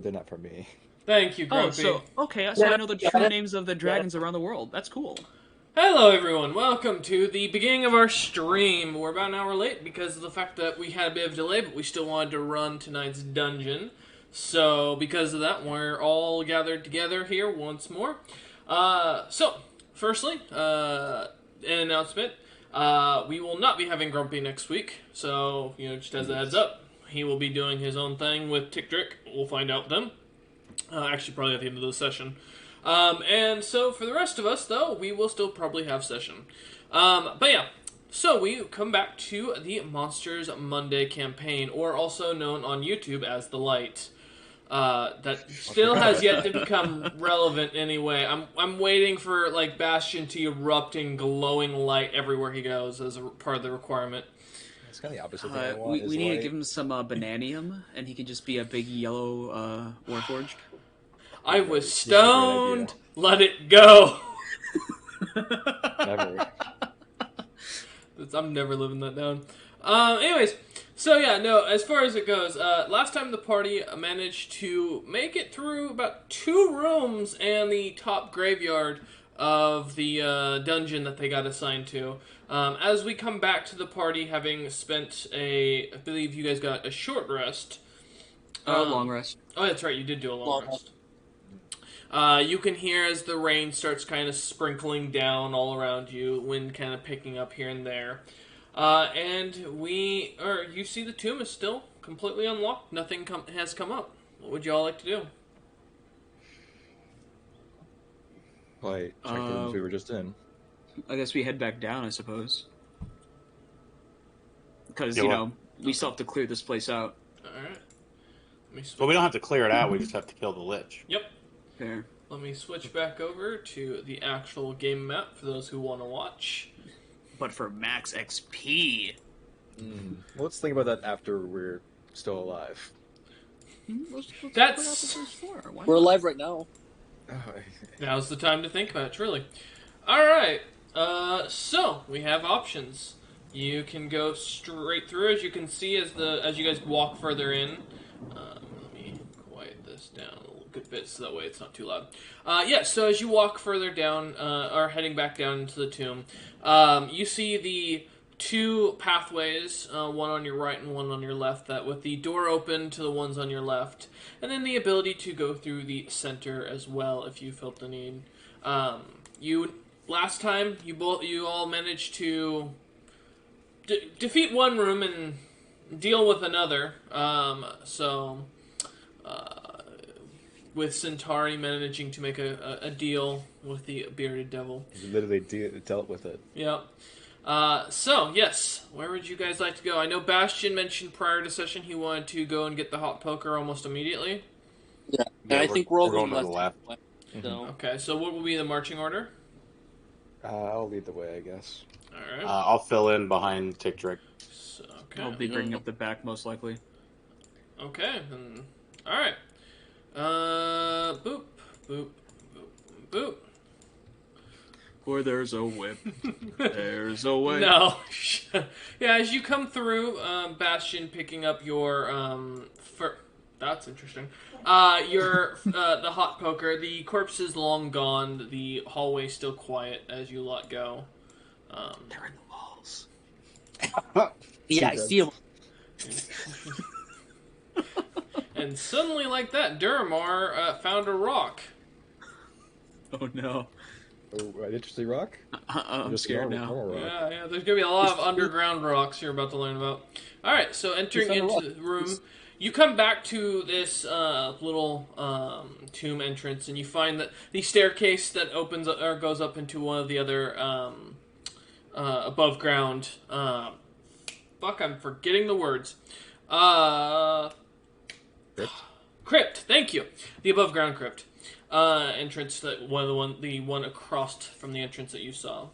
They're not for me. Thank you, Oh, Grumpy. so I know the true names of the dragons around the world. That's cool. Hello, everyone. Welcome to the beginning of our stream. We're about an hour late because of the fact that we had a bit of delay, but we still wanted to run tonight's dungeon. So, because of that, we're all gathered together here once more. Firstly, an announcement. We will not be having Grumpy next week. So, just as a heads up, he will be doing his own thing with Tick Drick. We'll find out then. Actually, probably at the end of the session. And so for the rest of us, though, we will still probably have session. So we come back to the Monsters Monday campaign, or also known on YouTube as The Light. That still has yet to become relevant anyway. I'm waiting for Bastion to erupt in glowing light everywhere he goes as a part of the requirement. It's kind of the opposite thing I want. We need to give him some bananium, and he can just be a big yellow warforged. I was stoned. Let it go. Never. I'm never living that down. Anyways, as far as it goes, last time the party managed to make it through about 2 rooms and the top graveyard of the dungeon that they got assigned to. As we come back to the party, having spent I believe you guys got a short rest. Long rest. Oh, that's right, you did do a long rest. You can hear as the rain starts kind of sprinkling down all around you, wind kind of picking up here and there. You see the tomb is still completely unlocked. Nothing has come up. What would you all like to do? Check the rooms we were just in. I guess we head back down, I suppose. Because, we still have to clear this place out. Alright. Well, we don't have to clear it out, we just have to kill the Lich. Yep. Fair. Let me switch back over to the actual game map for those who want to watch. But for max XP. Well, let's think about that after we're still alive. We're alive right now. Now's the time to think about it, truly. Alright, so we have options. You can go straight through, as you can see as you guys walk further in. Let me quiet this down a little good bit so that way it's not too loud. So as you walk further down, or heading back down into the tomb, you see the 2 pathways, one on your right and one on your left, that with the door open to the ones on your left, and then the ability to go through the center as well if you felt the need. Last time, you all managed to defeat one room and deal with another, with Centauri managing to make a deal with the bearded devil. You literally dealt with it. Yep. Yes, where would you guys like to go? I know Bastion mentioned prior to session he wanted to go and get the hot poker almost immediately. Yeah, I think we're all going to the left. So. Okay, so what will be the marching order? I'll lead the way, I guess. Alright. I'll fill in behind Tick Drick. Okay. I'll be bringing up the back, most likely. Okay, then. Alright. Boop, boop, boop, boop. Where there's a whip, there's a way. No. Yeah, as you come through, Bastion picking up your, that's interesting. The hot poker, the corpse is long gone, the hallway still quiet as you let go. They're in the walls. Yeah, I see them. And suddenly, like that, Duramar found a rock. Oh no. Oh, an interesting rock? I'm scared now. Yeah, there's gonna be a lot of underground rocks you're about to learn about. Alright, so entering into the room, you come back to this little tomb entrance, and you find that the staircase that opens up, or goes up into one of the other above ground. I'm forgetting the words. Crypt. Thank you. The above ground crypt entrance, that the one across from the entrance that you saw.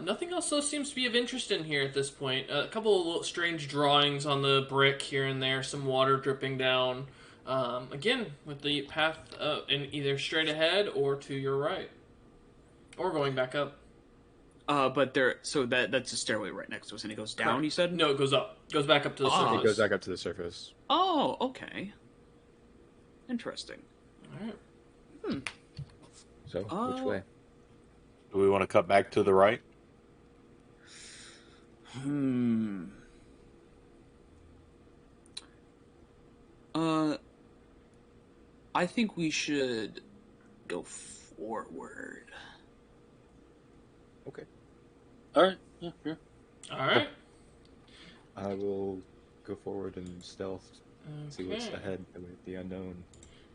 Nothing else though seems to be of interest in here at this point. A couple of little strange drawings on the brick here and there, some water dripping down. Again, with the path in either straight ahead or to your right, or going back up. But that's a stairway right next to us, and it goes down. Correct. You said no, it goes up. Goes back up to the surface. It goes back up to the surface. Oh, okay. Interesting. All right. So, which way? Do we want to cut back to the right? I think we should go forward. Okay. All right. Yeah. All right. I will go forward and stealth. See what's Okay. ahead, the unknown.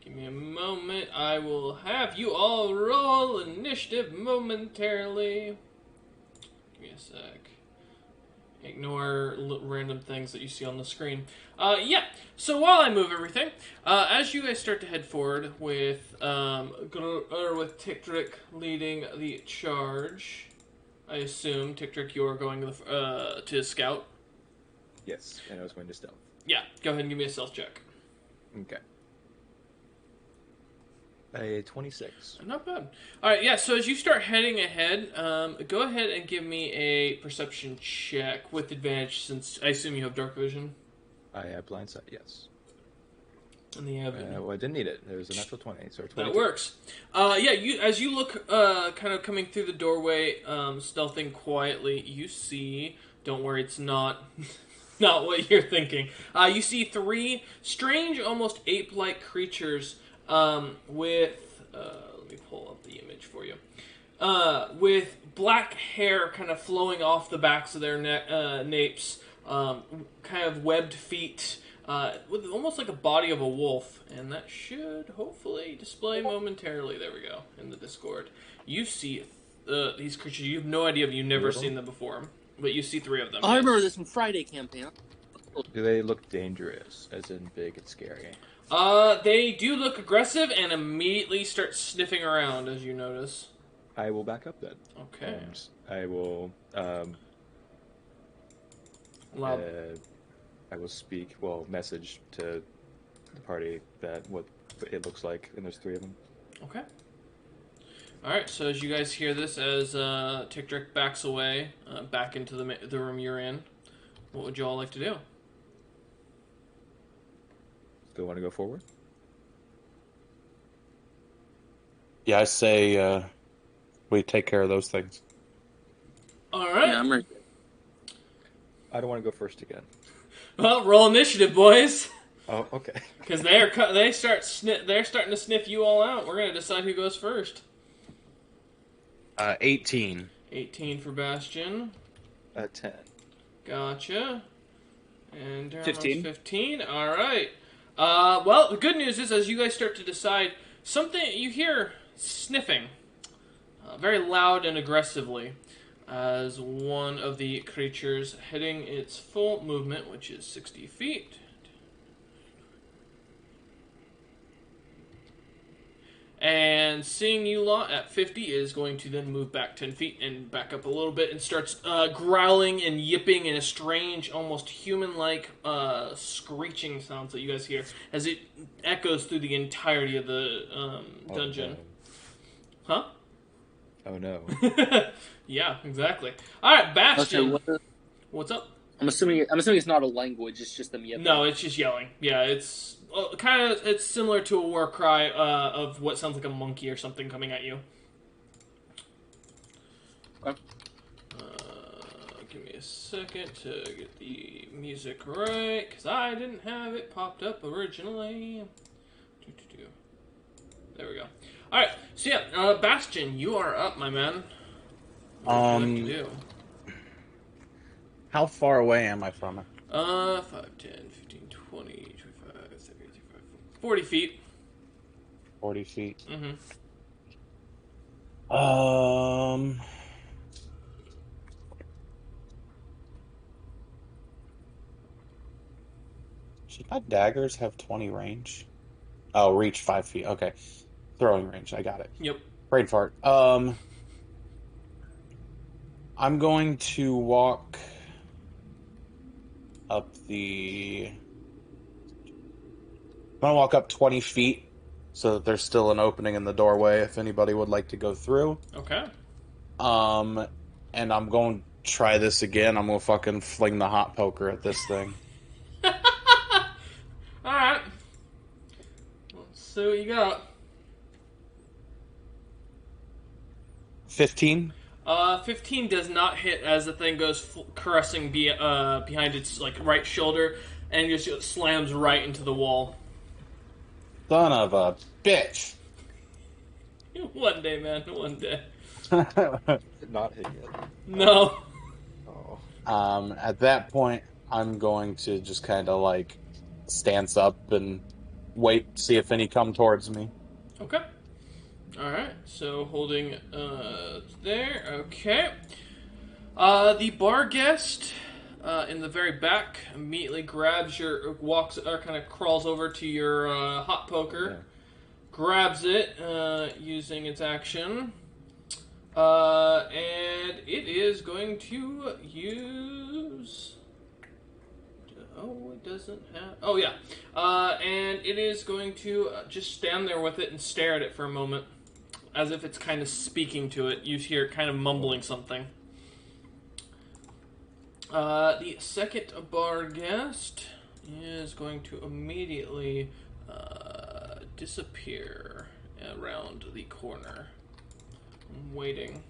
Give me a moment. I will have you all roll initiative momentarily. Give me a sec. Ignore random things that you see on the screen. Yeah. So while I move everything, as you guys start to head forward with with Ticktrick leading the charge, I assume Ticktrick, you're going to scout. Yes, and I was going to stealth. Yeah. Go ahead and give me a stealth check. Okay. A 26. Not bad. All right, yeah. So as you start heading ahead, go ahead and give me a perception check with advantage, since I assume you have dark vision. I have blind sight, yes. And the Well, I didn't need it. There was a natural 20, so 22. that works. Yeah. As you look, kind of coming through the doorway, stealthing quietly, you see. Don't worry, it's not. Not what you're thinking. You see three strange, almost ape-like creatures. With let me pull up the image for you. With black hair kind of flowing off the backs of their napes, kind of webbed feet, with almost like a body of a wolf, and that should hopefully display momentarily. There we go in the Discord. You see these creatures. You have no idea if you've never seen them before, but you see three of them. I remember this from Friday campaign. Do they look dangerous, as in big and scary? They do look aggressive and immediately start sniffing around, as you notice. I will back up then. Okay. And I will, Loud. I will speak, message to the party that what it looks like, and there's three of them. Okay. Alright, so as you guys hear this, as Ticktrick backs away, back into the room you're in, what would you all like to do? Still want to go forward? Yeah, I say we take care of those things. Alright. Yeah, I'm ready. I don't want to go first again. Well, roll initiative, boys. Oh, okay. Because they're starting to sniff you all out. We're going to decide who goes first. 18. 18 for Bastion. 10. Gotcha. And 15. 15. All right. Well, the good news is, as you guys start to decide, something you hear sniffing, very loud and aggressively, as one of the creatures hitting its full movement, which is 60 feet. And seeing you lot at 50 is going to then move back 10 feet and back up a little bit and starts growling and yipping in a strange, almost human-like screeching sounds that you guys hear as it echoes through the entirety of the dungeon. Huh? Oh no. Yeah, exactly. All right, Bastion. Okay, What's up? I'm assuming it's not a language. It's just them yipping. No, it's just yelling. Yeah, it's kind of it's similar to a war cry of what sounds like a monkey or something coming at you. Okay. Give me a second to get the music right, because I didn't have it popped up originally. There we go. All right, so yeah, Bastion, you are up, my man. What would you like to do? How far away am I from it? 5, 10, 15, 20, 25, 30, 35, 40 feet. 40 feet. Mm-hmm. Should my daggers have 20 range? Oh, reach 5 feet. Okay. Throwing range. I got it. Yep. Brain fart. I'm going to walk up I'm going to walk up 20 feet so that there's still an opening in the doorway if anybody would like to go through. Okay. And I'm going to try this again. I'm going to fucking fling the hot poker at this thing. Alright. Let's see what you got. 15. 15 does not hit as the thing goes caressing behind its like right shoulder and just slams right into the wall. Son of a bitch. One day, man. One day. Did not hit yet. No. Oh. At that point, I'm going to just kind of like stance up and wait, see if any come towards me. Okay. Alright, so holding there. Okay. The bar guest in the very back immediately grabs walks or kind of crawls over to your hot poker, grabs it using its action, and it is going to use. Oh, it doesn't have. Oh, yeah. And it is going to just stand there with it and stare at it for a moment, as if it's kind of speaking to it. You hear it kind of mumbling something. The second bar guest is going to immediately disappear around the corner. I'm waiting,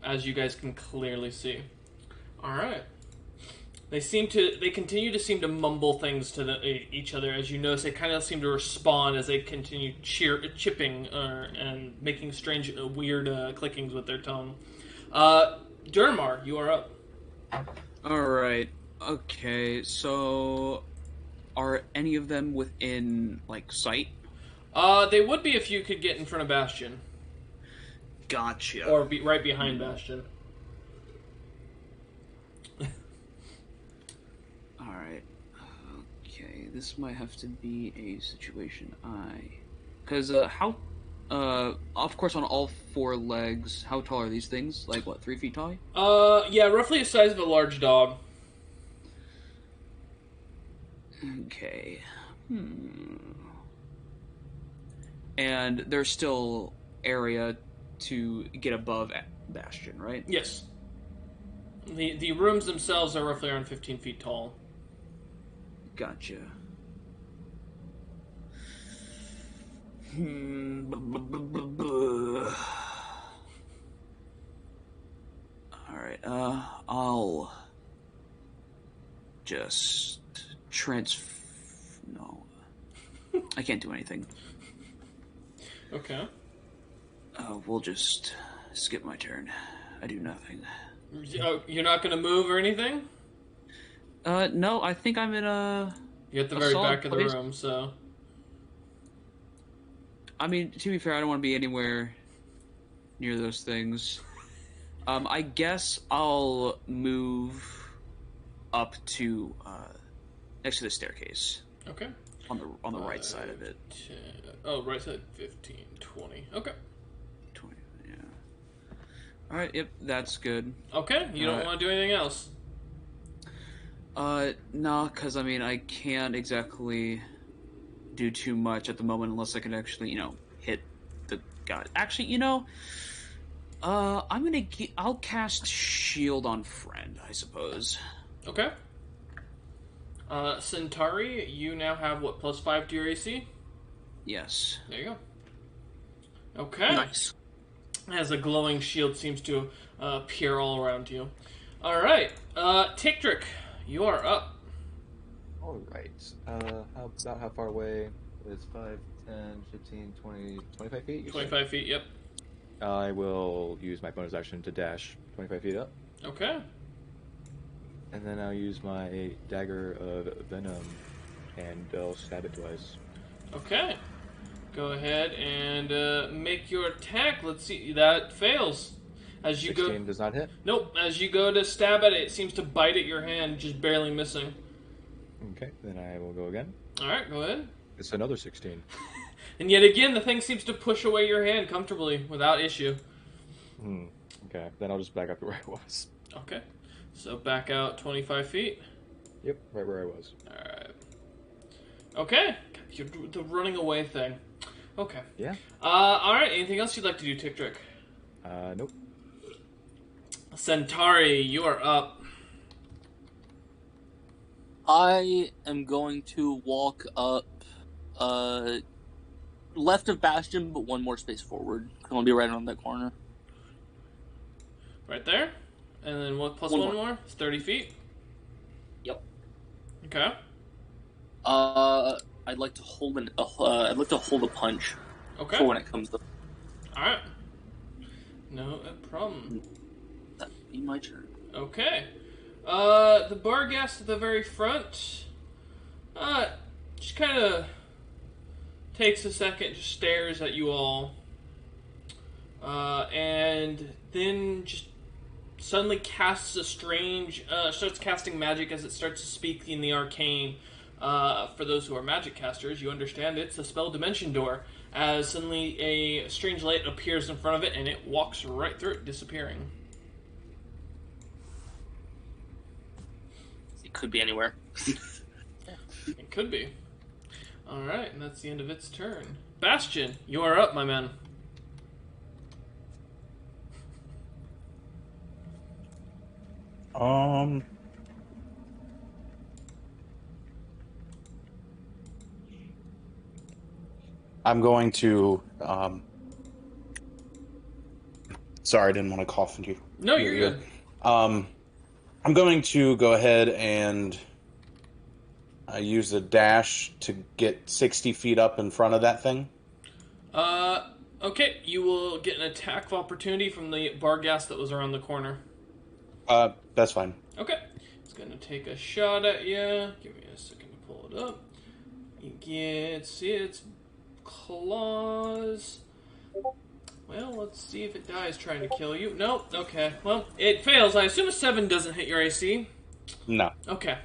as you guys can clearly see. All right. They continue to seem to mumble things to each other. As you notice, they kind of seem to respond as they continue chipping and making strange, weird clickings with their tongue. Durmar, you are up. Alright. Okay, so are any of them within, like, sight? They would be if you could get in front of Bastion. Gotcha. Or be right behind Bastion. Alright. Okay, this might have to be a situation Because, of course on all four legs, how tall are these things? Like, what, 3 feet tall? Yeah, roughly the size of a large dog. Okay. And there's still area to get above Bastion, right? Yes. The rooms themselves are roughly around 15 feet tall. Gotcha. Alright, I'll just no. I can't do anything. Okay. We'll just skip my turn. I do nothing. Oh, you're not going to move or anything? No, I think I'm in You're at the a very solid back of the place. room, so... I mean, to be fair, I don't want to be anywhere near those things. I guess I'll move up to next to the staircase. Okay. On the right side of it. 10, oh, right side, 15, 20. Okay. 20, yeah. Alright, yep, that's good. Okay, you don't want to do anything else? No, because, I mean, I can't exactly do too much at the moment unless I can actually, hit the guy. Actually, I'll cast Shield on Friend, I suppose. Okay. Centauri, you now have, what, +5 to your AC? Yes. There you go. Okay. Nice. As a glowing shield seems to appear all around you. Alright, Tickdrick, you are up. Alright. About how far away is 5, 10, 15, 20, 25 feet? you said? 25 feet, yep. I will use my bonus action to dash 25 feet up. Okay. And then I'll use my dagger of venom and I'll stab it twice. Okay. Go ahead and make your attack. Let's see. That fails. As you 16 does not hit. Nope. As you go to stab at it, it seems to bite at your hand, just barely missing. Okay, then I will go again. Alright, go ahead. It's another 16. And yet again, the thing seems to push away your hand comfortably, without issue. Okay, then I'll just back up to where I was. Okay. So back out 25 feet. Yep, right where I was. Alright. Okay. The running away thing. Okay. Yeah. Alright, anything else you'd like to do, Tickdrick? Nope. Centauri, you are up. I am going to walk up left of Bastion, but one more space forward. I'm gonna be right on that corner. Right there? And then what, plus One one more. more? It's 30 feet? Yep. Okay. I'd like to hold a punch Okay. for when it comes to. Alright. No problem. That'd be my turn. Okay. The Barghast at the very front, just kind of takes a second, just stares at you all, and then just suddenly casts a strange, starts casting magic as it starts to speak in the arcane. For those who are magic casters, you understand it's the spell Dimension Door, as suddenly a strange light appears in front of it, and it walks right through it, disappearing. It could be anywhere. It could be. Alright, and that's the end of its turn. Bastion, you are up, my man. I'm going to. Sorry, I didn't want to cough into you. No, you're good. I'm going to go ahead and use a dash to get 60 feet up in front of that thing. Okay, you will get an attack of opportunity from the Barghast that was around the corner. That's fine. Okay. It's going to take a shot at you. Give me a second to pull it up. You get, see its claws. Well, let's see if it dies trying to kill you. Nope. Okay. Well, it fails. I assume a 7 doesn't hit your AC. No. Okay.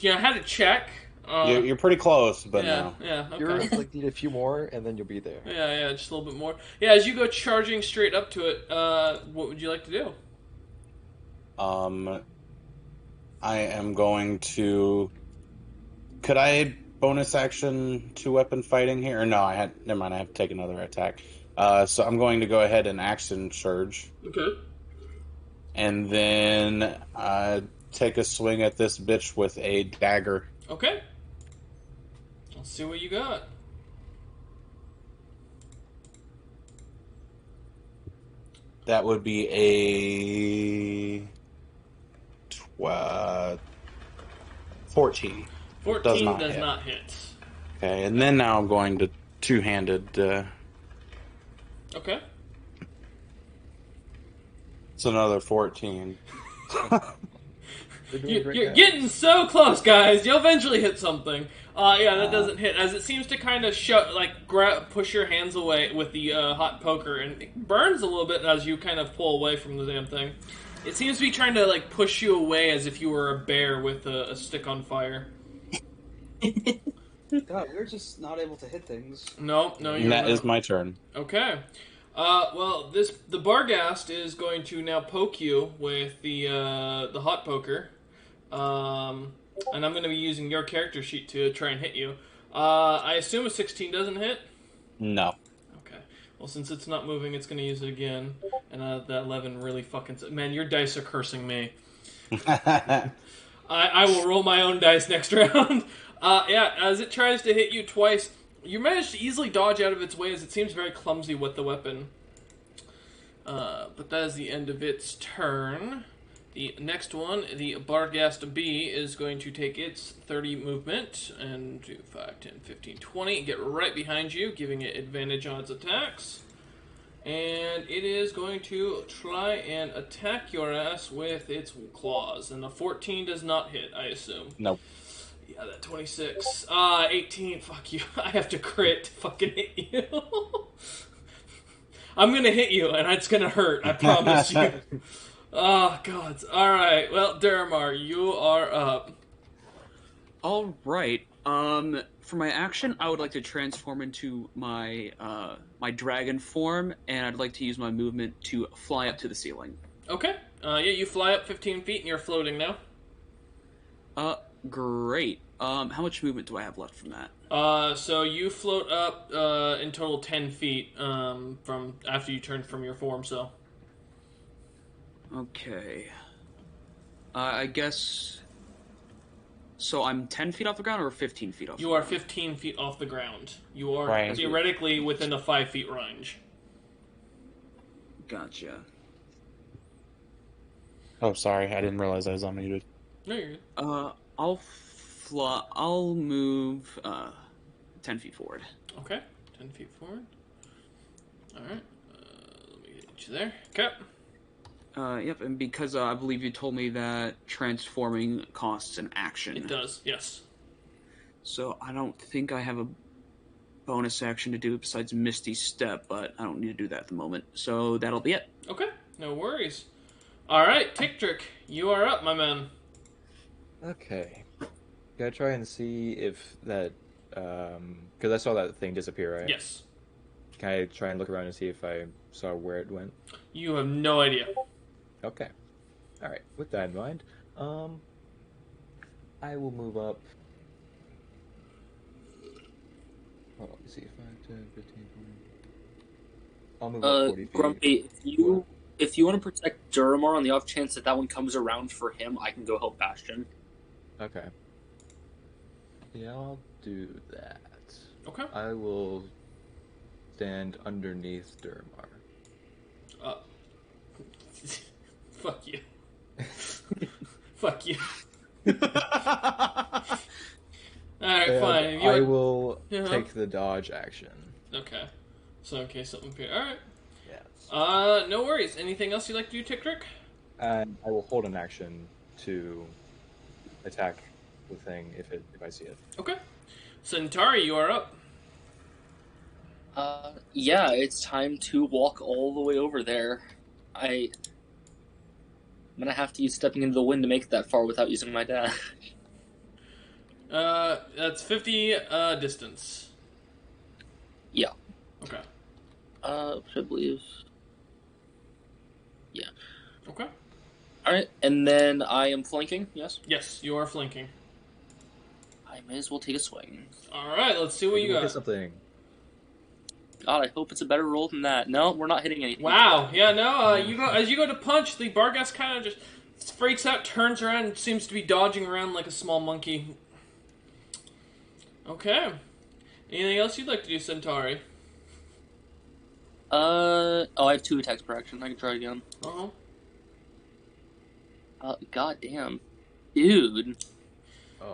I had to check. You're pretty close, but yeah, no. Yeah, okay. You're like need a few more, and then you'll be there. Yeah, just a little bit more. Yeah, as you go charging straight up to it, what would you like to do? I am going to. Could I bonus action 2-weapon fighting here? Or no, never mind. I have to take another attack. So I'm going to go ahead and action surge, Okay. and then take a swing at this bitch with a dagger. Okay. Let's see what you got. That would be a 14. 14 does not hit. Okay, and then now I'm going to two-handed. Okay. It's another 14. You're getting so close, guys. You'll eventually hit something. Yeah, that doesn't hit, as it seems to kind of push your hands away with the hot poker, and it burns a little bit as you kind of pull away from the damn thing. It seems to be trying to push you away as if you were a bear with a stick on fire. God, we're just not able to hit things. No, you're And that not. is my turn. Okay. Well, the Barghast is going to now poke you with the hot poker. And I'm going to be using your character sheet to try and hit you. I assume a 16 doesn't hit? No. Okay. Well, since it's not moving, it's going to use it again. And that 11 really fucking... Man, your dice are cursing me. I will roll my own dice next round. Yeah, as it tries to hit you twice, you manage to easily dodge out of its way as it seems very clumsy with the weapon. But that is the end of its turn. The next one, the Barghast B, is going to take its 30 movement and do 5, 10, 15, 20 and get right behind you, giving it advantage on its attacks. And it is going to try and attack your ass with its claws. And a 14 does not hit, I assume. Nope. Yeah, that 26. 18, fuck you. I have to crit to fucking hit you. I'm gonna hit you, and it's gonna hurt, I promise you. Oh, God. Alright, well, Duramar, you are up. Alright, for my action, I would like to transform into my my dragon form, and I'd like to use my movement to fly up to the ceiling. Okay. Yeah, you fly up 15 feet, and you're floating now. Great. How much movement do I have left from that? So you float up, in total 10 feet, from after you turn from your form, so... Okay. I guess So I'm 10 feet off the ground or 15 feet off? You are 15 feet off the ground. You are Right. theoretically within a 5 feet range. Gotcha. Oh, sorry, I didn't realize I was unmuted. No, you're good. I'll move 10 feet forward. Okay, 10 feet forward. Alright, let me get you there. Okay. Yep, and because I believe you told me that transforming costs an action. It does, yes. So I don't think I have a bonus action to do besides Misty Step, but I don't need to do that at the moment. So that'll be it. Okay, no worries. Alright, Ticktrick, you are up, my man. Okay. Gotta try and see if that, because I saw that thing disappear, right? Yes. Can I try and look around and see if I saw where it went? You have no idea. Okay. All right. With that in mind, I will move up. Oh, let me see. 5, 10, 15, 20. I'll move up 40 feet. Grumpy, if you want to protect Duramar on the off chance that one comes around for him, I can go help Bastion. Okay. Yeah, I'll do that. Okay. I will stand underneath Durmar. Fuck you. Fuck you. Alright, And fine. I will Yeah. take the dodge action. Okay. So in case something appears. Alright. Yes. No worries. Anything else you'd like to do, Ticktrick? And I will hold an action to attack the thing if I see it. Okay. Centauri, you are up. Yeah, it's time to walk all the way over there. I'm gonna have to use stepping into the wind to make it that far without using my dash. That's 50 distance. Yeah. Okay. I believe. Yeah. Okay. Alright, and then I am flanking, yes? Yes, you are flanking. I may as well take a swing. Alright, let's see what you Look at got. something. God, I hope it's a better roll than that. No, we're not hitting anything. Wow. Yeah, no, as you go to punch, the Barghast kind of just freaks out, turns around, and seems to be dodging around like a small monkey. Okay. Anything else you'd like to do, Centauri? I have 2 attacks per action. I can try again. Uh-huh. God damn. Dude.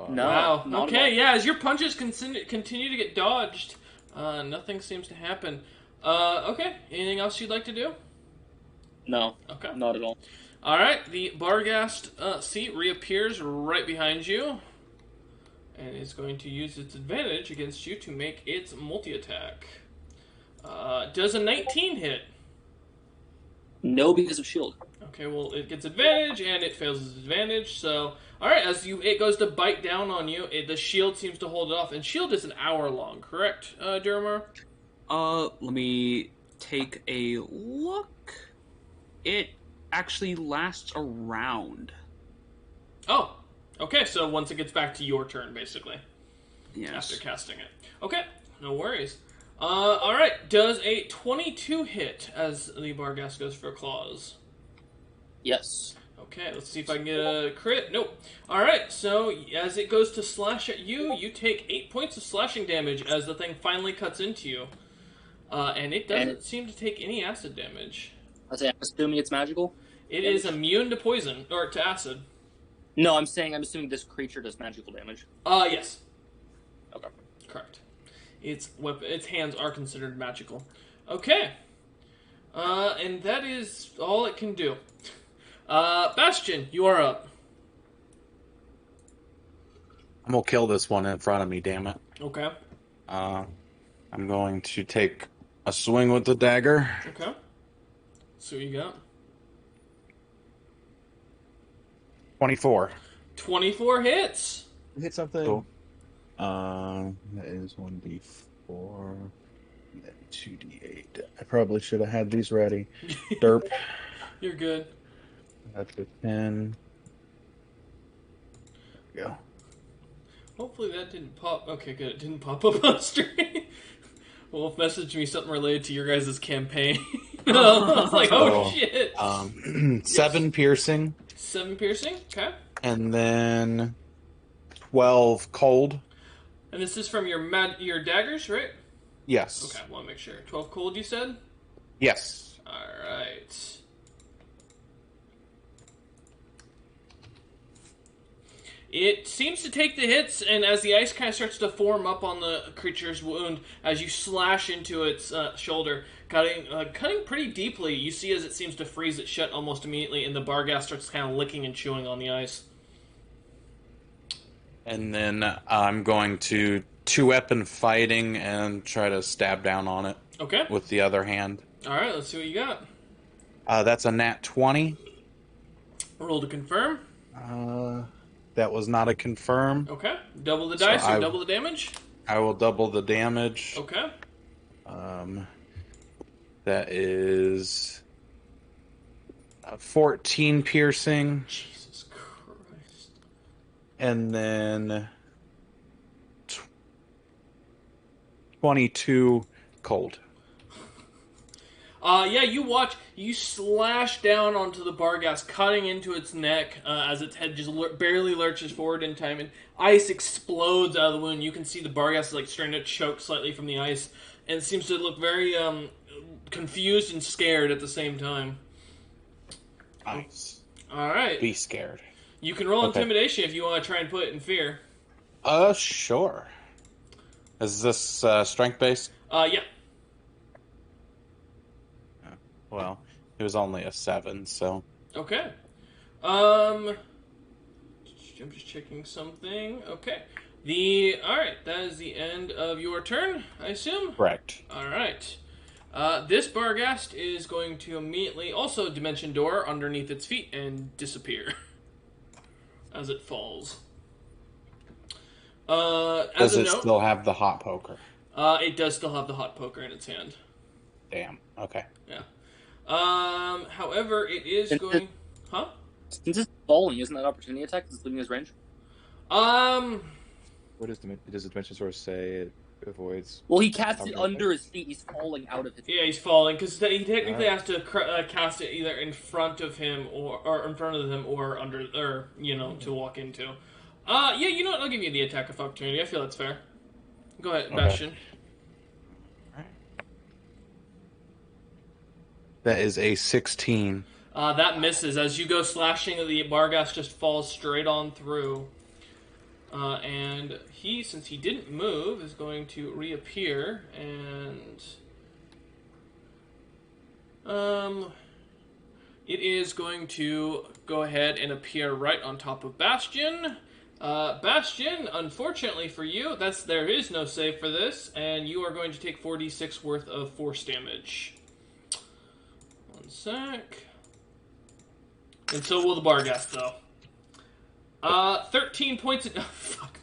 No. Wow. not Okay, at all. yeah, as your punches continue to get dodged, nothing seems to happen. Okay. Anything else you'd like to do? No, Okay. not at all. Alright, the Barghast seat reappears right behind you. And is going to use its advantage against you to make its multi-attack. Does a 19 hit? No, because of shield. Okay, well, it gets advantage, and it fails its advantage, so... Alright, it goes to bite down on you, the shield seems to hold it off, and shield is an hour long, correct, Duramar? Let me take a look. It actually lasts a round. Oh, okay, so once it gets back to your turn, basically. Yes. After casting it. Okay, no worries. Alright, does a 22 hit as the Barghast goes for claws? Yes. Okay, let's see if I can get a crit. Nope. Alright, so as it goes to slash at you, you take 8 points of slashing damage as the thing finally cuts into you. And it doesn't seem to take any acid damage. I'm assuming it's magical? It is immune to poison, or to acid. No, I'm assuming this creature does magical damage. Yes. Okay. Correct. Its hands are considered magical. Okay. And that is all it can do. Bastion, you are up. I'm gonna kill this one in front of me, damn it. Okay. I'm going to take a swing with the dagger. Okay. So what you got? 24. 24 hits. Hit something. Cool. That is 1d4, and then 2d8. I probably should have had these ready. Derp. You're good. That's a 10. There we go. Hopefully that didn't pop. Okay, good. It didn't pop up on stream. Well, message me something related to your guys' campaign. I was like, oh shit. 7 piercing. 7 piercing. Okay. And then 12 cold. And this is from your daggers, right? Yes. Okay, I want to make sure. 12 cold, you said? Yes. Alright. It seems to take the hits, and as the ice kind of starts to form up on the creature's wound, as you slash into its shoulder, cutting pretty deeply, you see as it seems to freeze it shut almost immediately, and the Barghast starts kind of licking and chewing on the ice. And then I'm going to 2-weapon fighting and try to stab down on it. Okay. With the other hand. Alright, let's see what you got. That's a nat 20. Roll to confirm. That was not a confirm. Okay. Double the dice or double the damage? I will double the damage. Okay. That is 14 piercing. Jesus Christ. And then 22 cold. Yeah, you slash down onto the Barghast, cutting into its neck as its head just barely lurches forward in time, and ice explodes out of the wound. You can see the Barghast is like starting to choke slightly from the ice, and it seems to look very confused and scared at the same time. Nice. Alright. Be scared. You can roll intimidation if you want to try and put it in fear. Sure. Is this strength-based? Yeah. Well, it was only a 7, so... Okay. I'm just checking something. Okay. Alright, that is the end of your turn, I assume? Correct. Alright. This Barghast is going to immediately also Dimension Door underneath its feet and disappear as it falls. Does it still have the hot poker? It does still have the hot poker in its hand. Damn. Okay. Yeah. However, it is going... Huh? Since it's falling, isn't that opportunity attack? It's leaving his range? What does the Dimension Source say? It avoids... Well, he casts it under his feet. He's falling out of his feet. Yeah, he's falling, because he technically has to cast it either in front of him, or in front of him, or under... Or, to walk into. Yeah, you know what? I'll give you the attack of opportunity. I feel that's fair. Go ahead, Bastion. That is a 16. That misses. As you go slashing, the Barghast just falls straight on through. And he, since he didn't move, is going to reappear and... It is going to go ahead and appear right on top of Bastion. Bastion, unfortunately for you, there is no save for this, and you are going to take 4d6 worth of force damage. One sec. And so will the Barghast, though. 13 points of... Oh, fuck.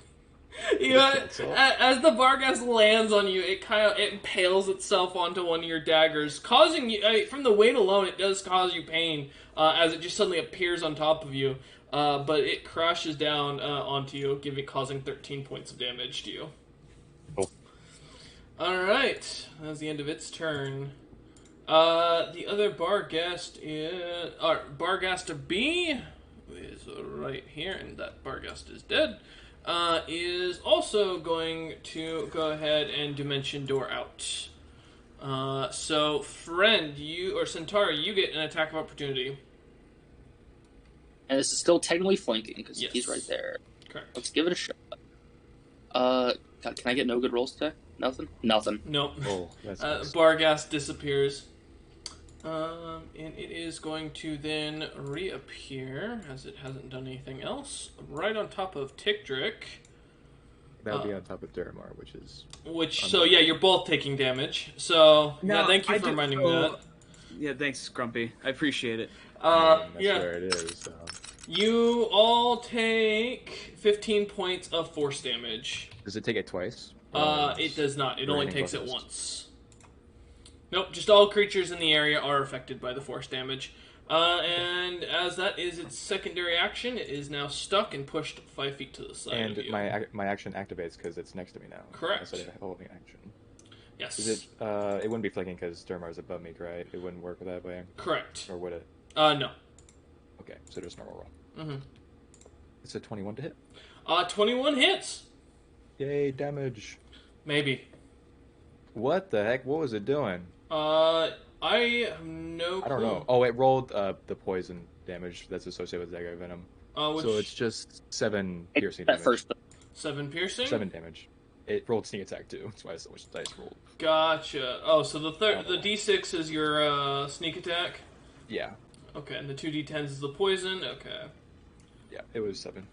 As the Barghast lands on you, it impales itself onto one of your daggers, causing you... from the weight alone, it does cause you pain, as it just suddenly appears on top of you. But it crashes down onto you, causing 13 points of damage to you. Oh. Alright, that's the end of its turn. The other Barghast is... Barghast B, who is right here, and that Barghast is dead, is also going to go ahead and Dimension Door out. So, friend, or Centauri, you get an attack of opportunity. And this is still technically flanking, because Yes. he's right there. Correct. Let's give it a shot. God, can I get no good rolls today? Nothing? Nothing. Nope. Oh, that's Barghast disappears. And it is going to then reappear, as it hasn't done anything else, right on top of Tickdrick. That would be on top of Duramar, which is... So yeah, you're both taking damage. So, yeah, thank you for reminding me that. Yeah, thanks, Grumpy. I appreciate it. that's Yeah. where it is. So. You all take 15 points of force damage. Does it take it twice? It does not. It only Raining takes it buffers. once. Nope, just all creatures in the area are affected by the force damage. And as that is its secondary action, it is now stuck and pushed 5 feet to the side And of you. my action activates because it's next to me now. Correct. Instead of holding action. Yes. Is it? It wouldn't be flicking because Durmar's above me, right? It wouldn't work that way, Correct. or would it? No. Okay, so just normal roll. Mm-hmm. It's a 21 to hit. 21 hits. Yay, damage. Maybe. What the heck? What was it doing? I have no clue. I don't know. Oh, it rolled the poison damage that's associated with Zagor Venom. Which... So it's just 7 piercing At damage. first, 7 piercing? 7 damage. It rolled sneak attack too. That's why so much dice rolled. Gotcha. Oh, so the D6 is your sneak attack? Yeah. Okay, and the 2d10s is the poison? Okay. Yeah, it was 7.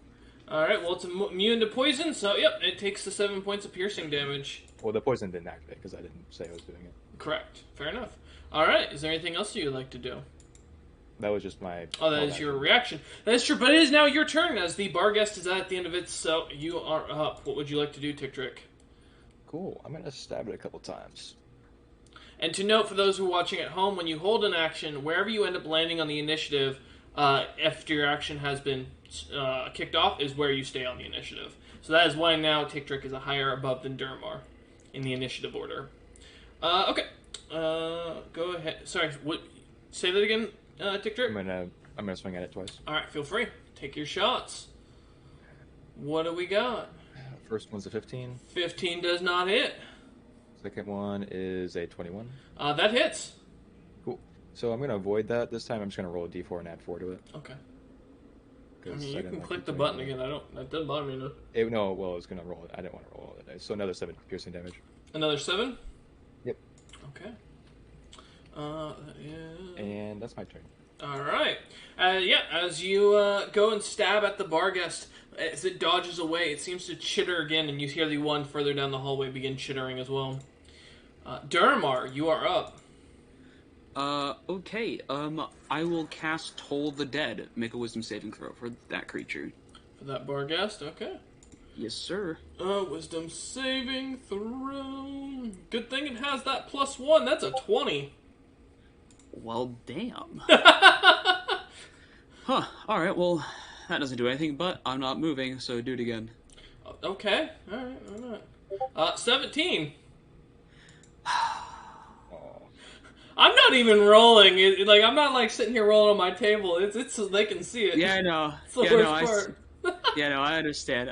Alright, well, it's immune to poison, so yep, it takes the 7 points of piercing damage. Well, the poison didn't activate because I didn't say I was doing it. Correct. Fair enough. Alright, is there anything else you'd like to do? That was just my... Oh, that is your reaction. That is true, but it is now your turn as the bar guest is at the end of it, so you are up. What would you like to do, Ticktrick? Cool. I'm going to stab it a couple times. And to note for those who are watching at home, when you hold an action, wherever you end up landing on the initiative, after your action has been kicked off, is where you stay on the initiative. So that is why now Ticktrick is a higher above than Durmar in the initiative order. Okay. Go ahead. Sorry, what? Say that again, Ticktrick? I'm gonna swing at it twice. Alright, feel free. Take your shots. What do we got? First one's a 15. 15 does not hit. Second one is a 21. That hits. Cool. So I'm gonna avoid that this time. I'm just gonna roll a d4 and add 4 to it. Okay. I 'Cause mean, you didn't can like click it the doing button that. again. That doesn't bother me. No. No, well, I was gonna roll it. I didn't want to roll all the dice. So another 7 piercing damage. Another 7? Yep. Okay. That is... And that's my turn. Alright. Yeah, as you go and stab at the bar guest, as it dodges away, it seems to chitter again, and you hear the one further down the hallway begin chittering as well. Durmar, you are up. Okay, I will cast Toll the Dead. Make a wisdom saving throw for that creature. For that bar guest, okay. Yes, sir. Wisdom saving throw. Good thing it has that +1. That's a 20. Well, damn. Huh, alright, well, that doesn't do anything, but I'm not moving, so do it again. Okay, alright, alright. 17. I'm not even rolling. I'm not like sitting here rolling on my table. It's so they can see it. Yeah, I know. It's the worst part. Yeah, no, I understand.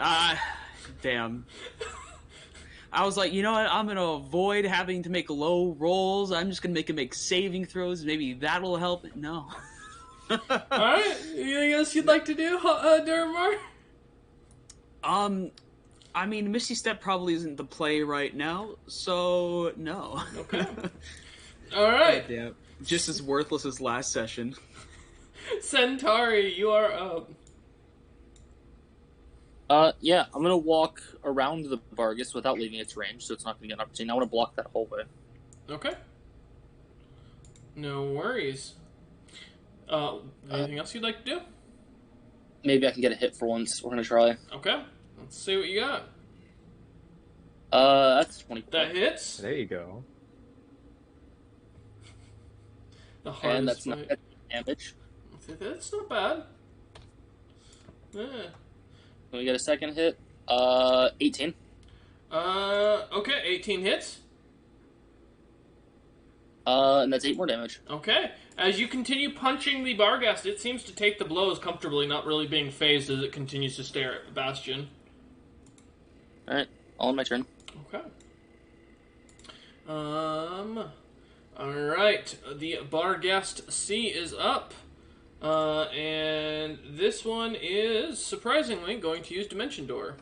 Damn. I was like, you know what? I'm gonna avoid having to make low rolls. I'm just gonna make saving throws. Maybe that'll help. No. Alright, anything else you'd like to do, Durmar? I mean, Misty Step probably isn't the play right now, so no. Okay. Alright. Damn. Just as worthless as last session. Centauri, you are up. Yeah, I'm gonna walk around the Vargas without leaving its range, so it's not gonna get an opportunity. I want to block that hallway. Okay. No worries. Anything else you'd like to do? Maybe I can get a hit for once. We're gonna try. Okay. Let's see what you got. That's 20. That hits. There you go. The hardest And that's fight. not damage. That's not bad. Yeah. Can we get a second hit? 18. Okay, 18 hits. And that's 8 more damage. Okay. As you continue punching the Barghast, it seems to take the blows comfortably, not really being phased as it continues to stare at Bastion. Alright, all in my turn. Okay. Alright. The Barghast C is up. And this one is, surprisingly, going to use Dimension Door.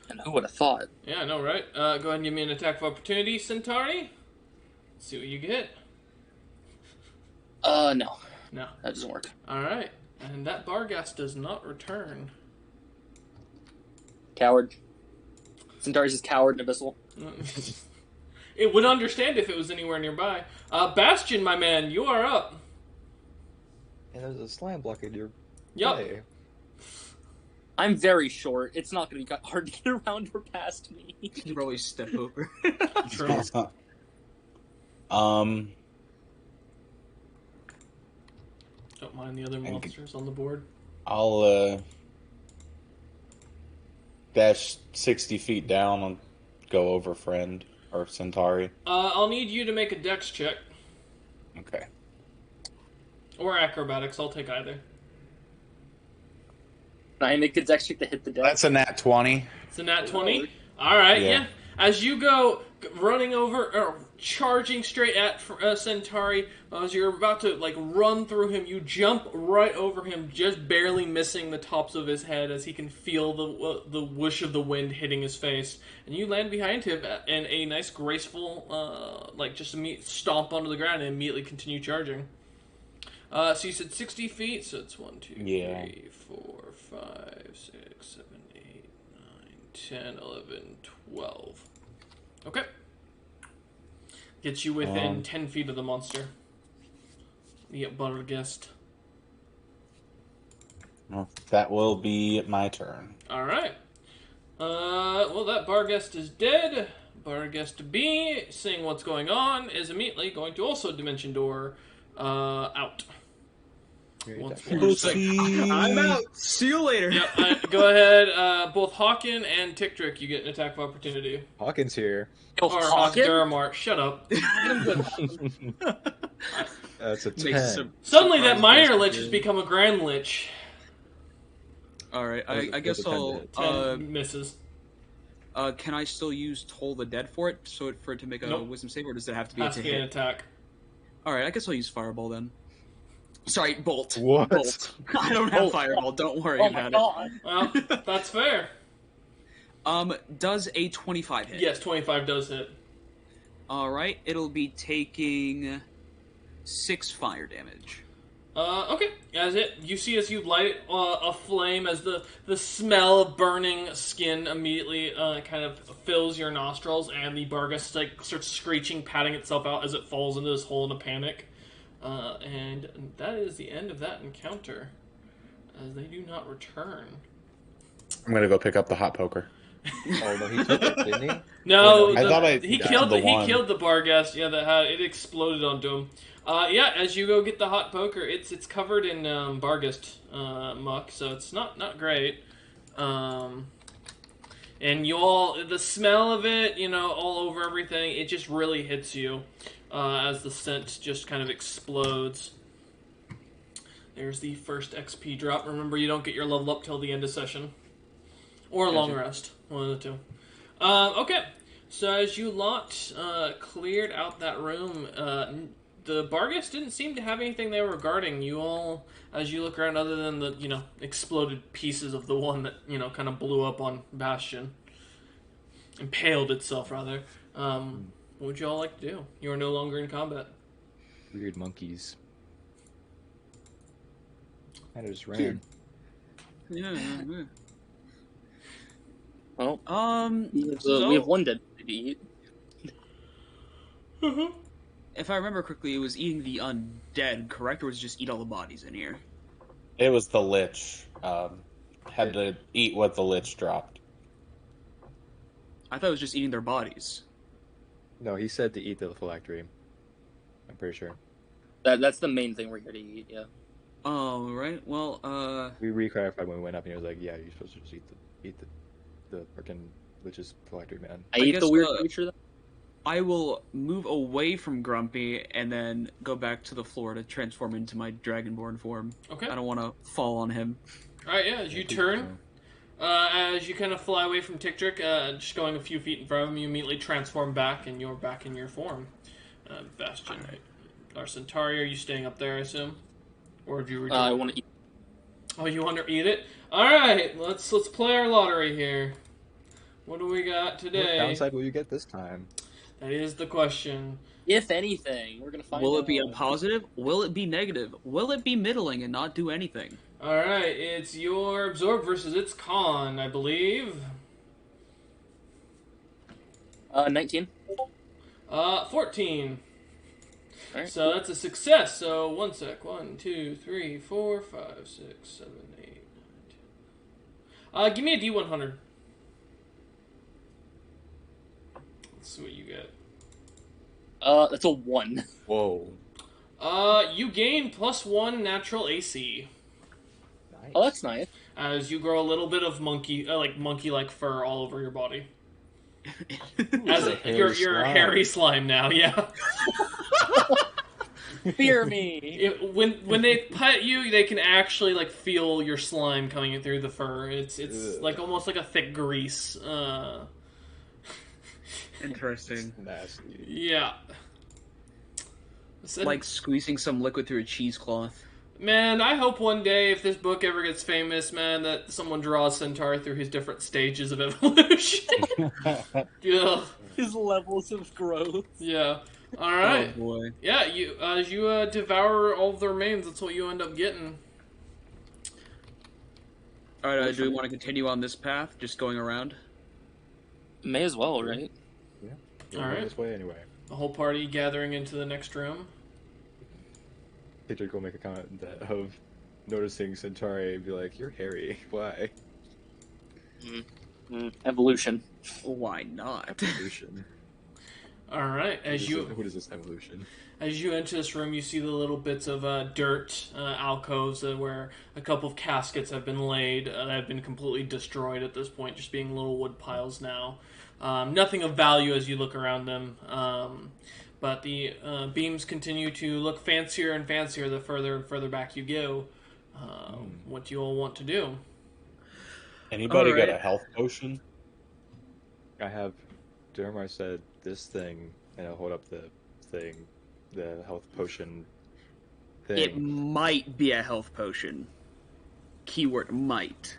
And who would have thought? Yeah, I know, right? Go ahead and give me an attack of opportunity, Centauri. Let's see what you get. No. No. That doesn't work. Alright. And that Barghast does not return. Coward. Centaurus is coward and abyssal. It would understand if it was anywhere nearby. Bastion, my man, you are up. And there's a slime blocking your Yup. way. I'm very short. It's not going to be hard to get around or past me. You probably step over. True. Don't mind the other monsters on the board. I'll dash 60 feet down and go over friend or Centauri. I'll need you to make a dex check. Okay. Or acrobatics, I'll take either. I make a dex check to hit the deck. That's a nat 20. It's a nat 20. All right, Yeah. yeah. As you go running over, or charging straight at Centauri, as you're about to like run through him, you jump right over him, just barely missing the tops of his head as he can feel the whoosh of the wind hitting his face, and you land behind him in a nice graceful, like just stomp onto the ground and immediately continue charging. So you said 60 feet, so it's 1, 2, Yeah. 3, 4, 5, 6, 7, 8, 9, 10, 11, 12. Okay. Gets you within 10 feet of the monster. You get butter guest. Well, that will be my turn. Alright. Well, that Barghest is dead. Barghest B, seeing what's going on, is immediately going to also Dimension Door out. Once more. I'm out. See you later. Yep, go ahead. Both Hawken and Ticktrick, you get an attack of opportunity. Hawkins here. Oh, Or Hawken? Duramar, shut up. That's a Makes 10. some- Suddenly that surprise Minor guess Lich again. has become a Grand Lich. All right, That was I guess a 10 I'll. to hit. 10 misses. Can I still use Toll the Dead for it, for it to make a Nope. Wisdom save, or does it have to be Has a to be an hit? attack. All right, I guess I'll use Fireball then. Sorry, Bolt. What? Bolt. I don't have Bolt. Fireball. Don't worry Oh my about god. Well, that's fair. it. Does a 25 hit? Yes, 25 does hit. All right, it'll be taking 6 fire damage. Okay. You see as you light a flame, as the smell of burning skin immediately kind of fills your nostrils, and the Barghest like starts screeching, patting itself out as it falls into this hole in a panic. And that is the end of that encounter, as they do not return. I'm going to go pick up the hot poker. Oh, no, he took it, didn't he? No, Wait, no, I thought he died. killed The he one. killed the Barghest. Yeah, it exploded onto him. Yeah, as you go get the hot poker, it's covered in Barghest muck, so it's not great. And the smell of it, all over everything, it just really hits you as the scent just kind of explodes. There's the first XP drop. Remember, you don't get your level up till the end of session. Or long rest. One of the two. Okay. So as you lot cleared out that room, the Barghest didn't seem to have anything they were guarding. You all, as you look around, other than the, exploded pieces of the one that, kind of blew up on Bastion. Impaled itself, rather. What would you all like to do? You are no longer in combat. Weird monkeys. I just ran. Yeah. Well, So we have one dead body to eat. if I remember correctly, it was eating the undead, correct, or was it just eat all the bodies in here? It was the Lich. Had to eat what the Lich dropped. I thought it was just eating their bodies. No, he said to eat the phylactery. I'm pretty sure. That's the main thing we're here to eat. Yeah. Oh, right. Well, We re-clarified when we went up, and he was like, "Yeah, you're supposed to just eat the freaking Lich's phylactery, man." I I eat guess, the weird uh, creature. Then? I will move away from Grumpy and then go back to the floor to transform into my Dragonborn form. Okay. I don't want to fall on him. Alright, yeah, as you turn, as you kind of fly away from Ticktrick, just going a few feet in front of him, you immediately transform back, and you're back in your form. Bastion. Or Centauri, are you staying up there, I assume? Or have you returned? I want to eat. Oh, you want to eat it? Alright, let's play our lottery here. What do we got What today? downside will you get this time? That is the question. If anything, we're gonna find. Will out. it be a positive? Will it be negative? Will it be middling and not do anything? Alright, it's your Absorb versus its Con, I believe. 19. 14. Alright. So that's a success. So 1 sec. 1, 2, 3, 4, 5, 6, 7, 8, 9, 10. Give me a D100. Let's see what you get. That's a 1. Whoa. You gain +1 natural AC Nice. Oh, that's nice. as you grow a little bit of monkey-like fur all over your body. As a you're hairy slime. hairy slime now, yeah. Fear me. When they pet you, they can actually like feel your slime coming through the fur. It's Ugh. like almost like a thick grease. Interesting. Nasty. Yeah. So, Like squeezing some liquid through a cheesecloth. man, I hope one day if this book ever gets famous, man, that someone draws Centaur through his different stages of evolution. Yeah. His levels of growth. Yeah. All right. Oh boy. Yeah, you as you devour all of the remains, that's what you end up getting. All right, do we want to continue on this path, just going around? May as well, right? All All right. This way anyway. The whole party gathering into the next room. Patrick will make a comment of noticing Centauri and be like, "You're hairy. Why?" Evolution. Why not? Evolution. All right, What is this evolution? as you enter this room, you see the little bits of dirt alcoves where a couple of caskets have been laid that have been completely destroyed at this point, just being little wood piles now. Nothing of value as you look around them, but the beams continue to look fancier and fancier the further and further back you go. What do you all want to do? Anybody All got right. a health potion? I have. Dermar said this thing, and I'll hold up the thing, the health potion thing. It might be a health potion. Keyword might.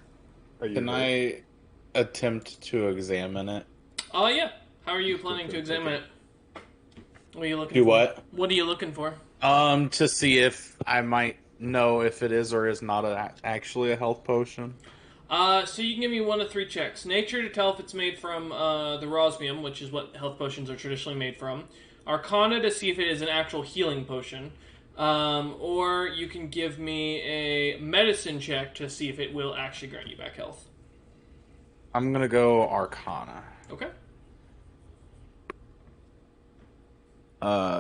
Are you Can I attempt to examine it? Oh yeah. How are you planning to examine it? What are you looking Do for? what? What are you looking for? To see if I might know if it is or is not actually a health potion. So you can give me 1 of 3 checks. Nature to tell if it's made from the rosmium, which is what health potions are traditionally made from. Arcana to see if it is an actual healing potion. Or you can give me a medicine check to see if it will actually grant you back health. I'm gonna go Arcana. Okay.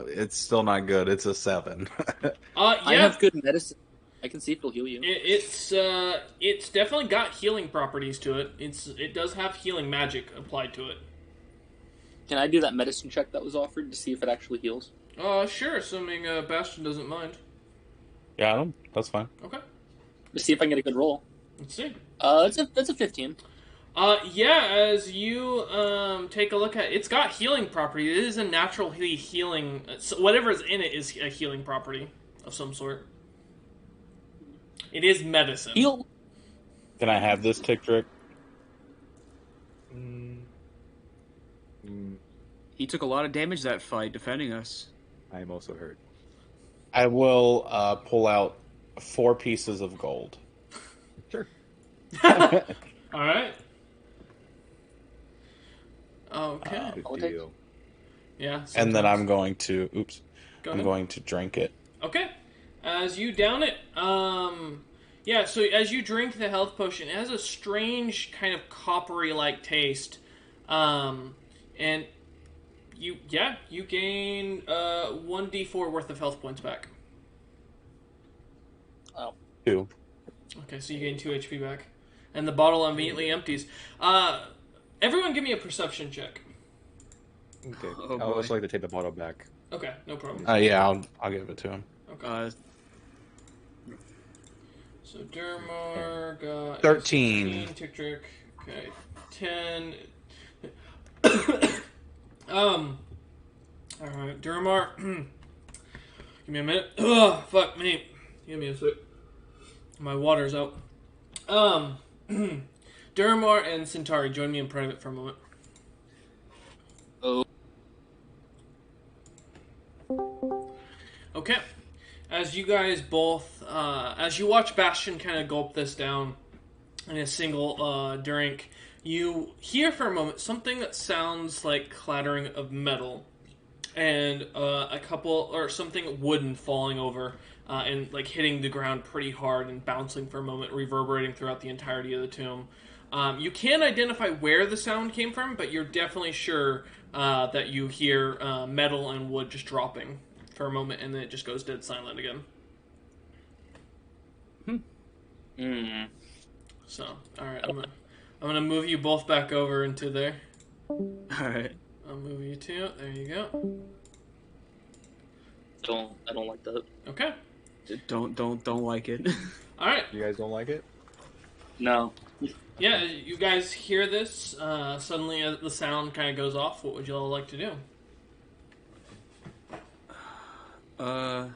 It's still not good. It's a 7. Yeah. I have good medicine. I can see if it'll heal you. It's definitely got healing properties to it. It does have healing magic applied to it. Can I do that medicine check that was offered to see if it actually heals? Sure, assuming Bastion doesn't mind. Yeah, that's fine. Okay, To see if I can get a good roll. let's see. That's a 15. Yeah, as you take a look at it, it's got healing property. It is a naturally healing. So whatever is in it is a healing property of some sort. It is medicine. Heal. Can I have this tick trick? He took a lot of damage that fight defending us. I am also hurt. I will pull out 4 pieces of gold. Sure. All right. Okay. Good I'll take- deal. Yeah. And then sometimes. I'm going to Go I'm ahead. going to drink it. Okay. As you down it, yeah, so as you drink the health potion, it has a strange kind of coppery-like taste. And you gain 1d4 worth of health points back. Oh. 2. Okay, so you gain 2 HP back. And the bottle immediately empties. Everyone give me a perception check. Okay. Oh, I'll boy. also like to take the bottle back. Okay, no problem. Yeah, I'll give it to him. Okay. So Dermar got 13. 16, Tick Trick. Okay, 10. Alright, Dermar. Give me a minute. Ugh, fuck me. Give me a sec. My water's out. Dermar and Centauri, join me in private for a moment. Oh. Okay. As you guys both, as you watch Bastion kind of gulp this down in a single drink, you hear for a moment something that sounds like clattering of metal and a couple, or something wooden falling over and like hitting the ground pretty hard and bouncing for a moment, reverberating throughout the entirety of the tomb. You can't identify where the sound came from, but you're definitely sure that you hear metal and wood just dropping for a moment, and then it just goes dead silent again. Mm. So, all right, I'm gonna move you both back over into there. Alright. I'll move you two. There you go. I don't like that. Okay. Don't like it. All right. You guys don't like it? No. Yeah, you guys hear this? Suddenly, the sound kind of goes off. What would you all like to do? Oh,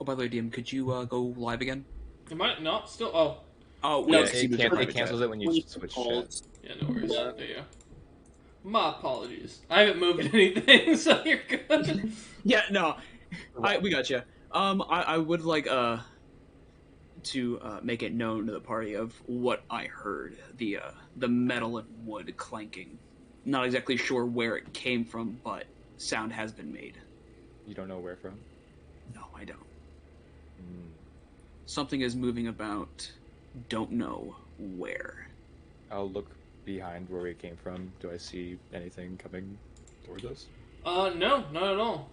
by the way, DM, could you go live again? It might not still. Oh, Oh, No, wait, it see the it private cancels chat. it when you switch chat. yeah, no worries. There you go. My apologies. I haven't moved anything, so you're good. Yeah, no, we got you. I would like to make it known to the party of what I heard, the metal and wood clanking. Not exactly sure where it came from, but sound has been made. You don't know where from? No, I don't. Mm. Something is moving about. Don't know where. I'll look behind where we came from. Do I see anything coming towards us? No, not at all.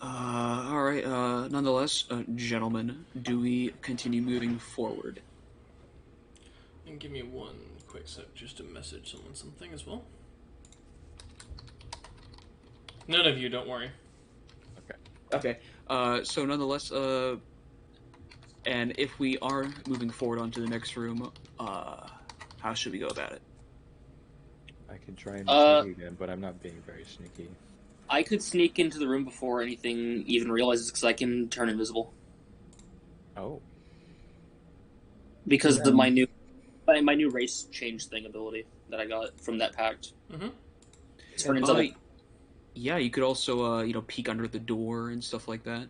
All right. Nonetheless, gentlemen, do we continue moving forward? And give me one quick sec just to message someone something as well. None of you, don't worry. Okay. So nonetheless, and if we are moving forward onto the next room, how should we go about it? I can try and be sneaky again, but I'm not being very sneaky. I could sneak into the room before anything even realizes because I can turn invisible. Oh. Because of my new race change thing ability that I got from that pact. Mm-hmm. Turn into Yeah, you could also peek under the door and stuff like that.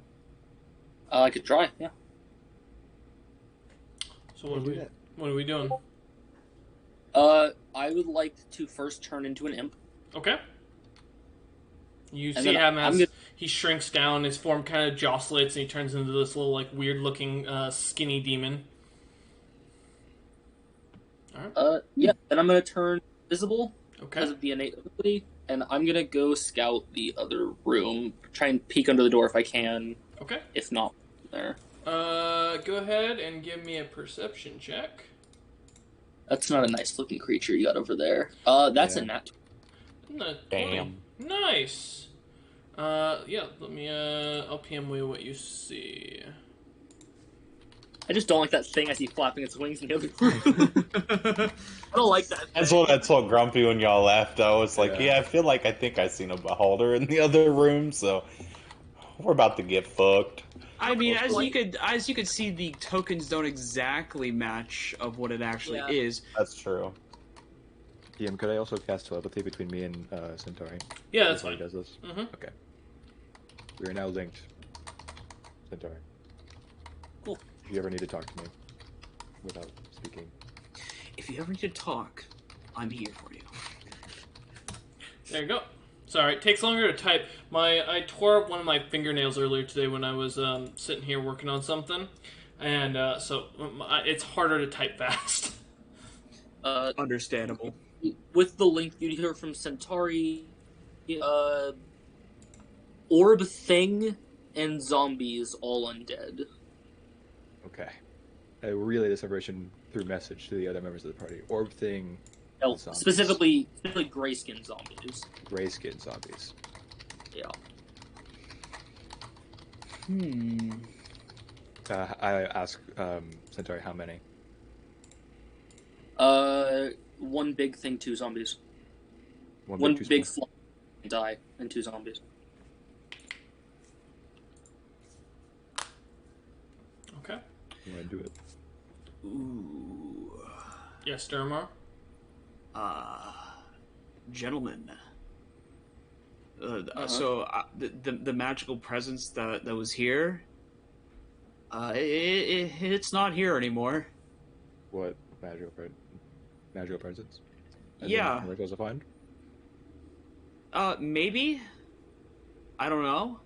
I could try, yeah. So what are we doing? I would like to first turn into an imp. Okay. You And see then him I'm as gonna- he shrinks down, his form kind of jostlates, and he turns into this little, like, weird-looking, skinny demon. Alright. Yeah, then I'm gonna turn visible because Okay. of the innate ability, and I'm gonna go scout the other room, try and peek under the door if I can, Okay. if not there. Go ahead and give me a perception check. That's not a nice looking creature you got over there. That's Yeah. a nat. Damn. Nice. Yeah, let me, I'll PM you what you see. I just don't like that thing I see flapping its wings in the other room. I don't like that. That's what Grumpy when y'all left. I was like, Yeah. I think I seen a beholder in the other room, so we're about to get fucked. I mean, as you could see, the tokens don't exactly match of what it actually Yeah. is. That's true. DM, could I also cast telepathy between me and Centauri? Yeah, that's Before he fine. does this? Mm-hmm. Okay. We are now linked. Centauri. Cool. If you ever need to talk to me without speaking. If you ever need to talk, I'm here for you. There you go. Sorry, it takes longer to type. I tore up one of my fingernails earlier today when I was sitting here working on something, and so it's harder to type fast. Understandable. With the link you hear from Centauri, orb thing and zombies all undead. Okay. I relay this information through message to the other members of the party. Orb thing, No, Zombies. specifically grayskin zombies. gray skin zombies. Yeah. I ask Centauri how many. One big thing, two zombies. One One two big small. fly die and two zombies. Okay. You want to do it? Ooh. Yes, Dermar. Gentlemen. So the magical presence that was here, it's not here anymore. What magical presence? And Yeah. then where goes to find? Maybe. I don't know.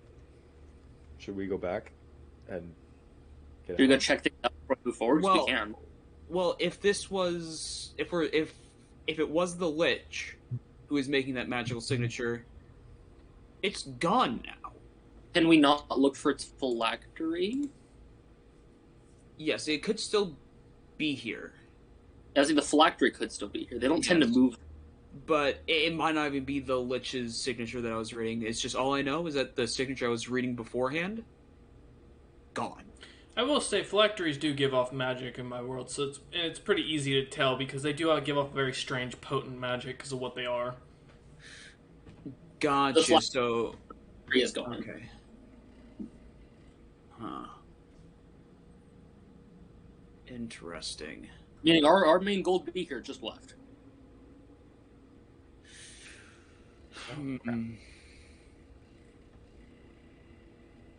Should we go back and get You're out? gonna check things out before we move forward? Well- We can. Well, if it was the Lich who is making that magical signature, it's gone now. Can we not look for its phylactery? Yes, it could still be here. I think the phylactery could still be here. They don't tend to Yes. move. but it might not even be the Lich's signature that I was reading. It's just all I know is that the signature I was reading beforehand, gone. I will say phylacteries do give off magic in my world, so it's pretty easy to tell because they do give off very strange, potent magic because of what they are. Gotcha. So Is gone. okay. Huh. Interesting. Meaning our main gold beaker just left.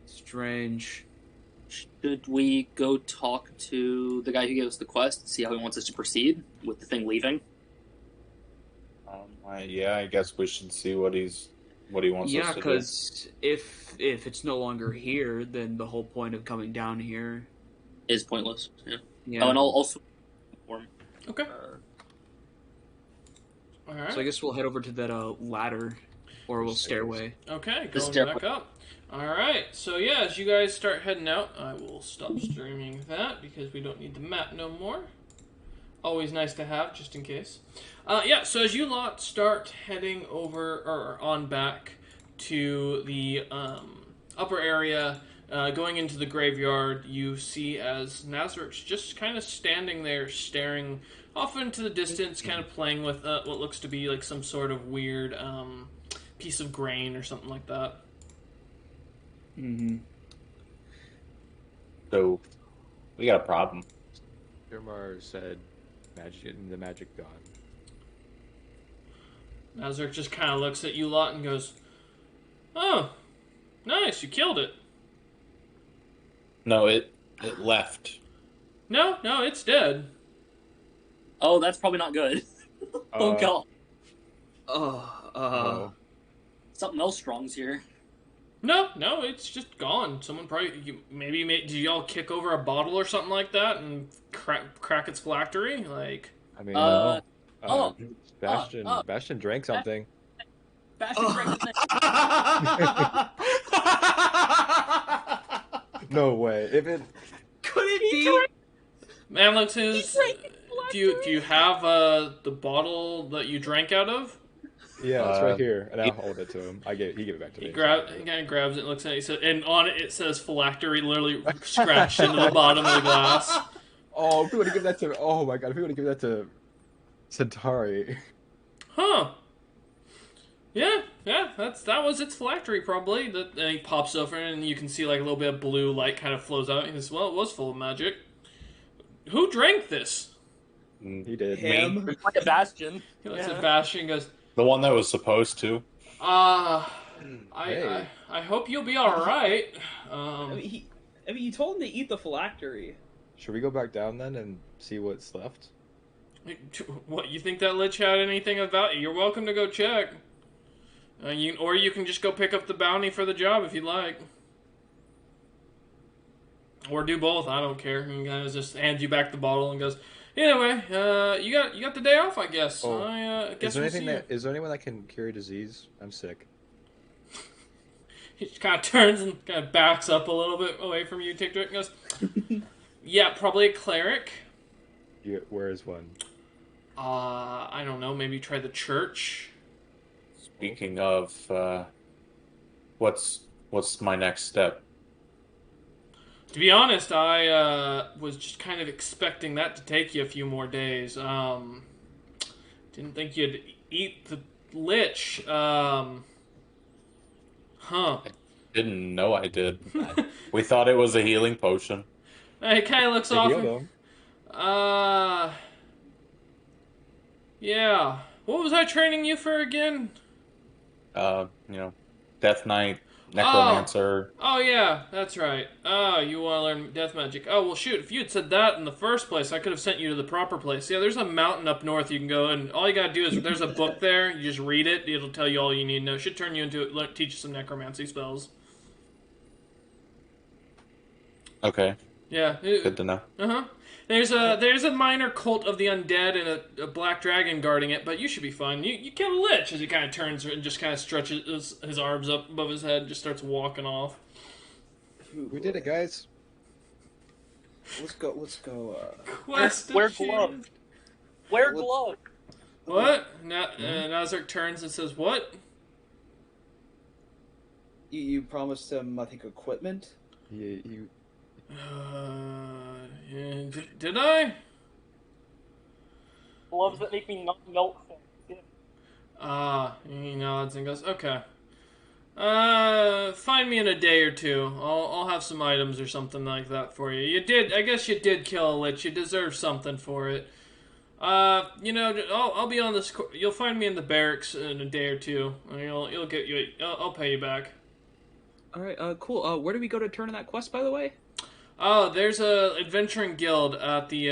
Strange. Should we go talk to the guy who gave us the quest, see how he wants us to proceed with the thing leaving? Yeah, I guess we should see what he wants Yeah, us to do. because if it's no longer here, then the whole point of coming down here Is pointless. Yeah. Yeah. Oh, and I'll also form. Okay. All right. So I guess we'll head over to that ladder, or we'll stairway. Okay, The going stairway. back up. All right. So yeah, as you guys start heading out, I will stop streaming that because we don't need the map no more. Always nice to have, just in case. Yeah. So as you lot start heading over or on back to the upper area, going into the graveyard, you see as Nazareth's just kind of standing there, staring off into the distance, kind of playing with what looks to be like some sort of weird piece of grain or something like that. Mm-hmm. So, we got a problem. Dermar said, the magic gone. Nazareth just kind of looks at you lot and goes, "Oh, nice, you killed it." No, it left. No, it's dead. Oh, that's probably not good. Oh god, Oh. something else strong's here. No, it's just gone. Someone probably did y'all kick over a bottle or something like that and crack its phylactery? Like, I mean, Uh, no. oh, Bastion drank something. Bastion drank the thing. No way. If it Could it be? Mamlux is. Do you have the bottle that you drank out of? yeah, it's right here, and I'll hold it to him. He gave it back to me. He kind of grabs it and looks at it. And on it says phylactery, literally scratched into the bottom of the glass. Oh, if we would have given that to oh my god, if we would have given that to Centauri. Huh. Yeah, that was its phylactery probably. And he pops over and you can see like a little bit of blue light kind of flows out. He says, "Well, it was full of magic. Who drank this?" He did. Him. Like a Bastion. He looks at Bastion and goes, The one that was supposed to. Hey. I hope you'll be all right. I mean, you told him to eat the phylactery. Should we go back down then and see what's left? What, you think that Lich had anything about you? You're welcome to go check. Or you can just go pick up the bounty for the job if you like. Or do both, I don't care. He guys just hands you back the bottle and goes, "Anyway, you got the day off, I guess. Oh. I guess Is there anyone that can cure disease? I'm sick. He just kind of turns and kind of backs up a little bit away from you, TikTok, and goes, "Yeah, probably a cleric. Where is one? I don't know, maybe try the church." Speaking of, what's my next step? To be honest, I was just kind of expecting that to take you a few more days. Didn't think you'd eat the Lich. Huh. Didn't know I did. We thought it was a healing potion. He kind of looks They off. healed And, him. yeah. What was I training you for again? Death Knight, Necromancer. Oh, yeah, that's right. Oh, you want to learn death magic. Oh, well, shoot, if you had said that in the first place, I could have sent you to the proper place. Yeah, there's a mountain up north you can go, and all you gotta do is, there's a book there, you just read it, it'll tell you all you need to know. It should turn you into, teach you some necromancy spells. Okay, Yeah. good to know. Uh-huh. There's a minor cult of the undead and a black dragon guarding it, but you should be fine. You kill a Lich as he kind of turns and just kind of stretches his arms up above his head and just starts walking off. We did it, guys. Let's go. Quest Wear achieved. glove. Wear glove. What? Nazark turns and says, "What?" You promised him, I think, equipment. You Yeah, did I? Gloves that make me not melt things. He nods and goes, "Okay. Find me in a day or two. I'll have some items or something like that for you. I guess you did kill a lich. You deserve something for it. I'll be on this. You'll find me in the barracks in a day or two. And you'll get you. I'll pay you back." All right, cool. Where do we go to turn in that quest, by the way? Oh, there's a adventuring guild at the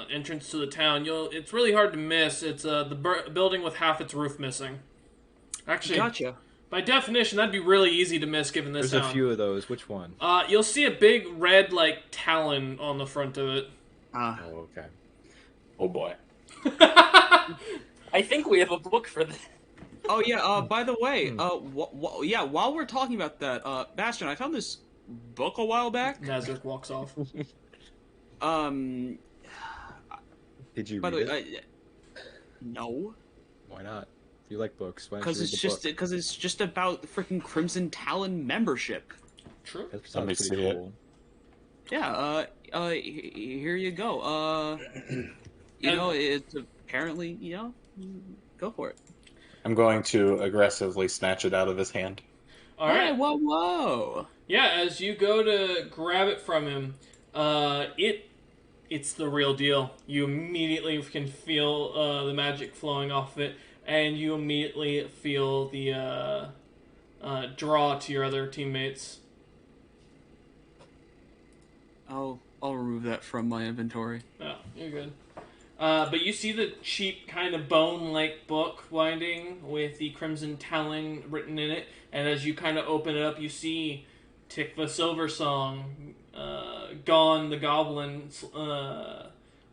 entrance to the town. It's really hard to miss. It's the building with half its roof missing. Actually, Gotcha. by definition, that'd be really easy to miss given this there's town. a few of those. Which one? You'll see a big red talon on the front of it. Oh, okay. Oh boy. I think we have a book for this. Oh yeah. By the way, yeah. While we're talking about that, Bastion, I found this book a while back. Nazark walks off. Did you By read the way, it? no. Why not? If you like books, why don't Because you read it's the just book? because it's just about the freaking Crimson Talon membership. True. That Let me sounds pretty see it. cool. Yeah. Here you go. It's apparently go for it. I'm going to aggressively snatch it out of his hand. All right. Hey, whoa. Yeah, as you go to grab it from him, it's the real deal. You immediately can feel the magic flowing off of it, and you immediately feel the draw to your other teammates. I'll remove that from my inventory. Oh, you're good. But you see the cheap kind of bone-like book winding with the Crimson Talon written in it, and as you kind of open it up, you see Tikva Silversong, Gon the Goblin,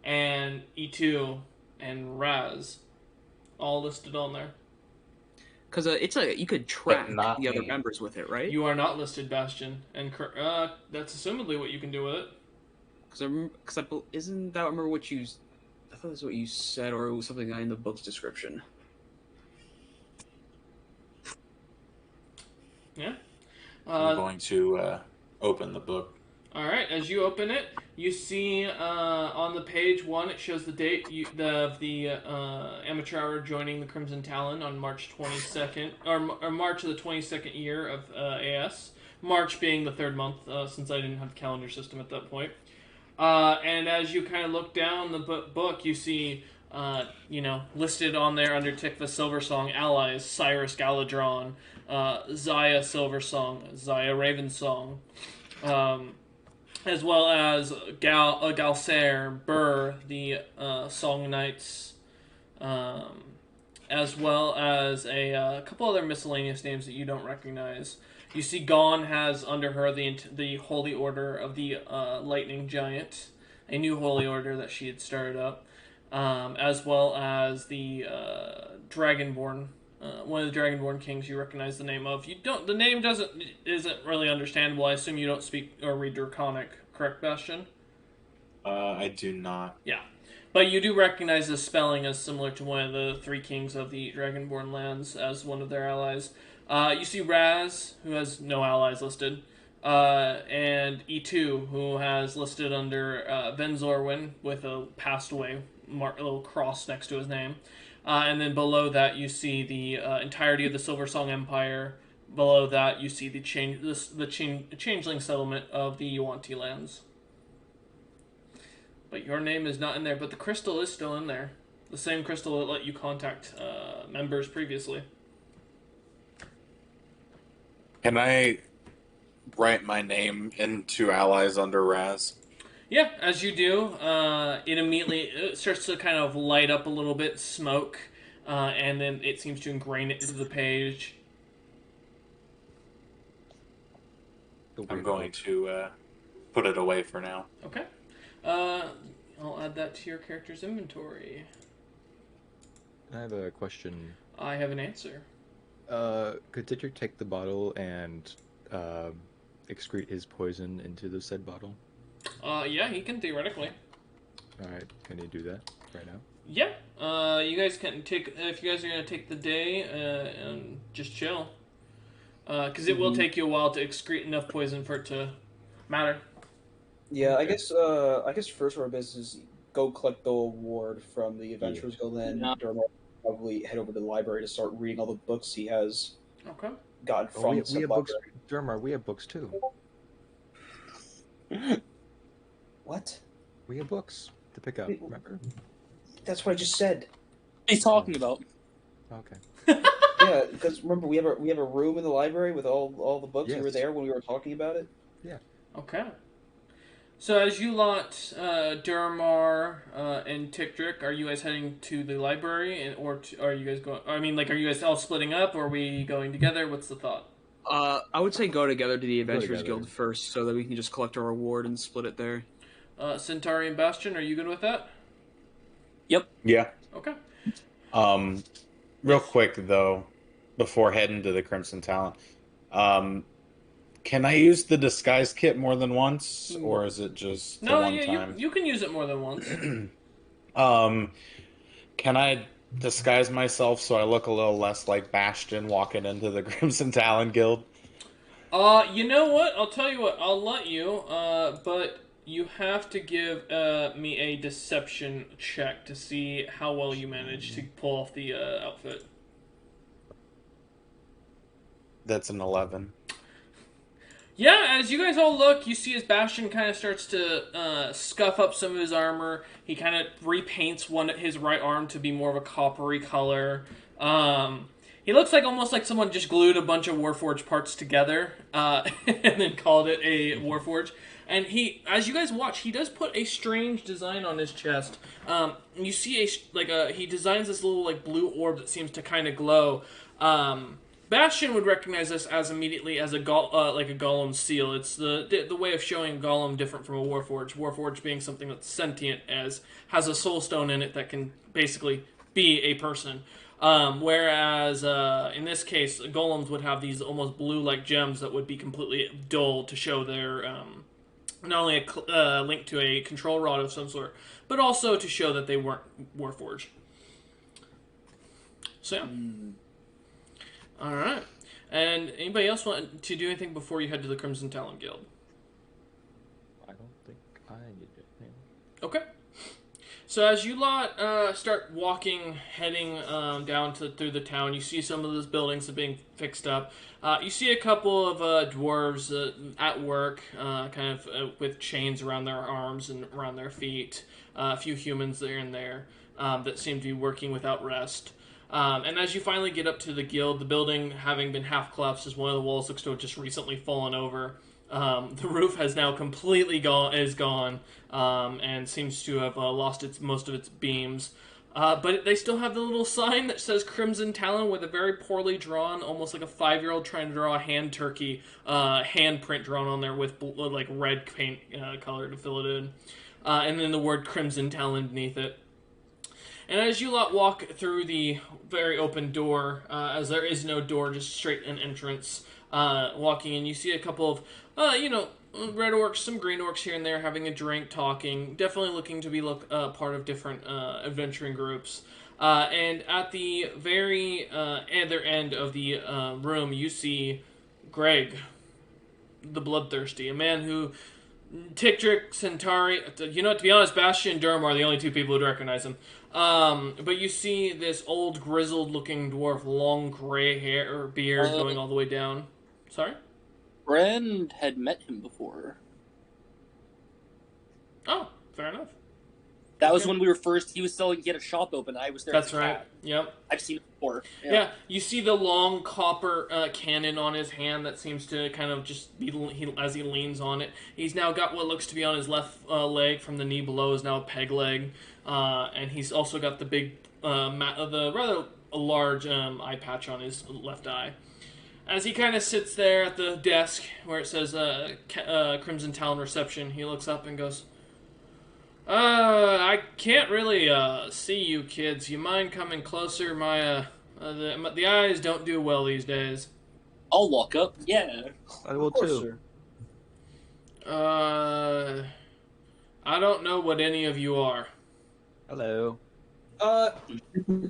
and E2, and Raz, all listed on there. Because you could track not the other me. members with it, right? You are not listed, Bastion, and that's assumedly what you can do with it. Isn't that remember what you? I thought that's what you said, or it was something in the book's description. Yeah. I'm going to open the book. All right. As you open it, you see on the page 1, it shows the date of the amateur hour joining the Crimson Talon on March 22nd, or March of the 22nd year of AS. March being the 3rd month, since I didn't have a calendar system at that point. And as you kind of look down the book, you see, listed on there under Tikva Silversong allies: Cyrus Galadron, Zaya Silversong, Zaya Ravensong, as well as Galsair, Burr, the Song Knights, as well as a couple other miscellaneous names that you don't recognize. You see Gon has under her the Holy Order of the Lightning Giant, a new Holy Order that she had started up, as well as the Dragonborn, one of the Dragonborn kings you recognize the name of. The name isn't really understandable. I assume you don't speak or read Draconic, correct, Bastion? I do not. Yeah. But you do recognize the spelling as similar to one of the 3 kings of the Dragonborn lands as one of their allies. You see Raz, who has no allies listed, and E2, who has listed under Venzorwin with a passed away a little cross next to his name. And then below that, you see the entirety of the Silversong Empire. Below that, you see the changeling settlement of the Yuan-Ti lands. But your name is not in there, but the crystal is still in there. The same crystal that let you contact members previously. Can I write my name into allies under Raz? Yeah, as you do, it starts to kind of light up a little bit, smoke, and then it seems to ingrain it into the page. I'm going to put it away for now. Okay. I'll add that to your character's inventory. I have a question. I have an answer. Could Dietrich take the bottle and excrete his poison into the said bottle? Yeah, he can theoretically. Alright, can he do that right now? Yeah. You guys can take if you guys are gonna take the day and just chill, because it will take you a while to excrete enough poison for it to matter. Yeah, Okay. I guess first order of business is go collect the award from the Yeah. Adventurers Guild, then Yeah. Dermot will probably head over to the library to start reading all the books he has Okay. gotten Oh, from we said have books. library. Dermar, we have books too. What? We have books to pick up. Wait, Remember? that's what I just said. What he's talking about? Okay. Yeah, because remember we have a room in the library with all the books. You were Yes. there when we were talking about it. Yeah. Okay. So as you lot, Durmar and Tikdrik, are you guys heading to the library, are you guys going? I mean, like, are you guys all splitting up, or are we going together? What's the thought? I would say go together to the Adventurers together. Guild first, so that we can just collect our reward and split it there. Centauri and Bastion, are you good with that? Yeah. Okay. Real quick though, before heading to the Crimson Talent, can I use the disguise kit more than once, or is it just the No, one yeah, time? you can use it more than once. Can I disguise myself so I look a little less like Bastion walking into the Crimson Talon Guild? You know what? I'll tell you what. I'll let you. But you have to give me a deception check to see how well you manage to pull off the outfit. That's an 11. Yeah, as you guys all look, you see as Bastion kind of starts to scuff up some of his armor. He kind of repaints his right arm to be more of a coppery color. He looks like almost like someone just glued a bunch of Warforged parts together and then called it a Warforged. And as you guys watch, he does put a strange design on his chest. You see he designs this little like blue orb that seems to kind of glow. Bastion would recognize this as immediately as like a Golem seal. It's the way of showing Golem different from a Warforged. Warforged being something that's sentient, has a soul stone in it that can basically be a person. Whereas in this case, Golems would have these almost blue-like gems that would be completely dull to show their not only a link to a control rod of some sort, but also to show that they weren't Warforged. So yeah. All right. And anybody else want to do anything before you head to the Crimson Talon Guild? I don't think I need it. Okay. So as you lot start walking, heading down through the town, you see some of those buildings are being fixed up. You see a couple of dwarves at work, kind of with chains around their arms and around their feet. A few humans there and there that seem to be working without rest. And as you finally get up to the guild, the building, having been half collapsed, as one of the walls looks to have just recently fallen over. The roof has now completely gone, and seems to have lost most of its beams. But they still have the little sign that says Crimson Talon with a very poorly drawn, almost like a 5-year-old trying to draw a hand turkey, handprint drawn on there with like red paint color to fill it in. And then the word Crimson Talon beneath it. And as you lot walk through the very open door, as there is no door, just straight an entrance, walking in, you see a couple of, red orcs, some green orcs here and there having a drink, talking, definitely looking to be part of different adventuring groups. And at the very other end of the room, you see Greg, the Bloodthirsty, a man who Tikdrik, Centauri, to be honest, Bastion and Durham are the only two people who'd recognize him. But you see this old, grizzled-looking dwarf, long gray hair or beard going all the way down. Sorry? Brand had met him before. Oh, fair enough. That was when we were first. He was selling. He had a shop open. I was there. That's as a right. cat. Yep. I've seen it before. Yeah, you see the long copper cannon on his hand that seems to kind of just be as he leans on it. He's now got what looks to be on his left leg from the knee below is now a peg leg, and he's also got the big, the rather large eye patch on his left eye. As he kind of sits there at the desk where it says Crimson Talon Reception, he looks up and goes, I can't really see you kids. You mind coming closer? The eyes don't do well these days. I'll walk up. Yeah. I will Of course, too. sir. I don't know what any of you are. Hello.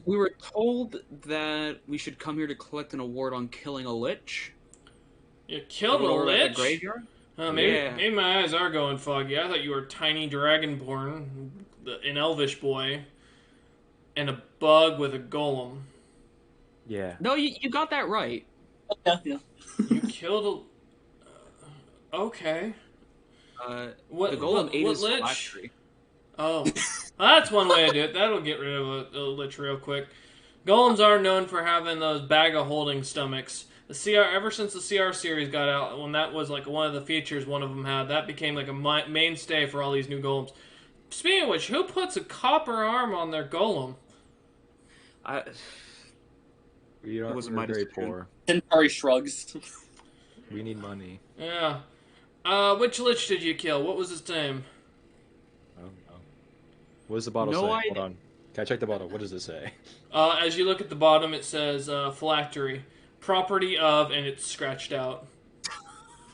We were told that we should come here to collect an award on killing a lich. You killed a Over at the lich? graveyard. Maybe, Yeah. maybe my eyes are going foggy. I thought you were a tiny dragonborn, an elvish boy, and a bug with a golem. Yeah. No, you got that right. Yeah, yeah. You killed a... okay. What, The golem ate what his lich? phylactery. Oh. That's one way to do it. That'll get rid of a lich real quick. Golems are known for having those bag of holding stomachs. The CR, ever since the CR series got out, when that was like one of the features one of them had, that became like a mainstay for all these new golems. Speaking of which, who puts a copper arm on their golem? We don't. wasn't We're my very decision. poor. Centauri shrugs. We need money. Yeah. Which lich did you kill? What was his name? Oh no. What does the bottle No say? idea. Hold on. Can I check the bottle? What does it say? As you look at the bottom, it says phylactery, property of, and it's scratched out.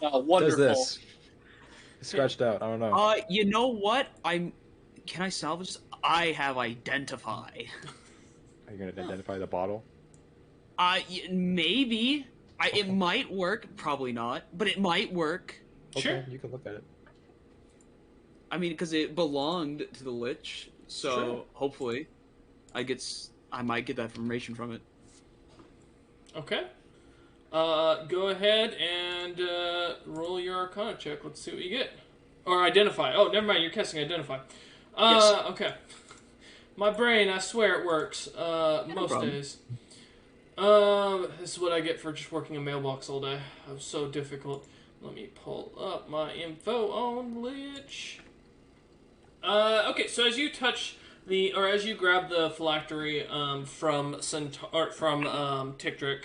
What does Wonderful. this? It's scratched out. I don't know. You know what? Can I salvage this? I have identify. Are you gonna identify the bottle? Maybe. It might work. Probably not, but it might work. Sure. Okay, you can look at it. I mean, because it belonged to the lich, so Sure. hopefully, I might get that information from it. Okay. Go ahead and roll your Arcana check. Let's see what you get. Or identify. Oh, never mind. You're casting identify. Yes. Okay. My brain, I swear it works. Most problem. days. This is what I get for just working a mailbox all day. I'm so difficult. Let me pull up my info on Lich. Okay, so as you touch as you grab the phylactery from Tikdrick,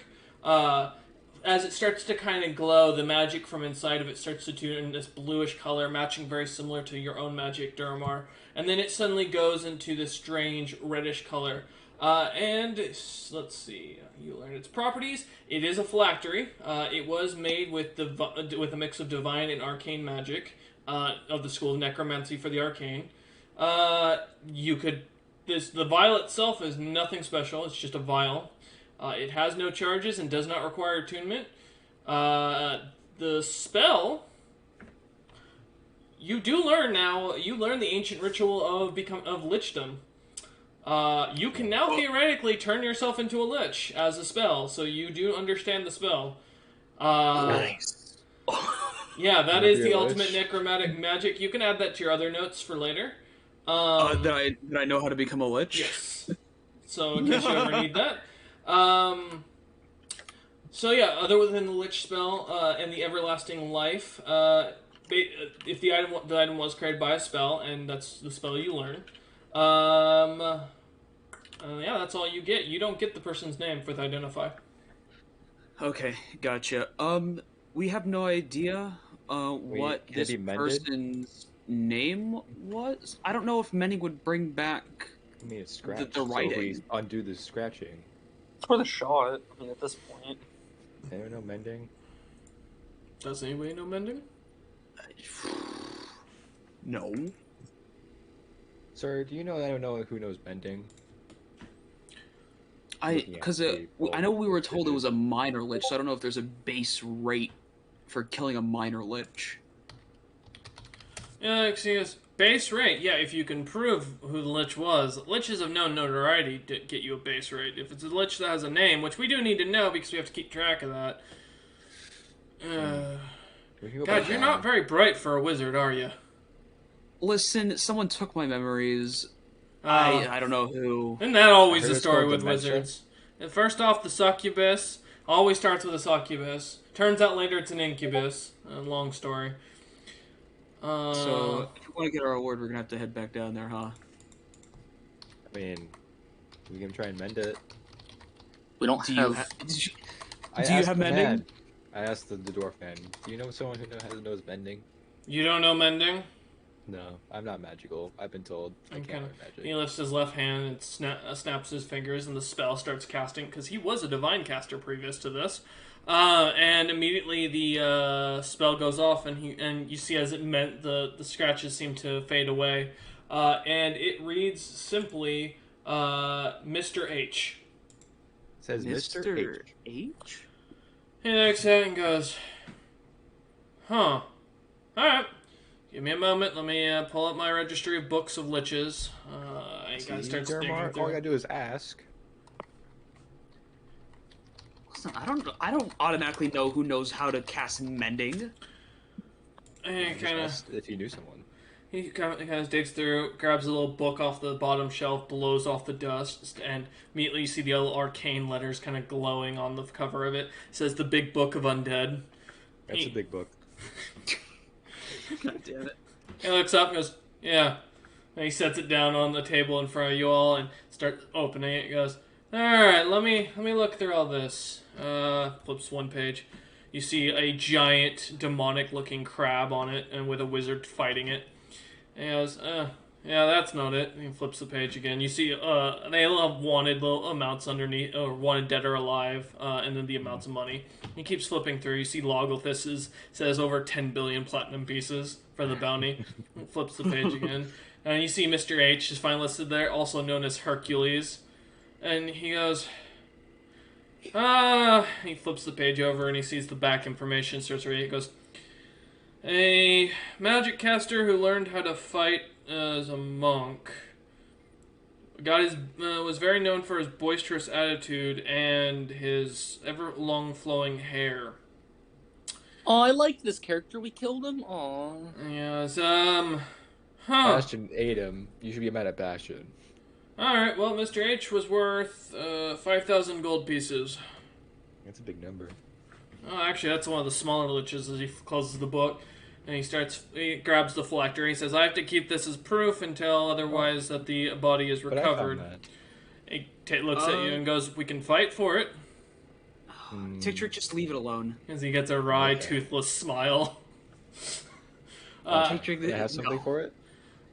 as it starts to kind of glow, the magic from inside of it starts to turn this bluish color, matching very similar to your own magic, Durmar. And then it suddenly goes into this strange reddish color. And let's see, you learned its properties. It is a phylactery. It was made with a mix of divine and arcane magic of the school of necromancy for the arcane. The vial itself is nothing special. It's just a vial. It has no charges and does not require attunement. The spell, you do learn now. You learn the ancient ritual of lichdom. You can now theoretically turn yourself into a lich as a spell, so you do understand the spell. Nice. Yeah, that Wanna is be the a ultimate lich? necromantic magic. You can add that to your other notes for later. Did I know how to become a lich? Yes. So in case you ever need that. So yeah, other than the Lich spell and the Everlasting Life, if the item was created by a spell, and that's the spell you learn, yeah, that's all you get. You don't get the person's name for the identify. Okay, gotcha. We have no idea what can it this be mended? person's name was. I don't know if mending would bring back. I mean, it's scratched. the So if writing. we undo the scratching. It's worth a shot. I mean, at this point. Anyone know mending? Does anybody know mending? No. Sir, do you know anyone who knows mending? Looking at Because the I know we were told it digit. was a minor lich, so I don't know if there's a base rate for killing a minor lich. Yeah, excuse base rate. Yeah, if you can prove who the Lich was. Liches of no notoriety to get you a base rate. If it's a Lich that has a name, which we do need to know because we have to keep track of that. We can go God, back you're down. not very bright for a wizard, are you? Listen, someone took my memories. Uh, I don't know who. Isn't that always I heard the it's story called with dementia. wizards? And first off, the succubus always starts with a succubus. Turns out later it's an incubus. Long story. So if you want to get our award, we're gonna have to head back down there, huh? I mean, we can try and mend it. We don't Do you have. do I you asked have the mending? man. I asked the dwarf man. Do you know someone who knows mending? you don't know mending? No, I'm not magical. I've been told I Okay. can't learn magic. He lifts his left hand and snaps his fingers, and the spell starts casting because he was a divine caster previous to this. And immediately the spell goes off, and you see as it meant the scratches seem to fade away, and it reads simply, Mr. H. It says Mr. Mr. H. H? He looks at it and goes, huh. Alright. Give me a moment. Let me pull up my registry of books of liches. I gotta start digging Dermar, all through. you gotta do is ask. Listen, I don't automatically know who knows how to cast mending. He Just kind of... ask if you knew someone. He kind of digs through, grabs a little book off the bottom shelf, blows off the dust, and immediately you see the little arcane letters kind of glowing on the cover of it. It says the Big Book of Undead. That's a big book. God damn it. He looks up and goes, yeah. And he sets it down on the table in front of you all and starts opening it. He goes, alright, let me look through all this. Flips one page. You see a giant demonic-looking crab on it, and with a wizard fighting it. And he goes, yeah, that's not it. And he flips the page again. You see, they all have wanted little amounts underneath, or wanted dead or alive, and then the amounts of money. He keeps flipping through. You see Logothis's says over 10 billion platinum pieces for the bounty. Flips the page again. And you see Mr. H is finally listed there, also known as Hercules. And he goes, he flips the page over and he sees the back information, starts reading. He goes, a magic caster who learned how to fight as a monk. Was very known for his boisterous attitude and his ever long flowing hair. Oh, I liked this character. We killed him. Aw. Yes, Bastion ate him. You should be mad at Bastion. Alright, well, Mr. H was worth 5,000 gold pieces. That's a big number. Oh, actually, that's one of the smaller liches as he closes the book. And he grabs the phylactery. He says, I have to keep this as proof until otherwise that the body is But I found recovered. that. He looks at you and goes, we can fight for it. Tick-Trick, just leave it alone. As he gets a wry, toothless smile. Tick-Trick, Can I have something for it?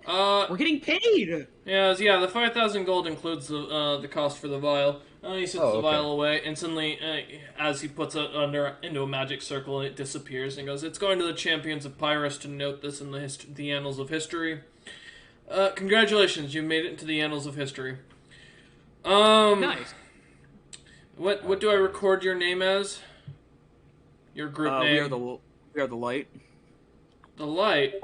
we're getting paid! Yeah, the 5,000 gold includes the cost for the vial. He sets the vial away, and suddenly, as he puts it into a magic circle, it disappears, and goes, it's going to the champions of Pyrrhus to note this in the annals of history. Congratulations, you made it into the annals of history. Nice. What do I record your name as? Your group name? We are the light. The Light.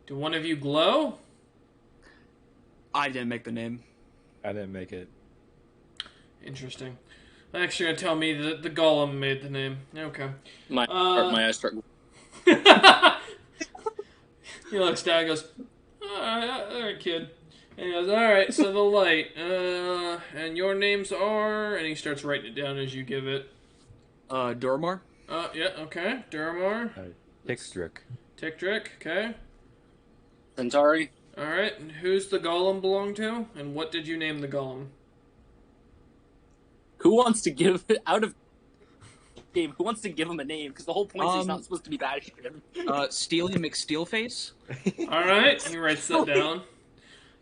Do one of you glow? I didn't make the name. I didn't make it. Interesting. Actually, you're gonna tell me that the Golem made the name. Okay. My eyes start. He looks down and goes, alright, kid. And he goes, alright, so the Light. And your names are... And he starts writing it down as you give it. Dormar? Yeah, okay. Duramar. Tick-Trick. Tick-Trick, okay. Centauri. Alright, and who's the Golem belong to? And what did you name the Golem? Who wants to give it out of game? Who wants to give him a name? Because the whole point is he's not supposed to be Bastion. Steely McSteelface? Alright, he writes that down.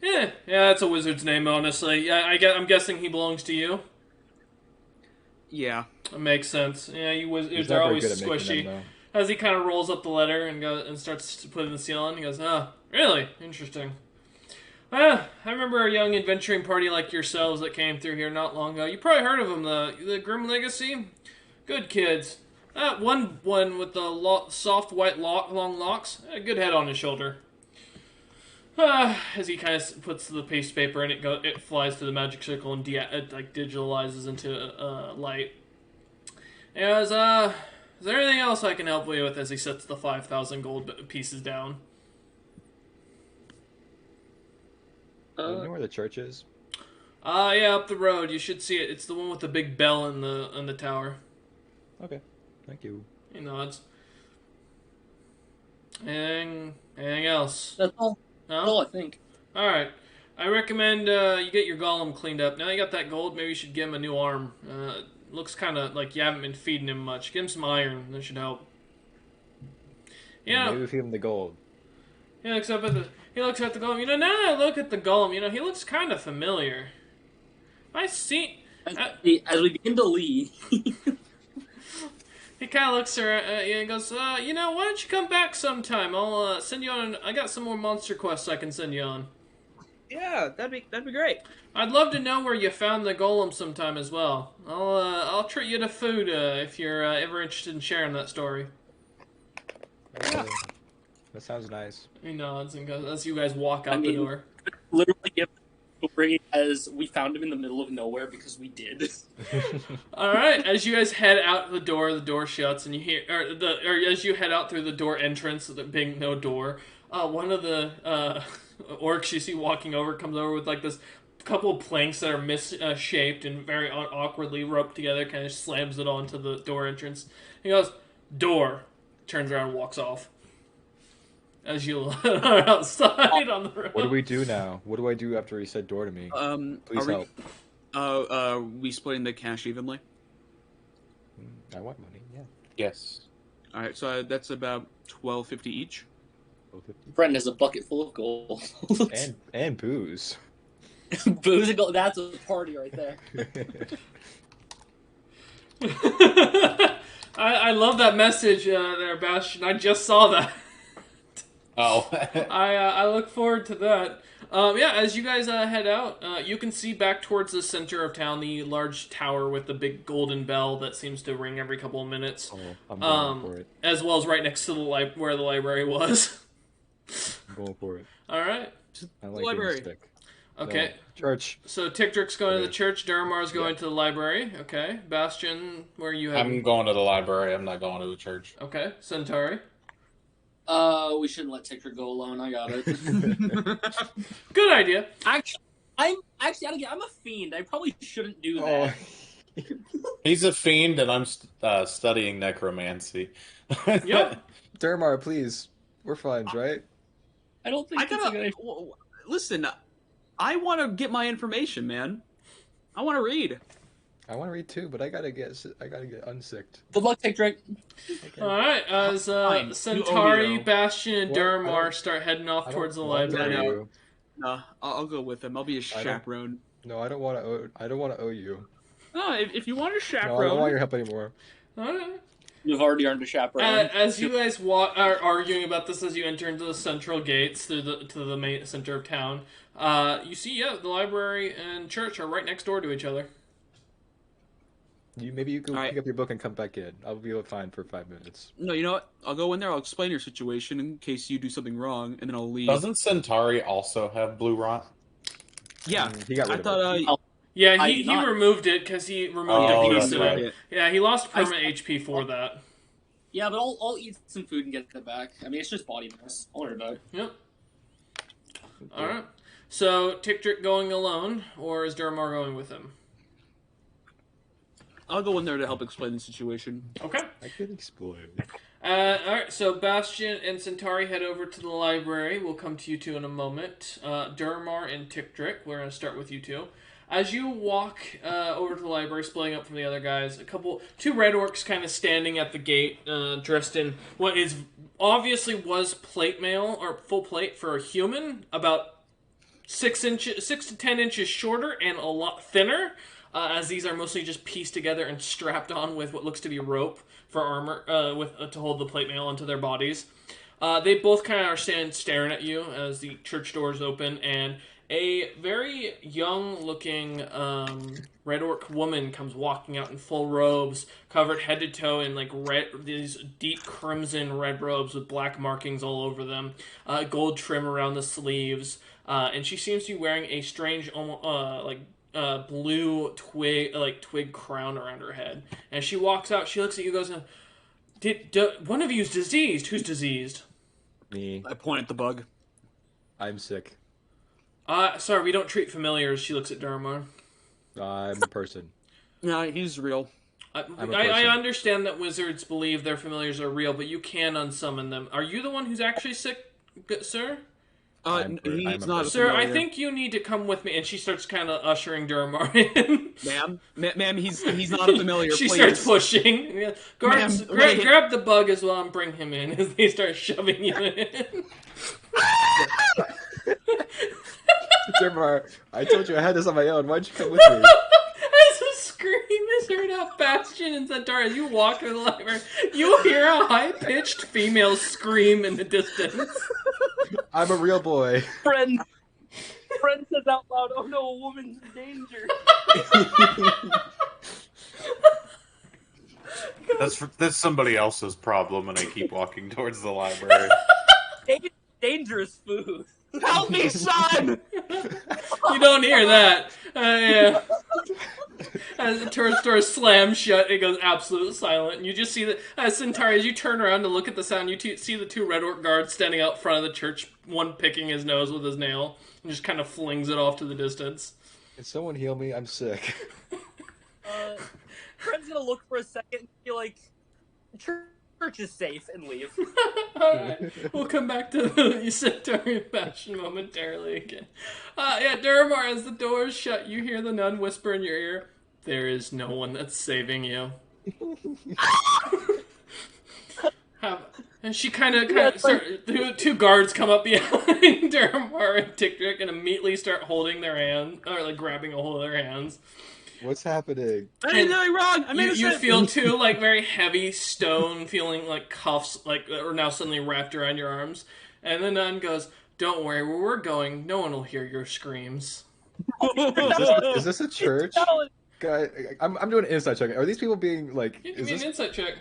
Yeah, that's a wizard's name, honestly. Yeah, I'm guessing he belongs to you. Yeah. It makes sense. Yeah, He's they're not very always good at making squishy. them, As he kind of rolls up the letter and starts putting the seal on, he goes, really? Interesting. I remember a young adventuring party like yourselves that came through here not long ago. You probably heard of them, the Grim Legacy? Good kids. One with the soft white long locks, a good head on his shoulder. As he kind of puts the paste paper and it flies to the magic circle and digitalizes into light. As is there anything else I can help you with? As he sets the 5,000 gold pieces down. Do you know where the church is? Yeah, up the road. You should see it. It's the one with the big bell in the tower. Okay, thank you. He nods. Anything else? That's all. No? That's all I think. Alright. I recommend you get your golem cleaned up. Now you got that gold, maybe you should give him a new arm. Looks kind of like you haven't been feeding him much. Give him some iron. That should help. Yeah. Maybe feed him the gold. He looks at the golem. You know, now that I look at the golem, you know, he looks kind of familiar. I see... As we begin to leave. He kind of looks at you and goes, you know, why don't you come back sometime? I'll send you on... I got some more monster quests I can send you on. Yeah, that'd be great. I'd love to know where you found the golem sometime as well. I'll treat you to food if you're ever interested in sharing that story. Okay. That sounds nice. He nods and goes as you guys walk out the door. Literally give the story as we found him in the middle of nowhere because we did. All right, as you guys head out the door shuts, and you hear, or as you head out through the door entrance, there being no door, one of the orcs you see walking over comes over with like this couple of planks that are misshaped and very awkwardly roped together, kind of slams it onto the door entrance. He goes, "Door," turns around and walks off. As you are outside on the road. What do we do now? What do I do after he said door to me? Please help. Are we splitting the cash evenly? I want money, yeah. Yes. All right, so that's about $12.50 each. Brendan has a bucket full of gold. and booze. Booze and gold. That's a party right there. I love that message there, Bastion. I just saw that. Oh. I look forward to that. As you guys head out, you can see back towards the center of town the large tower with the big golden bell that seems to ring every couple of minutes. Oh, I'm going for it. As well as right next to the where the library was. I'm going for it. All right. I like Library. being sick. Okay. No, church. So Tickdrick's going to the church. Duramar's going to the library. Okay. Bastion, where are you heading? I'm going to the library. I'm not going to the church. Okay. Centauri. We shouldn't let Ticker go alone. I got it. Good idea. Actually, I'm a fiend. I probably shouldn't do that. He's a fiend, and I'm studying necromancy. Yep. Dermar, please. We're friends, right? I don't think that's a good idea. Listen. I want to get my information, man. I want to read. I want to read too, but I gotta get unsicked. Good luck, Tick. Okay. All right. As Fine. Centauri, You owe me, Bastion, and What? Duramar start heading off towards the want to library. owe No. you. No, I'll go with him. I'll be a chaperone. No, I don't want to. I don't want to owe you. No, if you want a No, chaperone, I don't want your help anymore. All right. You've already earned a chaperone. As you guys are arguing about this as you enter into the central gates to the main center of town, you see, the library and church are right next door to each other. Maybe you can All pick right. up your book and come back in. I'll be fine for 5 minutes. no, you know what? I'll go in there. I'll explain your situation in case you do something wrong, and then I'll leave. Doesn't Centauri also have blue rot? Yeah, He got rid I of thought. it. Yeah, I he did not- removed it because he removed Oh, a that's piece of right. it. Yeah, he lost permanent HP for that. Yeah, but I'll eat some food and get it back. I mean, it's just body mass. I'll worry about it. Yep. All right. So, Tickdrick going alone, or is Duramar going with him? I'll go in there to help explain the situation. Okay. I could explode. Alright, so Bastion and Centauri head over to the library. We'll come to you two in a moment. Duramar and Tickdrick, we're going to start with you two. As you walk over to the library, splitting up from the other guys, two red orcs kind of standing at the gate, dressed in what is obviously was plate mail, or full plate for a human, about 6 to 10 inches shorter and a lot thinner. As these are mostly just pieced together and strapped on with what looks to be rope for armor, to hold the plate mail onto their bodies. They both kind of are staring at you as the church doors open, and a very young-looking red orc woman comes walking out in full robes, covered head to toe in like these deep crimson red robes with black markings all over them, gold trim around the sleeves, and she seems to be wearing a strange, blue twig crown around her head. And she walks out, she looks at you and goes, one of you's diseased. Who's diseased? Me. I point at the bug. I'm sick. Sorry, we don't treat familiars. She looks at Duramar. I'm a person. No, he's real. I'm a I person. understand that wizards believe their familiars are real, but you can unsummon them. Are you the one who's actually sick, sir? I'm He's a not a person. Sir, I familiar. think you need to come with me. And she starts kind of ushering Duramar in. Ma'am, he's not a familiar. She please. starts pushing. Ma'am, Grab the bug as well and bring him in as they start shoving you in. Dermar, I told you I had this on my own. Why'd you come with me? As a scream is heard off Bastion and Centauri, as you walk through the library, you hear a high-pitched female scream in the distance. I'm a real boy. Friend, Friend says out loud, "Oh no, a woman's in danger." That's somebody else's problem, and I keep walking towards the library. Dangerous food. Help me, son! You don't hear that. Yeah. As the tourist door slams shut, it goes absolute silent. And you just see that as Centauri, as you turn around to look at the sound, you see the two Red Orc guards standing out front of the church, one picking his nose with his nail, and just kind of flings it off to the distance. Can someone heal me? I'm sick. Friend's gonna look for a second and be like, "Church is safe," and leave. Alright, we'll come back to the Centauri Bastion momentarily again. Yeah, Duramar, as the doors shut, you hear the nun whisper in your ear, "There is no one that's saving you." And she kind of two guards come up behind Duramar and Tickdrick and immediately start holding their hand, or like grabbing a hold of their hands. What's happening? I did nothing wrong. I'm innocent. You feel two like very heavy stone feeling like cuffs are now suddenly wrapped around your arms, and the nun goes, "Don't worry, where we're going, no one will hear your screams." Is this a church? Guy, I'm doing an insight check. Are these people being like? Give me an insight check.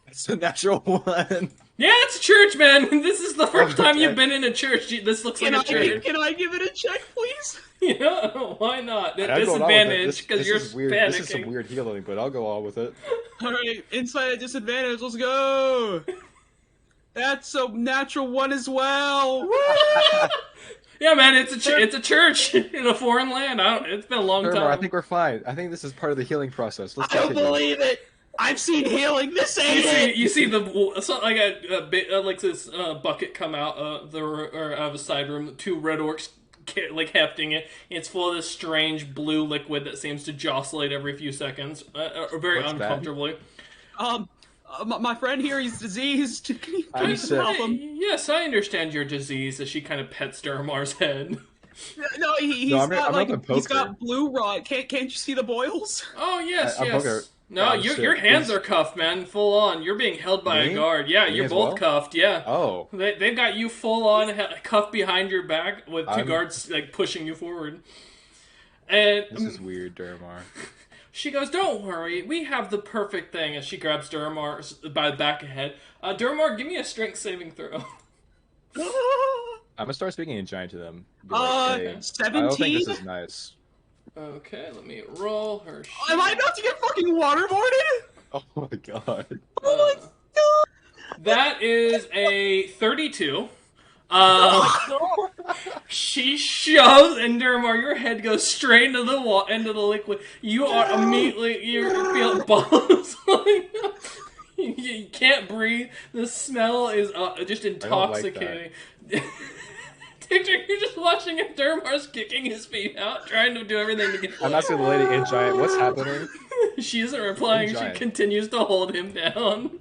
It's a natural one. Yeah, it's a church, man. This is the first time you've been in a church. This looks like a church. Can I give it a check, please? Yeah, why not? At I'd go along with it. disadvantage, because you're is weird. panicking. This is some weird healing, but I'll go on with it. Alright, insight at disadvantage, let's go! That's a natural one as well! Yeah, man, it's a church in a foreign land. It's been a long Remember, time. I think we're fine. I think this is part of the healing process. Let's I don't continue. believe it! I've seen healing, this ain't it! You see this bucket come out out of a side room. Two red orcs like hefting it. It's full of this strange blue liquid that seems to jostlate every few seconds, very What's that? uncomfortably. My friend here, he's diseased. Can you I'm please sick. help him? Yes, I understand your disease. As she kind of pets Duramar's head. No, he's No, I'm got helping he's poke her. got blue rot. Can't you see the boils? Oh yes, I'm yes. poker. No, I'm your sick. hands are cuffed, man, full on. You're being held by Me? a guard. Yeah, Me you're as both well? cuffed. Yeah. Oh. They've got you full on cuffed behind your back with 2 I'm- guards like pushing you forward. And This is weird, Duramar. she goes, "Don't worry, we have the perfect thing." As she grabs Duramar by the back of the head. Duramar, give me a strength saving throw. I'm gonna start speaking in giant to them. Be like, hey, I don't 17? think this is nice. Okay, let me roll her. Am I about to get fucking waterboarded? Oh my god. Oh my god! That is a 32. She shoves, and Duramar, your head goes straight into the liquid. You are immediately, you feel balls. You can't breathe. The smell is just intoxicating. Tick, you're just watching if Duramar's kicking his feet out, trying to do everything to get. I'm asking the lady in giant, what's happening? She isn't replying. She Giant. continues to hold him down.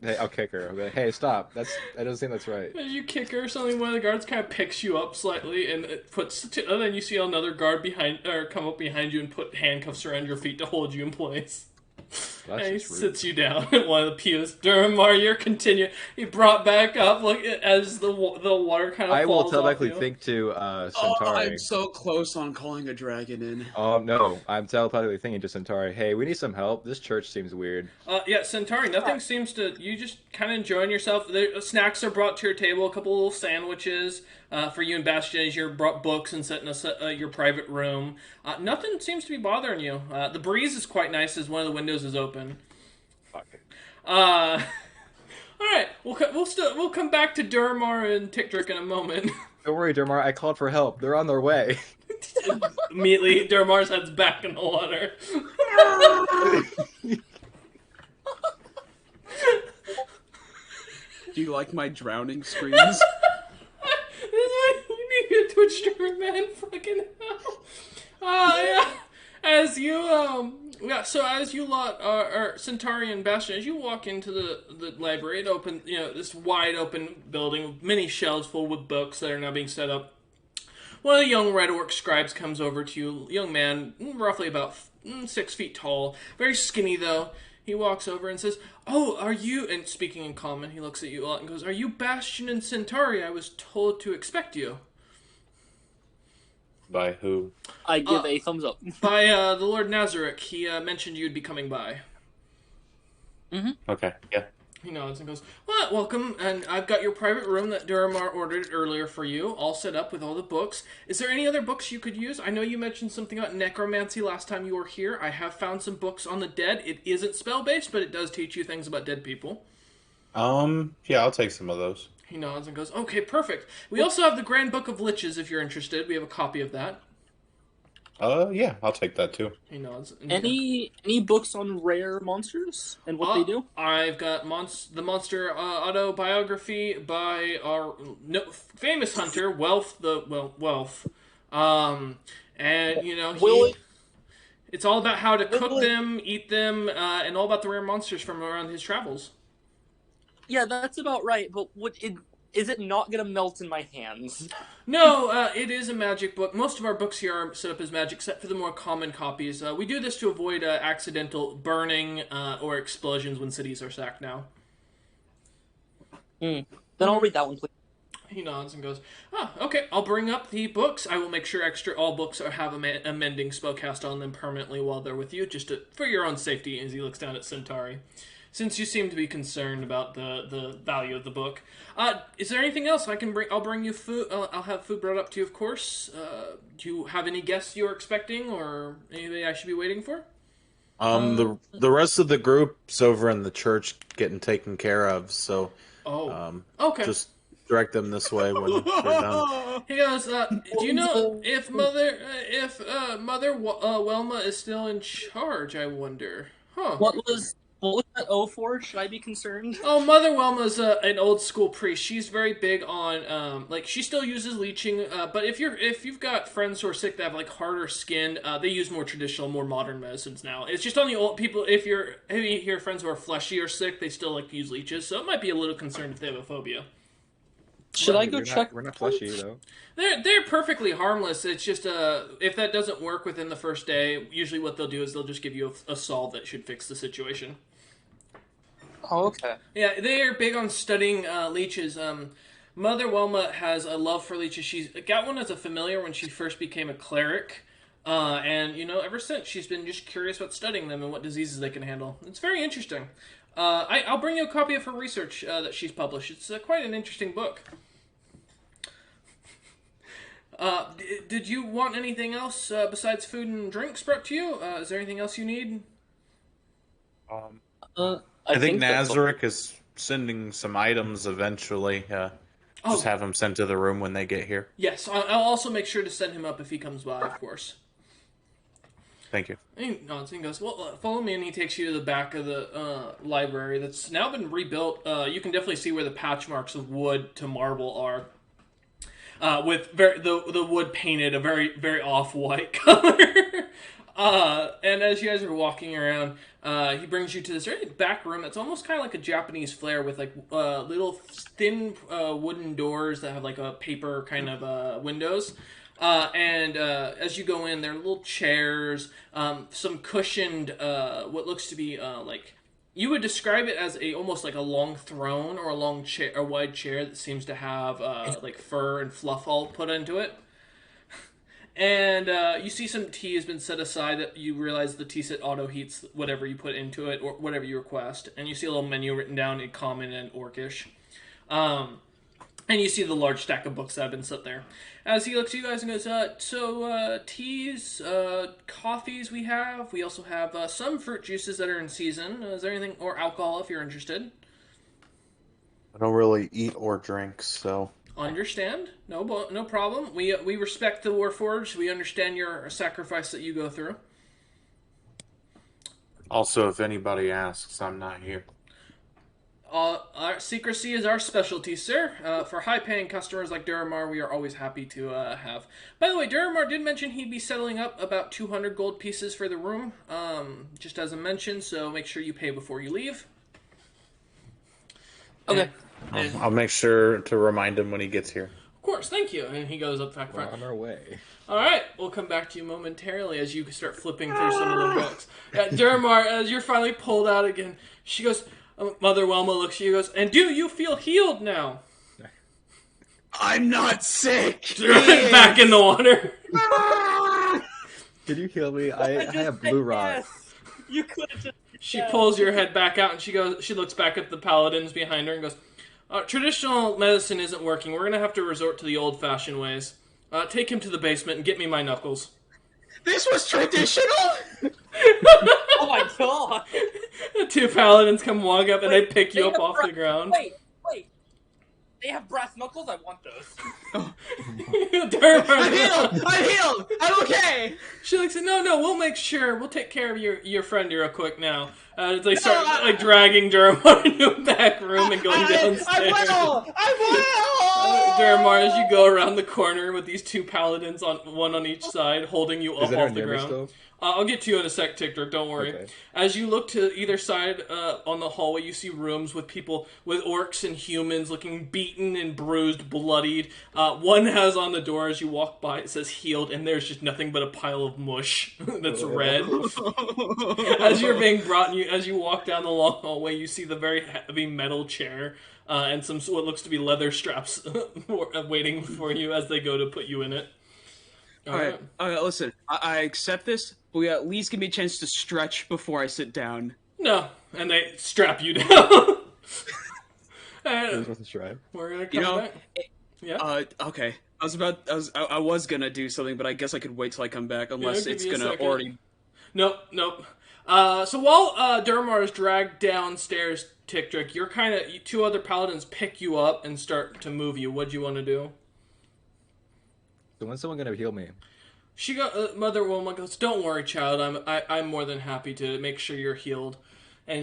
Hey, I'll kick her. I'll be like, hey, stop. That doesn't seem that's right. As you kick her, suddenly one of the guards kind of picks you up slightly, and it puts. And then you see another guard come up behind you and put handcuffs around your feet to hold you in place. That's And he just rude. sits you down at one of the pews. Duramar, you're continue. He brought back up, look as the water kind of. I will falls telepathically off you. think to Oh, Centauri. I'm so close on calling a dragon in. Oh no, I'm telepathically thinking to Centauri, hey, we need some help. This church seems weird. Yeah, Centauri, nothing seems to. You just kind of enjoying yourself. Snacks are brought to your table, a couple little sandwiches for you and Bastion as you're brought books and set in your private room. Nothing seems to be bothering you. The breeze is quite nice as one of the windows is open. Fuck it. All right, we'll come back to Duramar and Tickdrick in a moment. Don't worry, Duramar, I called for help. They're on their way. Immediately, Duramar's head's back in the water. Do you like my drowning screams? This is why you need a Twitch streamer, man. Fucking hell. Yeah. As you lot are Centauri and Bastion, as you walk into the library, this wide open building with many shelves full with books that are now being set up. One of the young Red Orc scribes comes over to you, young man, roughly about 6 feet tall, very skinny though. He walks over and says, "Oh, are you?" And speaking in common, he looks at you a lot and goes, "Are you Bastion and Centauri? I was told to expect you." By who? I give a thumbs up. By the Lord Nazarick. He mentioned you'd be coming by. Okay, yeah. He nods and goes, "Well, welcome, and I've got your private room that Duramar ordered earlier for you, all set up with all the books. Is there any other books you could use? I know you mentioned something about necromancy last time you were here. I have found some books on the dead. It isn't spell-based, but it does teach you things about dead people." Yeah, I'll take some of those. He nods and goes, "Okay, perfect. We also have the Grand Book of Liches, if you're interested. We have a copy of that." Yeah, I'll take that too. He nods. And Any books on rare monsters and what they do? I've got the monster autobiography by our famous hunter, Welf. And it's all about how to cook them, eat them, and all about the rare monsters from around his travels. Yeah, that's about right. But is it not going to melt in my hands? No, it is a magic book. Most of our books here are set up as magic, except for the more common copies. We do this to avoid accidental burning or explosions when cities are sacked now. Then I'll read that one, please. He nods and goes, okay, I'll bring up the books. I will make sure all books have a mending spell cast on them permanently while they're with you, just for your own safety, as he looks down at Centauri. Since you seem to be concerned about the value of the book. Is there anything else I can bring? I'll bring you food. I'll have food brought up to you, of course. Do you have any guests you're expecting, or anybody I should be waiting for? The rest of the group's over in the church getting taken care of, so okay. just direct them this way when they're done. He goes, do you know if Mother Welma is still in charge, I wonder? Huh. What was that O for? Should I be concerned? Oh, Mother Welma's an old school priest. She's very big on she still uses leeching. But if you've got friends who are sick that have like harder skin, they use more traditional, more modern medicines now. It's just on the old people. If you hear friends who are fleshy or sick, they still like to use leeches. So it might be a little concerned if they have a phobia. Should I go check? We're not fleshy though. They're perfectly harmless. It's just if that doesn't work within the first day, usually what they'll do is they'll just give you a salve that should fix the situation. Oh, okay. Yeah, they are big on studying leeches. Mother Welma has a love for leeches. She's got one as a familiar when she first became a cleric. And, ever since, she's been just curious about studying them and what diseases they can handle. It's very interesting. I'll bring you a copy of her research that she's published. It's quite an interesting book. Did you want anything else besides food and drinks brought to you? Is there anything else you need? I think Nazarick is sending some items eventually. Just have them sent to the room when they get here. Yes, I'll also make sure to send him up if he comes by, of course. Thank you. And he nods and goes, well, follow me, and he takes you to the back of the library that's now been rebuilt. You can definitely see where the patch marks of wood to marble are. With the wood painted a very, very off-white color. And as you guys are walking around, he brings you to this very back room that's almost kind of like a Japanese flair with like little thin wooden doors that have like a paper kind of windows. And as you go in, there are little chairs, some cushioned, what looks to be like, you would describe it as almost like a long throne or a long chair, a wide chair that seems to have like fur and fluff all put into it. And you see some tea has been set aside that you realize the tea set auto heats whatever you put into it or whatever you request. And you see a little menu written down in Common and Orcish. And you see the large stack of books that have been set there. As he looks at you guys and goes, teas, coffees we have. We also have some fruit juices that are in season. Is there anything, or alcohol if you're interested? I don't really eat or drink, so... Understand? No problem. We respect the Warforged. We understand your sacrifice that you go through. Also, if anybody asks, I'm not here. Our secrecy is our specialty, sir. For high-paying customers like Duramar, we are always happy to have. By the way, Duramar did mention he'd be settling up about 200 gold pieces for the room, just as a mention, so make sure you pay before you leave. Okay. And I'll make sure to remind him when he gets here. of course, thank you. And he goes up back We're front. on our way. All right, we'll come back to you momentarily as you start flipping through some of the books. Durmar, as you're finally pulled out again, she goes, Mother Welma looks at you and goes, and do you feel healed now? I'm not sick. Back in the water. Did you heal me? I have blue rot. Yes. You could have just. She pulls your head back out and she looks back at the paladins behind her and goes, traditional medicine isn't working. We're going to have to resort to the old-fashioned ways. Take him to the basement and get me my knuckles. This was traditional? Oh my god! The two paladins come walk up and they pick you up off the ground. Wait. They have brass knuckles? I want those. I'm healed! I'm okay! She looks at, no, we'll make sure. We'll take care of your friend real quick now. They start dragging Duramar into a back room and going downstairs. I will! Duramar, as you go around the corner with these two paladins, one on each side, holding you up off the ground. Still? I'll get to you in a sec, Tickdrick, don't worry. Okay. As you look to either side on the hallway, you see rooms with people, with orcs and humans looking beaten and bruised, bloodied. One has on the door, as you walk by, it says healed, and there's just nothing but a pile of mush that's red. As you're being brought, as you walk down the long hallway, you see the very heavy metal chair and some what looks to be leather straps waiting for you as they go to put you in it. All right, listen, I accept this, but at least give me a chance to stretch before I sit down. No, and they strap you down. And we're gonna come back. Yeah. Okay. I was gonna do something, but I guess I could wait till I come back, unless it's gonna already. Nope. So while Durmar is dragged downstairs, Tickdrick, two other paladins pick you up and start to move you. What do you want to do? So when's someone gonna heal me? Mother Wilma goes, "Don't worry, child. I'm more than happy to make sure you're healed." And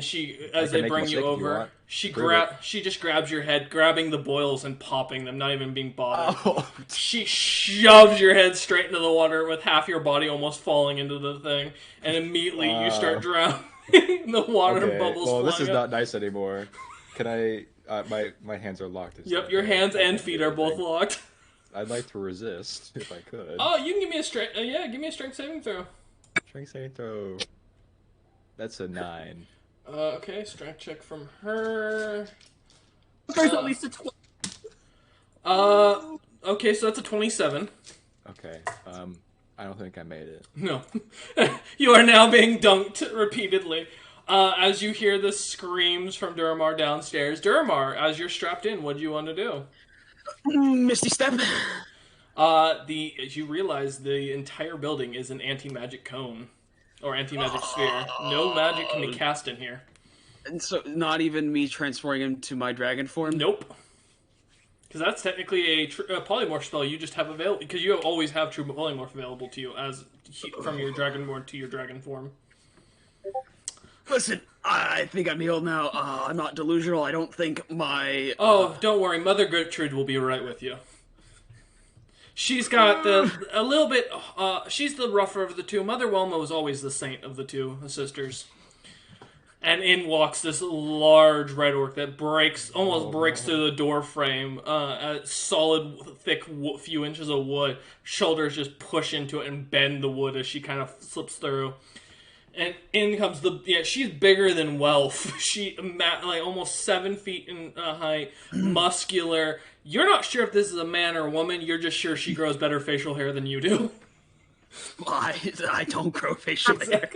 as they bring you over, she just grabs your head, grabbing the boils and popping them, not even being bothered. Oh. She shoves your head straight into the water with half your body almost falling into the thing, and immediately you start drowning. The water bubbles. Well, this is up. not nice anymore. Can I? My hands are locked. Yep, your hands and feet are both locked. I'd like to resist if I could. Oh, you can give me a strength. Give me a strength saving throw. Strength saving throw. That's a 9. Okay, strength check from her. There's at least a 20. Okay, so that's a 27. Okay. I don't think I made it. No. You are now being dunked repeatedly. As you hear the screams from Duramar downstairs. Duramar, as you're strapped in, what do you want to do? Misty Step. You realize the entire building is an anti-magic cone. Or anti-magic sphere. No magic can be cast in here. And so, not even me transforming into my dragon form? Nope. Because that's technically a polymorph spell you just have available. Because you always have true polymorph available to you from your dragonborn to your dragon form. Listen, I think I'm healed now. I'm not delusional. I don't think my... Oh, don't worry. Mother Gertrude will be right with you. She's got a little bit... she's the rougher of the two. Mother Welma was always the saint of the two sisters. And in walks this large red orc that almost breaks through the door frame. A solid, thick few inches of wood. Shoulders just push into it and bend the wood as she kind of slips through. And in comes she's bigger than Welf. She, like, almost 7 feet in height, muscular. You're not sure if this is a man or a woman. You're just sure she grows better facial hair than you do. I don't grow facial hair.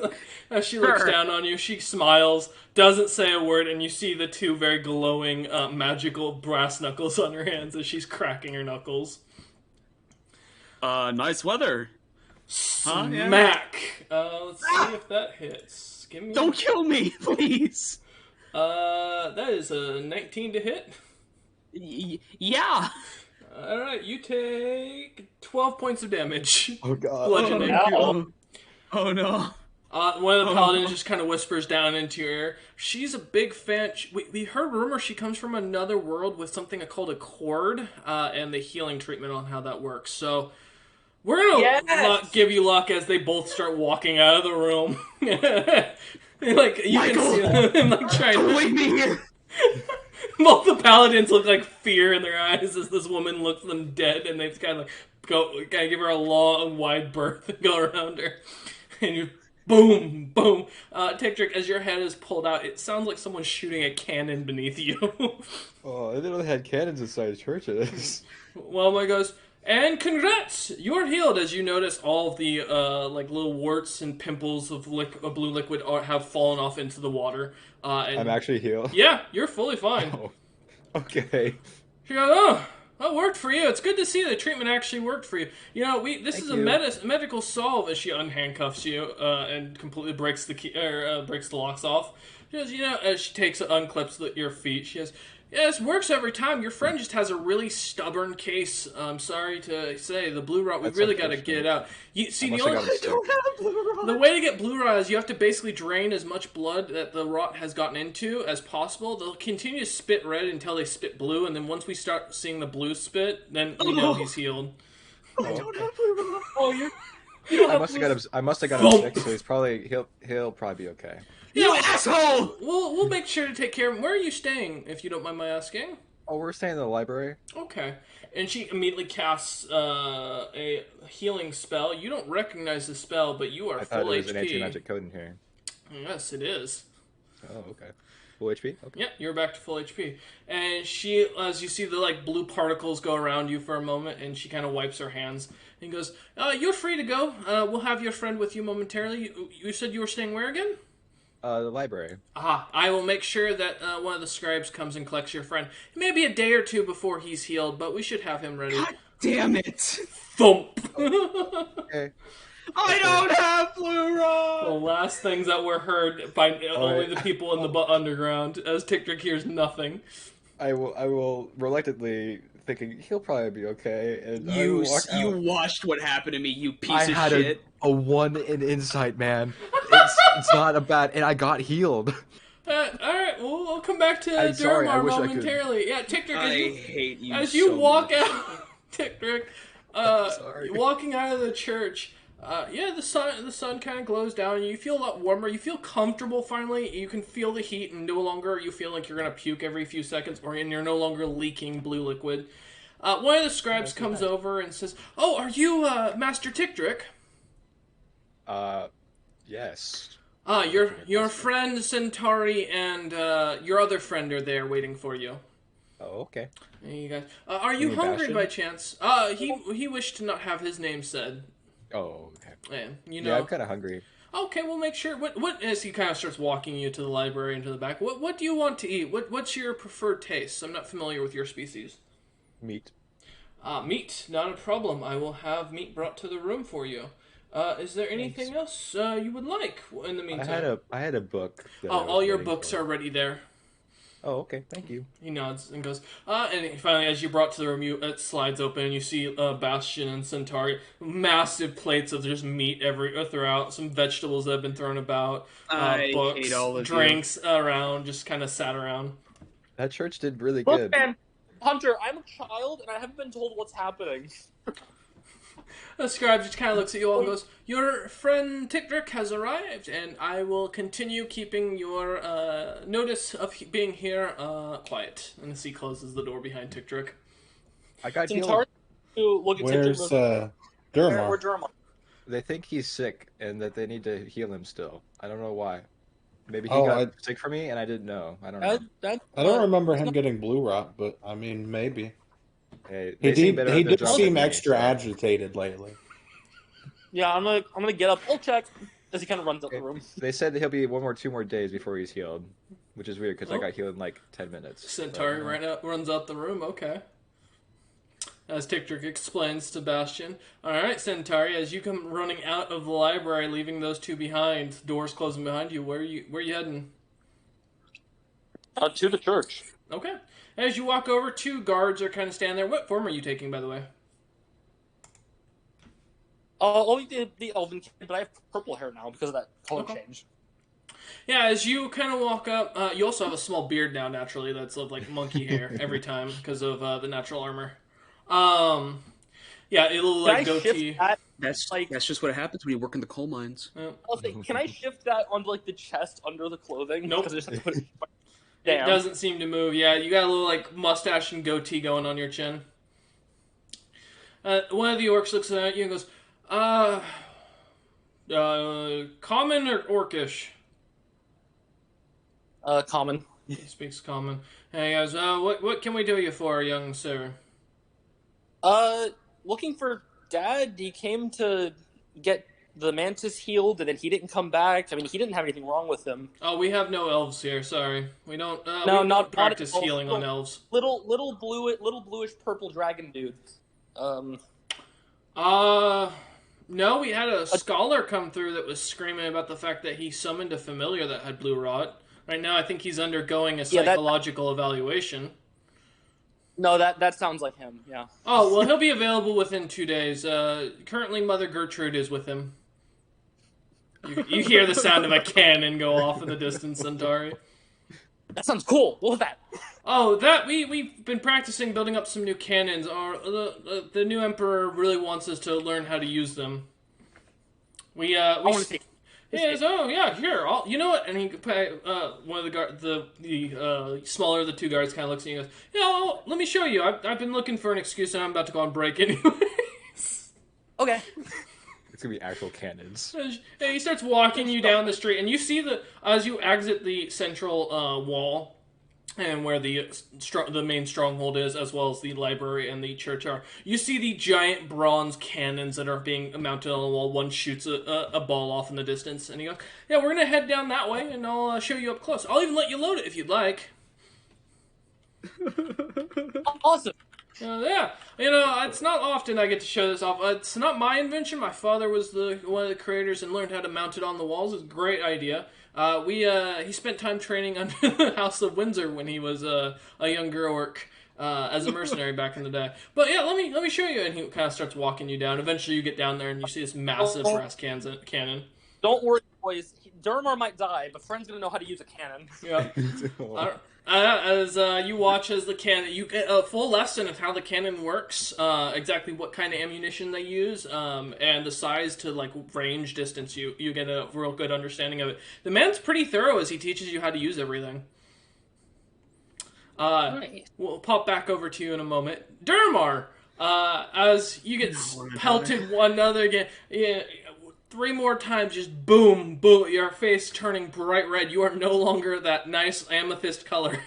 As she looks down on you, she smiles, doesn't say a word, and you see the two very glowing, magical brass knuckles on her hands as she's cracking her knuckles. Nice weather. Smack! Let's see if that hits. Don't kill me, please! That is a 19 to hit. Yeah! Alright, you take 12 points of damage. Oh god. Bludgeoning. Oh no. One of the paladins just kind of whispers down into your ear. She's a big fan. We heard rumors she comes from another world with something called a cord, and the healing treatment on how that works. So... we're gonna give you luck as they both start walking out of the room. Like you can see them like trying. Don't leave me here. Both the paladins look like fear in their eyes as this woman looks them dead, and they kind of give her a long, wide berth and go around her. And you, boom, boom. Tictric, as your head is pulled out, it sounds like someone's shooting a cannon beneath you. Oh, I didn't know they had cannons inside churches. Well, my goes, and congrats! You're healed, as you notice all of the little warts and pimples of blue liquid have fallen off into the water. And I'm actually healed. yeah, you're fully fine. Oh, okay. She goes, oh, that worked for you. It's good to see the treatment actually worked for you. You know, this Thank is you. a medical solve. As she unhandcuffs you and completely breaks the key, breaks the locks off. She goes, as she unclips your feet. She goes, yeah, this works every time. Your friend just has a really stubborn case. I'm sorry to say, the blue rot. We That's really got to get it out. You see, the only the way to get blue rot is you have to basically drain as much blood that the rot has gotten into as possible. They'll continue to spit red until they spit blue, and then once we start seeing the blue spit, then we know he's healed. I don't have blue rot. Oh, you I must have got him sick, so he'll probably be okay. You asshole! We'll make sure to take care of him. Where are you staying, if you don't mind my asking? Oh, we're staying in the library. Okay. And she immediately casts a healing spell. You don't recognize the spell, but you are I full thought there was HP. an anti-magic code in here. Yes, it is. Oh, okay. Full HP? Okay. Yeah, you're back to full HP. And she, as you see the blue particles go around you for a moment, and she kind of wipes her hands and goes, you're free to go. We'll have your friend with you momentarily. You said you were staying where again? The library. Aha, I will make sure that one of the scribes comes and collects your friend. It may be a day or two before he's healed, but we should have him ready. God damn it! Thump! Okay. I don't have blue The rot! last things that were heard by only the people in the underground, as Tictric hears nothing. I will reluctantly thinking he'll probably be okay, and I You will walk out. watched what happened to me, you piece I of had shit. a 1 in insight, man. It's not a bad, and I got healed. Alright, we'll come back to I'm sorry, I Durmar wish I could. momentarily. Yeah, Tictric, I hate you as you so walk much. out, Tictric, Sorry. walking out of the church, the sun kind of glows down, and you feel a lot warmer. You feel comfortable finally. You can feel the heat, and no longer you feel like you're gonna puke every few seconds, and you're no longer leaking blue liquid. One of the scribes comes over and says, "Oh, are you Master Tictric?" Yes. Your friend Centauri and your other friend are there waiting for you. Oh, okay. And you guys, are you Any hungry Bastion? by chance? He wished to not have his name said. Oh, okay. And you Yeah, know. I'm kind of hungry. Okay, we'll make sure. What as he kind of starts walking you to the library and to the back. What do you want to eat? What's your preferred taste? I'm not familiar with your species. Meat. Meat, not a problem. I will have meat brought to the room for you. Is there anything else you would like in the meantime? I had a book. That All your books are already there. Oh, okay. Thank you. He nods and goes, and finally, as you brought to the room, it slides open, and you see Bastion and Centauri, massive plates of just meat throughout, some vegetables that have been thrown about, I books, hate all of drinks around, just kind of sat around. That church did really Look, good. man, Hunter, I'm a child and I haven't been told what's happening. The scribe just kind of looks at you all and goes, your friend Tictric has arrived, and I will continue keeping your notice of being here quiet. And as he closes the door behind Tictric. I got healed. Centauri to look at Where's Tictric. Durmar? Where's Durmar? They think he's sick and that they need to heal him still. I don't know why. Maybe he Oh, got sick for me and I didn't know. I don't know. I don't remember him getting blue rot, but I mean, maybe. Hey, He they seem did. better He at their did job seem than me, extra so- agitated lately. Yeah, I'm gonna get up. I'll check as he kind of runs out the room. They said that he'll be 2 more days before he's healed, which is weird because I Oh. got healed in like 10 minutes. Centauri runs out the room, okay. As Tictric explains to Bastion. Alright, Centauri, as you come running out of the library, leaving those two behind, doors closing behind you, where you heading? To the church. Okay. As you walk over, 2 guards are kind of standing there. What form are you taking, by the way? Only the elven kid, but I have purple hair now because of that color Okay. change. Yeah, as you kind of walk up, you also have a small beard now, naturally, that's of, like, monkey hair every time because of the natural armor. Yeah, it'll, like, Can I goatee. shift that? That's just what happens when you work in the coal mines. Yeah. I'll say, can I shift that onto like the chest under the clothing? Nope. 'Cause I just have to put it. It Damn. doesn't seem to move. Yeah, you got a little like mustache and goatee going on your chin. One of the orcs looks at you and goes, common or orcish? Common. He speaks common. Hey guys, what can we do you for, young sir? Looking for Dad. He came to get the mantis healed, and then he didn't come back. I mean, he didn't have anything wrong with him. Oh, we have no elves here. Sorry, we don't. No, we don't not practice elves. healing on elves. Little bluish purple dragon dude. No, we had a scholar come through that was screaming about the fact that he summoned a familiar that had blue rot. Right now, I think he's undergoing a psychological evaluation. No, that sounds like him. Yeah. Oh well, he'll be available within 2 days. Currently, Mother Gertrude is with him. You hear the sound of a cannon go off in the distance, Centauri. That sounds cool. What was that? Oh, that we've been practicing building up some new cannons. The new emperor really wants us to learn how to use them. I want to see. Yes, oh yeah, here. You know what? And he one of the smaller of the two guards kind of looks at you and goes, "Yeah, well, let me show you. I've been looking for an excuse, and I'm about to go on break anyways." Okay. It's gonna be actual cannons. And he starts walking you down the street, and you see as you exit the central wall, and where the main stronghold is, as well as the library and the church are, you see the giant bronze cannons that are being mounted on the wall. One shoots a ball off in the distance, and he goes, "Yeah, we're gonna head down that way, and I'll show you up close. I'll even let you load it if you'd like." Awesome. Yeah, it's not often I get to show this off. It's not my invention. My father was one of the creators and learned how to mount it on the walls. It's a great idea. He spent time training under the House of Windsor when he was a younger orc as a mercenary back in the day. But yeah, let me show you. And he kind of starts walking you down. Eventually, you get down there and you see this massive brass cannon. Don't worry, boys. Durmar might die, but Friend's gonna know how to use a cannon. Yeah. As you watch as the cannon, you get a full lesson of how the cannon works, exactly what kind of ammunition they use, and the size to like range distance. You get a real good understanding of it. The man's pretty thorough as he teaches you how to use everything. Nice. We'll pop back over to you in a moment, Durmar. As you get pelted one other again. Yeah, 3 more times, just boom, boom, your face turning bright red. You are no longer that nice amethyst color.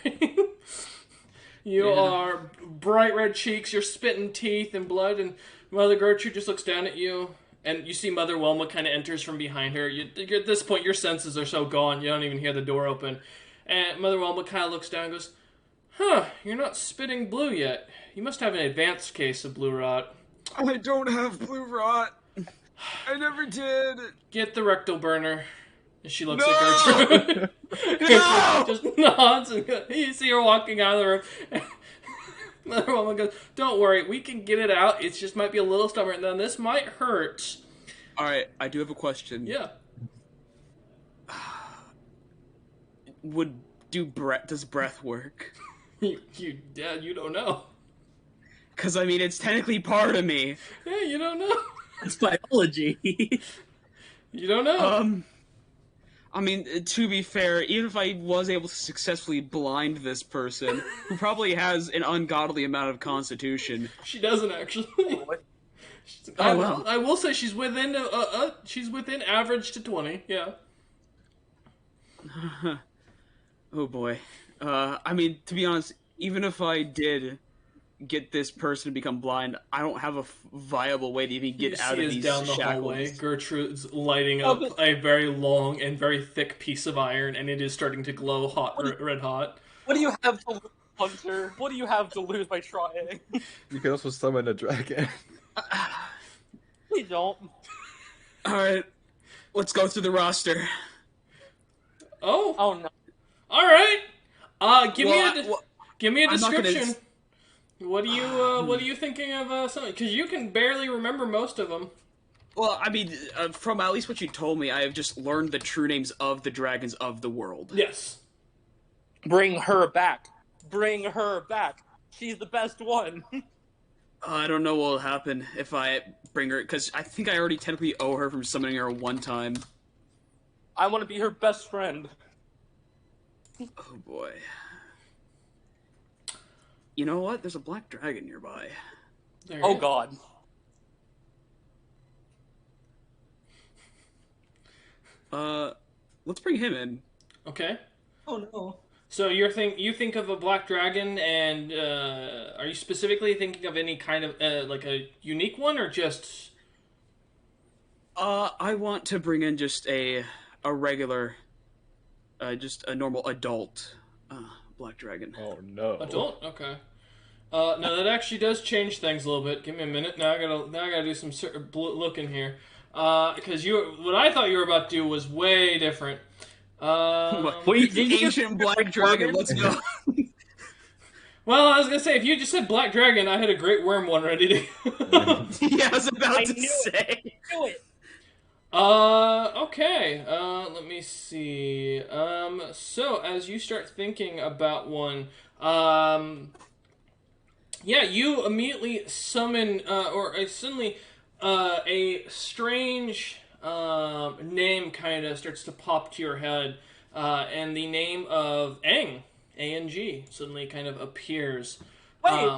You are bright red cheeks, you're spitting teeth and blood, and Mother Gertrude just looks down at you, and you see Mother Wilma kind of enters from behind her. At this point, your senses are so gone, you don't even hear the door open. And Mother Wilma kind of looks down and goes, "Huh, you're not spitting blue yet. You must have an advanced case of blue rot." I don't have blue rot. I never did. Get the rectal burner. And she looks No! at Gertrude. No! Just nods, and you see her walking out of the room. Another woman goes, "Don't worry, we can get it out. It just might be a little stubborn. Then this might hurt." All right, I do have a question. Yeah. Does breath work? You don't know. Because I mean, it's technically part of me. Yeah, you don't know. It's biology. You don't know. I mean, to be fair, even if I was able to successfully blind this person, who probably has an ungodly amount of constitution. She doesn't actually. Oh, well. I will say she's within average to 20. Yeah. Oh boy. I mean, to be honest, even if I did get this person to become blind, I don't have a viable way to even get out of these down the shackles. hallway. Gertrude's lighting up a very long and very thick piece of iron, and it is starting to glow red hot. What do you have to lose, Hunter? What do you have to lose by trying? You can also summon a dragon. We don't. Alright, let's go through the roster. Oh no. All right. Give me a description. What are you thinking of something? Because you can barely remember most of them. Well, I mean, from at least what you told me, I have just learned the true names of the dragons of the world. Yes. Bring her back. Bring her back. She's the best one. I don't know what will happen if I bring her, because I think I already technically owe her from summoning her one time. I want to be her best friend. Oh boy. You know what? There's a black dragon nearby. There Oh you go. God. Let's bring him in. Okay. Oh no. So you think of a black dragon, and are you specifically thinking of any kind of like a unique one, or just? I want to bring in just a regular, just a normal adult, black dragon. Oh no. Adult? Okay. No, that actually does change things a little bit. Give me a minute. Now I gotta do some looking here. Because what I thought you were about to do was way different. Wait, the ancient black dragon. Let's go. Well, I was gonna say if you just said black dragon, I had a great worm one ready to. Yeah, I was about I to knew say. Do it. Okay. Let me see. So as you start thinking about one, yeah, you immediately summon, suddenly, a strange name kind of starts to pop to your head, and the name of Aang, A-N-G, suddenly kind of appears. Wait.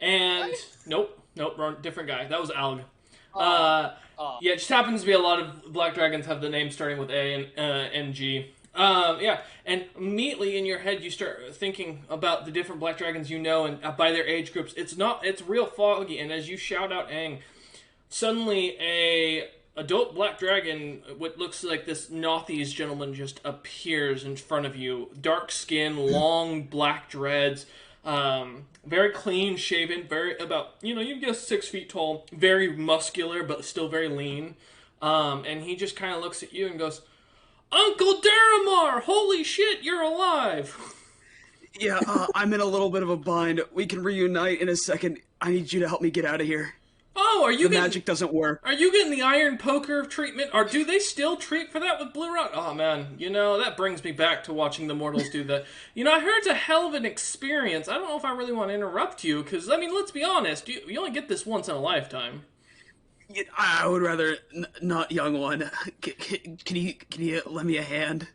And nope, wrong, different guy. That was Alg. Oh. Yeah, it just happens to be a lot of black dragons have the name starting with A and G. Yeah, and immediately in your head you start thinking about the different black dragons you know, and by their age groups. It's real foggy, and as you shout out Aang, suddenly a adult black dragon, what looks like this Nothies gentleman, just appears in front of you. Dark skin, long black dreads, very clean shaven, very about, you guess 6 feet tall, very muscular but still very lean. And he just kind of looks at you and goes, "Uncle Daramar, holy shit, you're alive!" Yeah, I'm in a little bit of a bind. We can reunite in a second. I need you to help me get out of here. Oh, The magic doesn't work. Are you getting the iron poker treatment? Or do they still treat for that with Blue Rock? Oh man, that brings me back to watching the mortals do that. I heard it's a hell of an experience. I don't know if I really want to interrupt you, because, let's be honest, you only get this once in a lifetime. I would rather not, young one. Can you lend me a hand?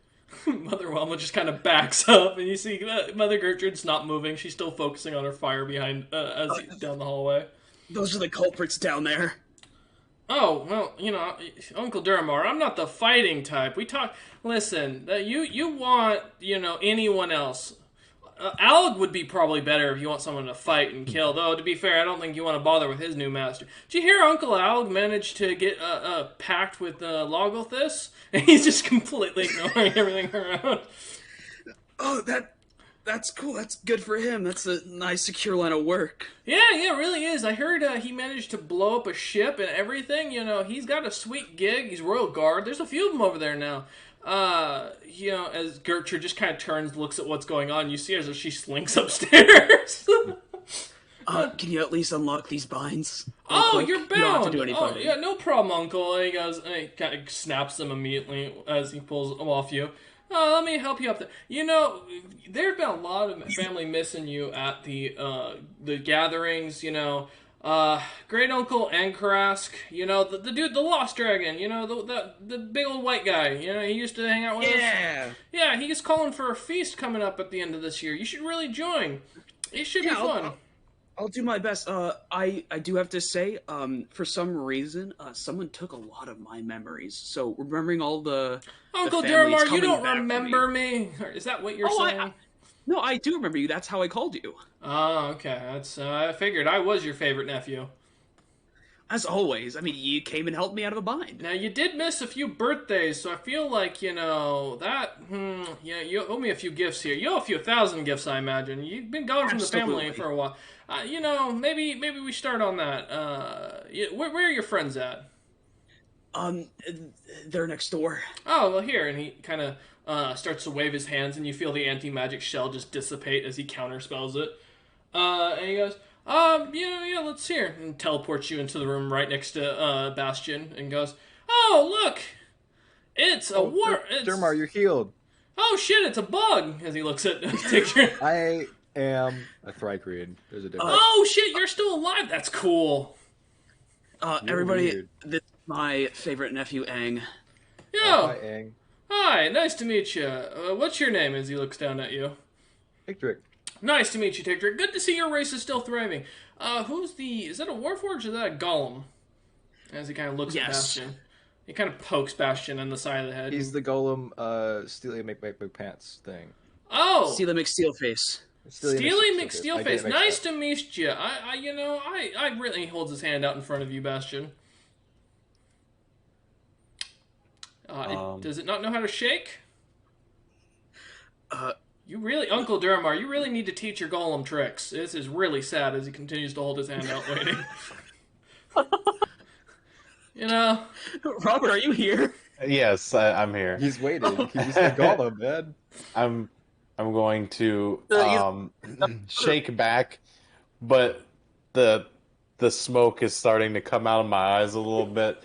Mother Whelma just kind of backs up, and you see Mother Gertrude's not moving. She's still focusing on her fire behind, down the hallway. Those are the culprits down there. Oh, well, Uncle Duramar, I'm not the fighting type. Listen, you want, anyone else. Alg would be probably better if you want someone to fight and kill, though, to be fair, I don't think you want to bother with his new master. Did you hear Uncle Alg managed to get a pact with Logothis? And he's just completely ignoring everything around. Oh, that's cool. That's good for him. That's a nice, secure line of work. Yeah, it really is. I heard he managed to blow up a ship and everything. He's got a sweet gig. He's Royal Guard. There's a few of them over there now. As Gertrude just kind of turns, looks at what's going on, you see her as she slinks upstairs. Can you at least unlock these binds? Oh, you're bound. You don't have to do any fighting. Yeah, no problem, Uncle. And he goes, and he kind of snaps them immediately as he pulls them off you. Let me help you up there. There have been a lot of family missing you at the gatherings. Great Uncle Ankarask. The dude, the Lost Dragon. The big old white guy. He used to hang out with us. Yeah, he's calling for a feast coming up at the end of this year. You should really join. It should be fun. I'll do my best. I do have to say, for some reason, someone took a lot of my memories. So remembering all the Uncle families Duramar, you coming don't back to remember me? Is that what you're saying? No, I do remember you. That's how I called you. Oh, okay. That's I figured I was your favorite nephew. As always. I mean, you came and helped me out of a bind. Now, you did miss a few birthdays, so I feel like, you owe me a few gifts here. You owe a few thousand gifts, I imagine. You've been gone from the family for a while. Maybe we start on that. Where are your friends at? They're next door. Oh, well, here. And he kind of starts to wave his hands, and you feel the anti-magic shell just dissipate as he counterspells it. And he goes, let's hear. And teleports you into the room right next to Bastion and goes, "Oh, look! It's a war... Dermar, you're healed. Oh, shit, it's a bug!" As he looks at the picture. I am a Thrycreen. There's a difference. Oh, shit, you're still alive! That's cool. Everybody, weird. this is my favorite nephew, Aang. Yeah. Hi, Aang. Hi, nice to meet you. What's your name? As he looks down at you. Victoric. Nice to meet you, Tigrick. Good to see your race is still thriving. Is that a Warforged or is that a Golem? As he kind of looks at Yes. Bastion. He kind of pokes Bastion on the side of the head. He's the golem, Steely make pants thing. Oh! Steely McSteelface. Steely I get McSteelface. it mixed Nice up. to meet you. I really he holds his hand out in front of you, Bastion. Does it not know how to shake? You really, Uncle Durmar, you really need to teach your golem tricks. This is really sad as he continues to hold his hand out, waiting. You know, Robert, are you here? Yes, I'm here. He's waiting. He's the golem, man. I'm going to So shake back, but the smoke is starting to come out of my eyes a little bit.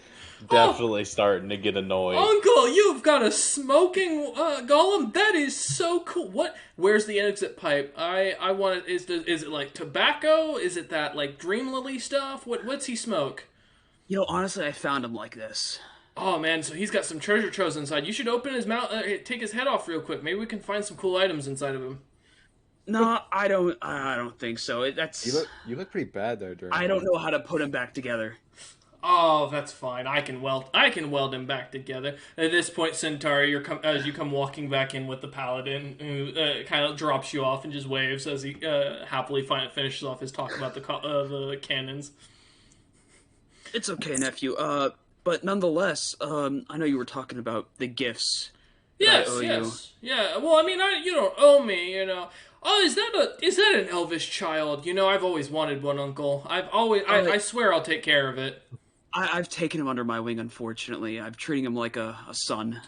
Definitely starting to get annoyed. Uncle, you've got a smoking golem. That is so cool. What? Where's the exit pipe? I want it. Is it like tobacco? Is it that like Dream Lily stuff? What's he smoke? Honestly, I found him like this. Oh man, so he's got some treasure troves inside. You should open his mouth, take his head off real quick. Maybe we can find some cool items inside of him. No, I don't think so. You look pretty bad there, during. I don't know how to put him back together. Oh, that's fine. I can weld him back together. At this point, Centauri, as you come walking back in with the paladin, who kind of drops you off and just waves as he happily finishes off his talk about the cannons. It's okay, nephew. But nonetheless, I know you were talking about the gifts. Yes, I owe yes, yeah. Well, I mean, you don't owe me, you know. Oh, is that an elvish child? You know, I've always wanted one, Uncle. I swear I'll take care of it. I've taken him under my wing, unfortunately. I'm treating him like a son.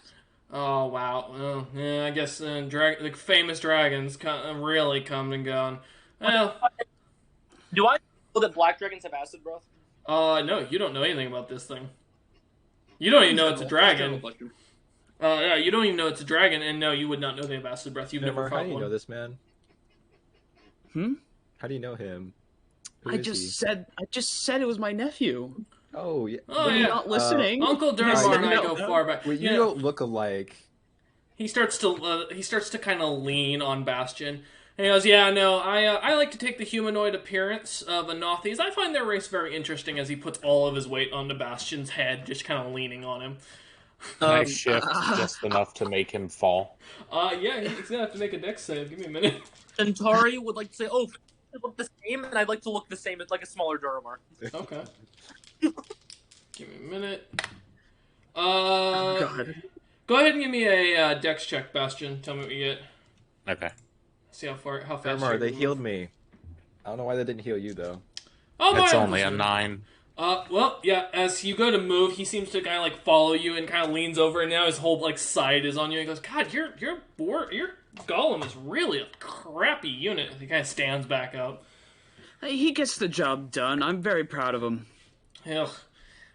Oh wow. Well, yeah, I guess the famous dragons really come and gone. Well, Do I know that black dragons have acid breath? no, you don't know anything about this thing. You don't even know it's a dragon. Yeah, you don't even know it's a dragon, and no, you would not know they have acid breath. You've never How fought do you one. know this man? How do you know him? Who I is just he? said it was my nephew. Oh yeah. Oh Were you yeah, not listening? Uncle I Durmar said and I no. go far back. Well, you Yeah. don't look alike. He starts to kind of lean on Bastion. And he goes, "Yeah, no, I like to take the humanoid appearance of Anothes. I find their race very interesting." As he puts all of his weight onto Bastion's head, just kind of leaning on him. Can I shift just enough to make him fall? Yeah, he's gonna have to make a dex save. Give me a minute. Centauri would like to say, "Oh, I look the same," and I'd like to look the same as like a smaller Durmar. Okay. Give me a minute. God. Go ahead and give me a dex check, Bastion. Tell me what you get. Okay. See how fast. Dermar, you they move. healed me. I don't know why they didn't heal you though. Oh, It's my only a Uncle. 9. Well, yeah. As you go to move, he seems to kind of like follow you and kind of leans over, and now his whole like side is on you. He goes, "God, your golem is really a crappy unit." He kind of stands back up. He gets the job done. I'm very proud of him. Ugh.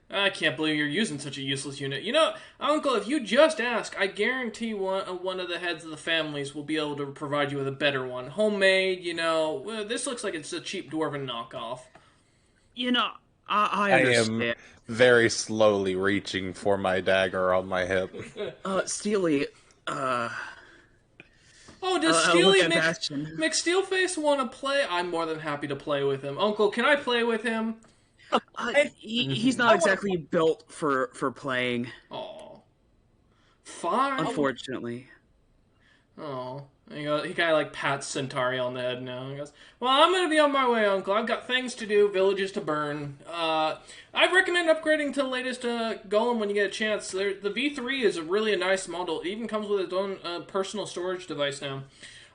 I can't believe you're using such a useless unit. You know, Uncle, if you just ask, I guarantee one of the heads of the families will be able to provide you with a better one. Homemade, you know. Well, this looks like it's a cheap dwarven knockoff. I I understand. am very slowly reaching for my dagger on my hip. Steely, Oh, does look Steely at Bastion. McSteelface want to play? I'm more than happy to play with him. Uncle, can I play with him? He's not exactly built for playing, Oh, fine. unfortunately. Oh, he kind of like pats Centauri on the head now. He goes, "Well, I'm gonna be on my way, Uncle. I've got things to do, villages to burn. I recommend upgrading to the latest Golem when you get a chance. The V3 is really a nice model. It even comes with its own personal storage device now.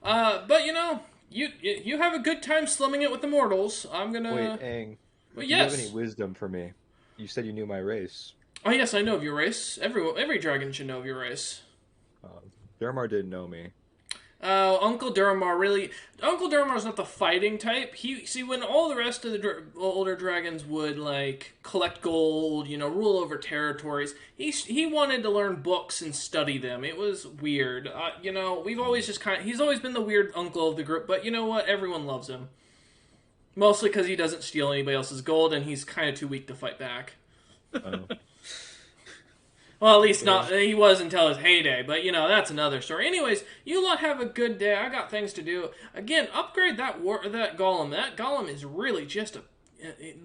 But you know, you have a good time slumming it with the mortals. I'm gonna Wait, Aang. Well, Do you have yes. any wisdom for me? You said you knew my race. Oh yes, I know of your race. Every dragon should know of your race. Dermar didn't know me. Uncle Durmar's not the fighting type. When all the rest of the older dragons would like collect gold, you know, rule over territories, he wanted to learn books and study them. It was weird. You know, we've always he's always been the weird uncle of the group, but you know what? Everyone loves him. Mostly because he doesn't steal anybody else's gold, and he's kind of too weak to fight back. Oh. Well, at least not. He was until his heyday, but that's another story. Anyways, you lot have a good day. I got things to do. Again, upgrade that golem. That golem is really just a.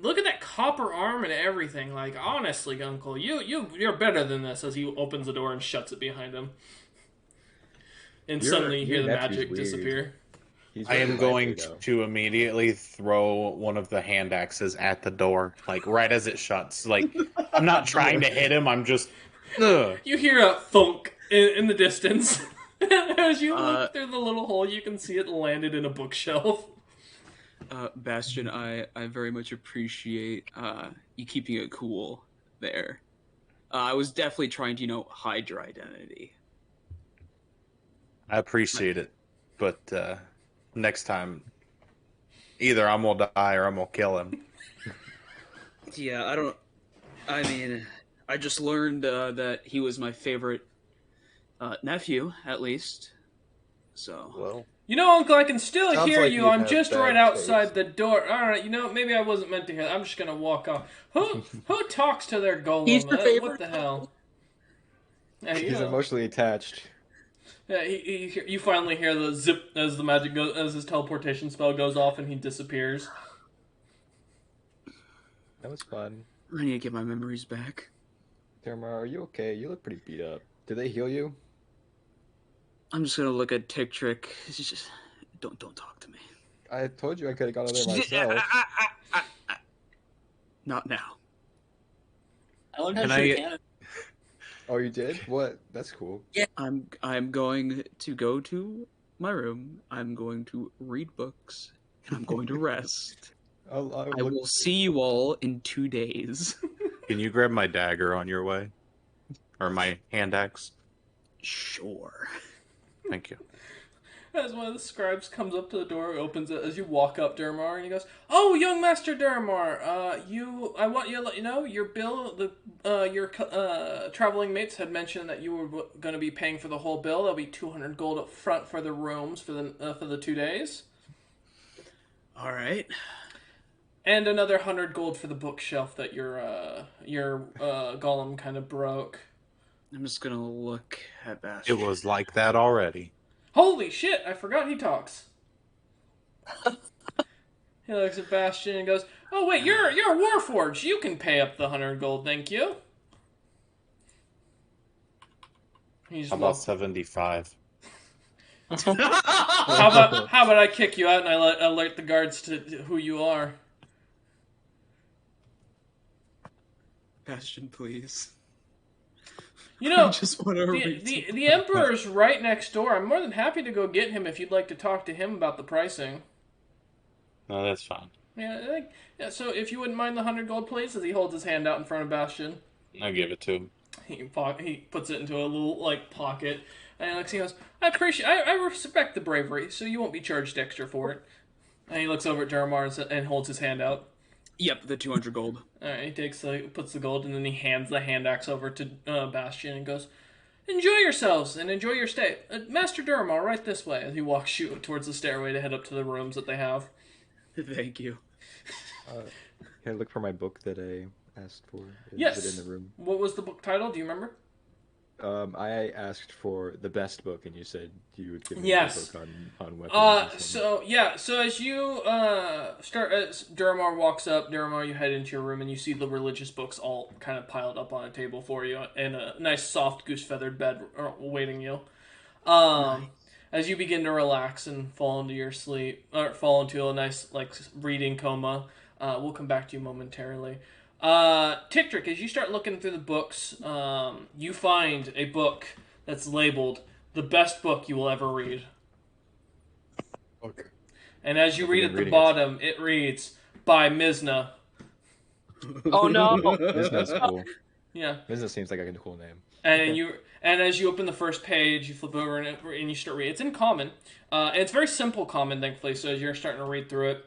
Look at that copper arm and everything. Like, honestly, Uncle, you're better than this. As he opens the door and shuts it behind him, and suddenly you hear the magic disappear. I am going to immediately throw one of the hand axes at the door, like right as it shuts. Like, I'm not trying to hit him. I'm just. Ugh. You hear a thunk in the distance. As you look through the little hole, you can see it landed in a bookshelf. Bastion, I very much appreciate you keeping it cool there. I was definitely trying to, hide your identity. I appreciate it, but next time, either I'm gonna die or I'm gonna kill him. Yeah, I just learned that he was my favorite nephew, at least. So. Well. Uncle, I can still hear like you. you I'm have just bad right outside taste. the door. All right, maybe I wasn't meant to hear that. I'm just gonna walk off. Who talks to their golem? He's your favorite. What the hell? Yeah, He's emotionally attached. Yeah, you finally hear the zip as the magic goes, as his teleportation spell goes off, and he disappears. That was fun. I need to get my memories back. Dermar, are you okay? You look pretty beat up. Did they heal you? I'm just gonna look at Tick Trick. Just don't talk to me. I told you I could have gone there myself. Not now. I learned how Can to I shoot a get- cannon. Oh, you did? What? That's cool. I'm going to go to my room. I'm going to read books, and I'm going to rest. I will see you all in 2 days. Can you grab my dagger on your way? Or my hand axe? Sure. Thank you. As one of the scribes comes up to the door, opens it as you walk up, Durmar, and he goes, "Oh, young Master Durmar, I want you to let you know your bill. Your traveling mates had mentioned that you were going to be paying for the whole bill. There'll be 200 gold up front for the rooms for the 2 days, All right. and another 100 gold for the bookshelf that your golem kind of broke." I'm just gonna look at Bastion. It was like that already. Holy shit! I forgot he talks. He looks at Bastion and goes, "Oh wait, you're Warforged. You can pay up the 100 gold, thank you." He's How about 75? how about I kick you out and I alert the guards to who you are? Bastion, please. I just want to read the Emperor's right next door. I'm more than happy to go get him if you'd like to talk to him about the pricing. No, that's fine. Yeah, so if you wouldn't mind the 100 gold, please, as he holds his hand out in front of Bastion. I'll give it to him. He puts it into a little pocket, and he goes, I respect the bravery, so you won't be charged extra for it. And he looks over at Durmar and holds his hand out. Yep, the 200 gold. All right, he puts the gold, and then he hands the hand axe over to Bastion and goes, "Enjoy yourselves and enjoy your stay, Master Durmar, right this way." As he walks you towards the stairway to head up to the rooms that they have. Thank you. Can I look for my book that I asked for? Yes. Is it in the room? What was the book title? Do you remember? I asked for the best book, and you said you would give me Yes. a book on weapons. So as you as Durmar walks up, you head into your room and you see the religious books all kind of piled up on a table for you, and a nice soft goose feathered bed awaiting you. As you begin to relax and fall into your sleep, or fall into a nice reading coma, we'll come back to you momentarily. Tick-Trick, as you start looking through the books, you find a book that's labeled "The Best Book You Will Ever Read." Okay. And as you read at the bottom, it reads, "By Mizna." Oh no! Business cool. Yeah. Business seems like a cool name. And as you open the first page, you flip over and you start reading. It's in common. And it's very simple common, thankfully, so as you're starting to read through it,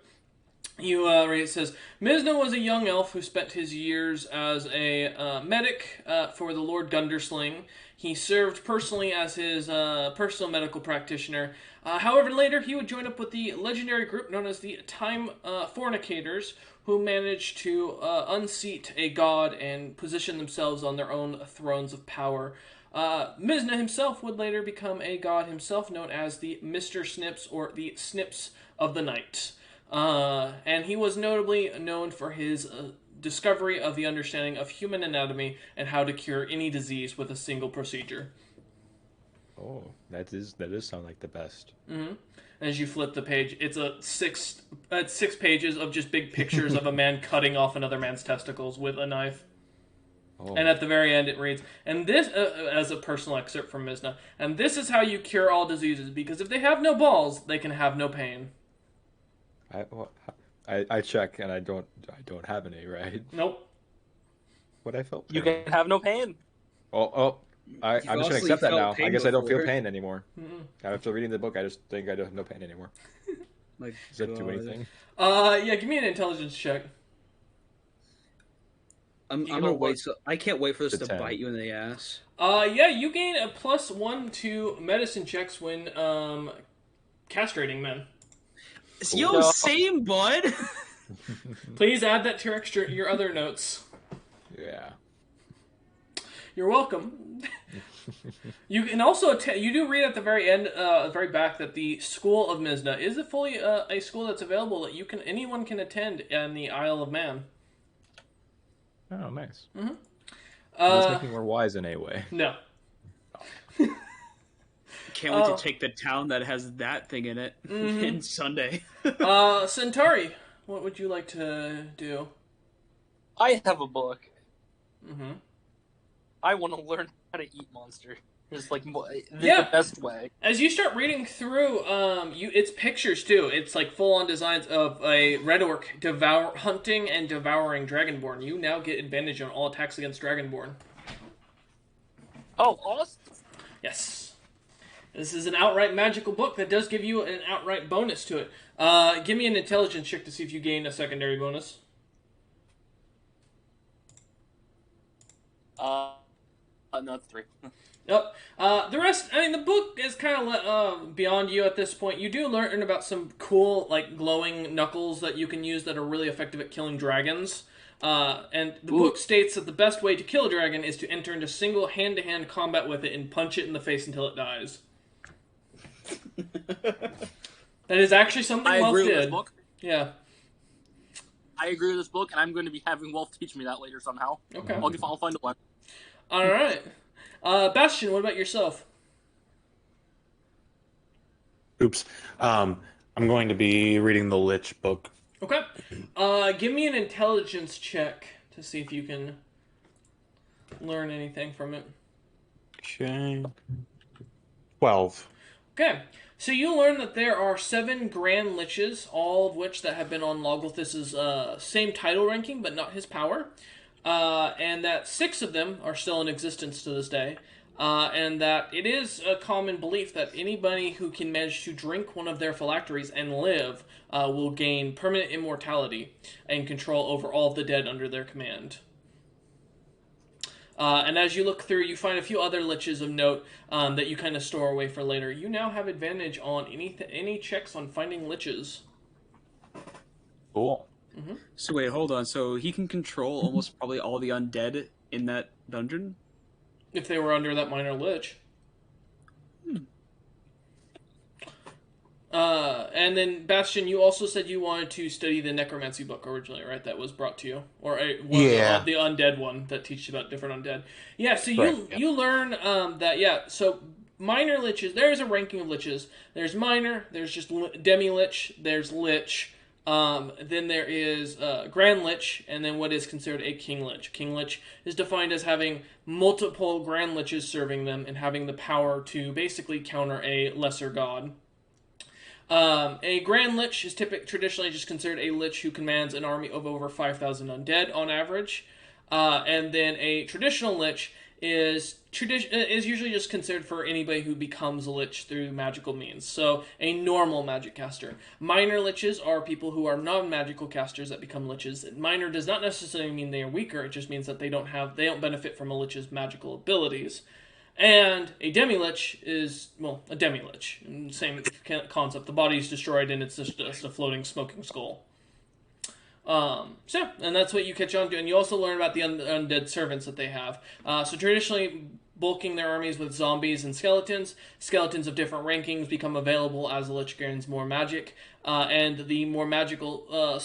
You read it says, Mizna was a young elf who spent his years as a medic for the Lord Gundersling. He served personally as his personal medical practitioner. However, later he would join up with the legendary group known as the Time Fornicators, who managed to unseat a god and position themselves on their own thrones of power. Mizna himself would later become a god himself, known as the Mr. Snips or the Snips of the Night. And he was notably known for his discovery of the understanding of human anatomy and how to cure any disease with a single procedure. Oh, that does sound like the best. Mm-hmm. As you flip the page, it's six pages of just big pictures of a man cutting off another man's testicles with a knife. Oh. And at the very end, it reads, and this, as a personal excerpt from Mizna, and this is how you cure all diseases, because if they have no balls, they can have no pain. I check and I don't have any, right? Nope. But I felt pain. You can have no pain. I'm just gonna accept that now. I guess I don't feel pain anymore. Mm-mm. After reading the book, I just think I don't have no pain anymore. Like, Does that do anything? Yeah, give me an intelligence check. I'm You gonna know wait. what? So I can't wait for this The to 10. bite you in the ass. Yeah, you gain a +1 to medicine checks when castrating men. Yo, No. same, bud. Please add that to your other notes. Yeah. You're welcome. You can also you do read at the very end, very back, that the School of Mizna is a school that's available that anyone can attend in the Isle of Man. Oh, nice. Mm-hmm. Does this make me more wise in a way? No. Can't wait to take the town that has that thing in it in Sunday. Centauri, what would you like to do? I have a book. Mm-hmm. I want to learn how to eat monsters. Just like Yeah. the best way. As you start reading through, it's pictures too. It's like full-on designs of a red orc hunting and devouring dragonborn. You now get advantage on all attacks against dragonborn. Oh, awesome! Yes. This is an outright magical book that does give you an outright bonus to it. Give me an intelligence check to see if you gain a secondary bonus. No, it's 3. Yep. The rest, I mean, the book is kind of beyond you at this point. You do learn about some cool, like, glowing knuckles that you can use that are really effective at killing dragons. And the book states that the best way to kill a dragon is to enter into single hand-to-hand combat with it and punch it in the face until it dies. That is actually something I Wolf agree with did. this book. Yeah. I agree with this book, and I'm going to be having Wolf teach me that later somehow. Okay. I'll find a one. All right. Bastion, what about yourself? Oops. I'm going to be reading the Lich book. Okay. Give me an intelligence check to see if you can learn anything from it. Okay. 12. Okay. So you learn that there are 7 Grand Liches, all of which that have been on Logolthus's same title ranking, but not his power. And that 6 of them are still in existence to this day. And that it is a common belief that anybody who can manage to drink one of their phylacteries and live will gain permanent immortality and control over all of the dead under their command. And as you look through, you find a few other liches of note that you kind of store away for later. You now have advantage on any checks on finding liches. Cool. Mm-hmm. So wait, hold on. So he can control almost probably all the undead in that dungeon? If they were under that minor lich. And then, Bastion, you also said you wanted to study the necromancy book originally, right? That was brought to you. Or the undead one that teaches about different undead. Yeah, so you learn that, so minor liches, there's a ranking of liches. There's minor, there's just demi-lich, there's lich. Then there is Grand Lich, and then what is considered a King Lich. King Lich is defined as having multiple Grand Liches serving them and having the power to basically counter a lesser god. A Grand Lich is traditionally just considered a Lich who commands an army of over 5,000 undead on average. And then a traditional Lich is usually just considered for anybody who becomes a lich through magical means. So a normal magic caster. Minor liches are people who are non-magical casters that become liches. Minor does not necessarily mean they are weaker. It just means that they don't benefit from a lich's magical abilities. And a demi-lich is, well, a demi-lich. Same concept. The body's destroyed and it's just a floating, smoking skull. So yeah, and that's what you catch on to. And you also learn about the undead servants that they have. So traditionally, bulking their armies with zombies and skeletons. Skeletons of different rankings become available as the Lich gains more magic. And the more magical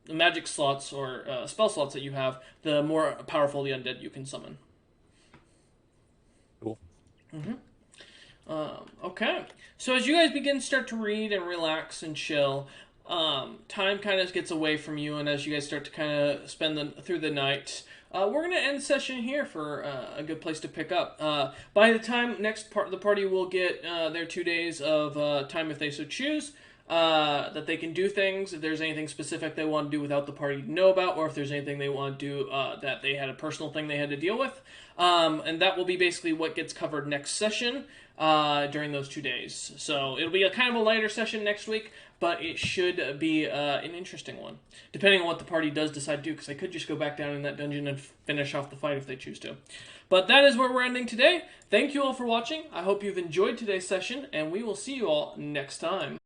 magic slots or spell slots that you have, the more powerful the undead you can summon. Cool. Okay. So as you guys start to read and relax and chill, time kind of gets away from you, and as you guys start to kind of spend through the night, we're going to end session here for a good place to pick up. By the time the party will get their 2 days of time if they so choose, that they can do things, if there's anything specific they want to do without the party to know about, or if there's anything they want to do that they had a personal thing they had to deal with. And that will be basically what gets covered next session during those 2 days. So it'll be a kind of a lighter session next week, but it should be an interesting one, depending on what the party does decide to do, because they could just go back down in that dungeon and finish off the fight if they choose to. But that is where we're ending today. Thank you all for watching. I hope you've enjoyed today's session, and we will see you all next time.